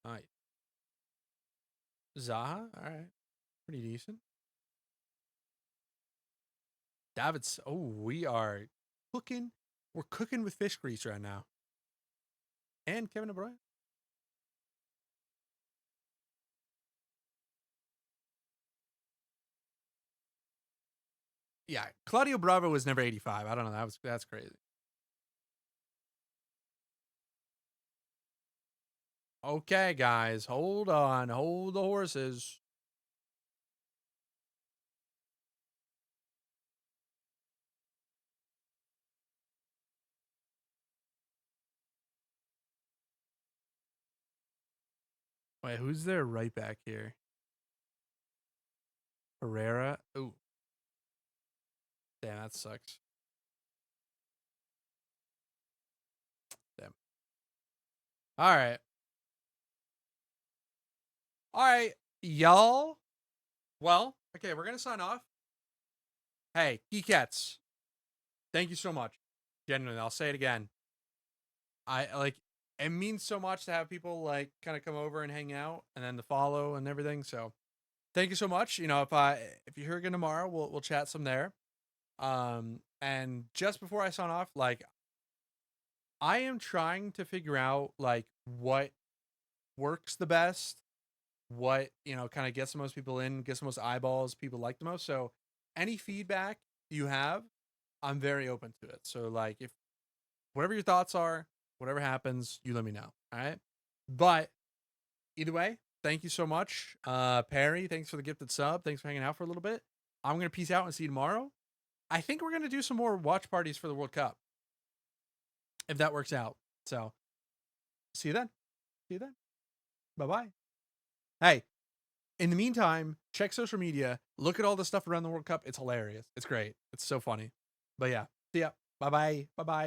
All right. Zaha, all right. Pretty decent. David's, oh, we are cooking. We're cooking with fish grease right now. And Kevin De Bruyne. Yeah, Claudio Bravo was never 85. I don't know. That's crazy. Okay, guys, hold on. Hold the horses. Wait, who's there right back here? Herrera. Ooh. Damn, that sucks. Damn. All right. All right, y'all. Well, okay, we're going to sign off. Hey, Geekettes. Thank you so much. Genuinely, I'll say it again. It means so much to have people like kind of come over and hang out and then the follow and everything. So thank you so much. You know, if you're here again tomorrow, we'll chat some there. And just before I sign off, like, I am trying to figure out like what works the best, what, you know, kind of gets the most people in, gets the most eyeballs, people like the most. So any feedback you have, I'm very open to it. So like, if whatever your thoughts are, whatever happens, you let me know. All right. But either way, thank you so much. Perry, thanks for the gifted sub. Thanks for hanging out for a little bit. I'm going to peace out and see you tomorrow. I think we're going to do some more watch parties for the World Cup, if that works out. So see you then. See you then. Bye-bye. Hey, in the meantime, check social media. Look at all the stuff around the World Cup. It's hilarious. It's great. It's so funny. But yeah, see ya. Bye-bye. Bye-bye.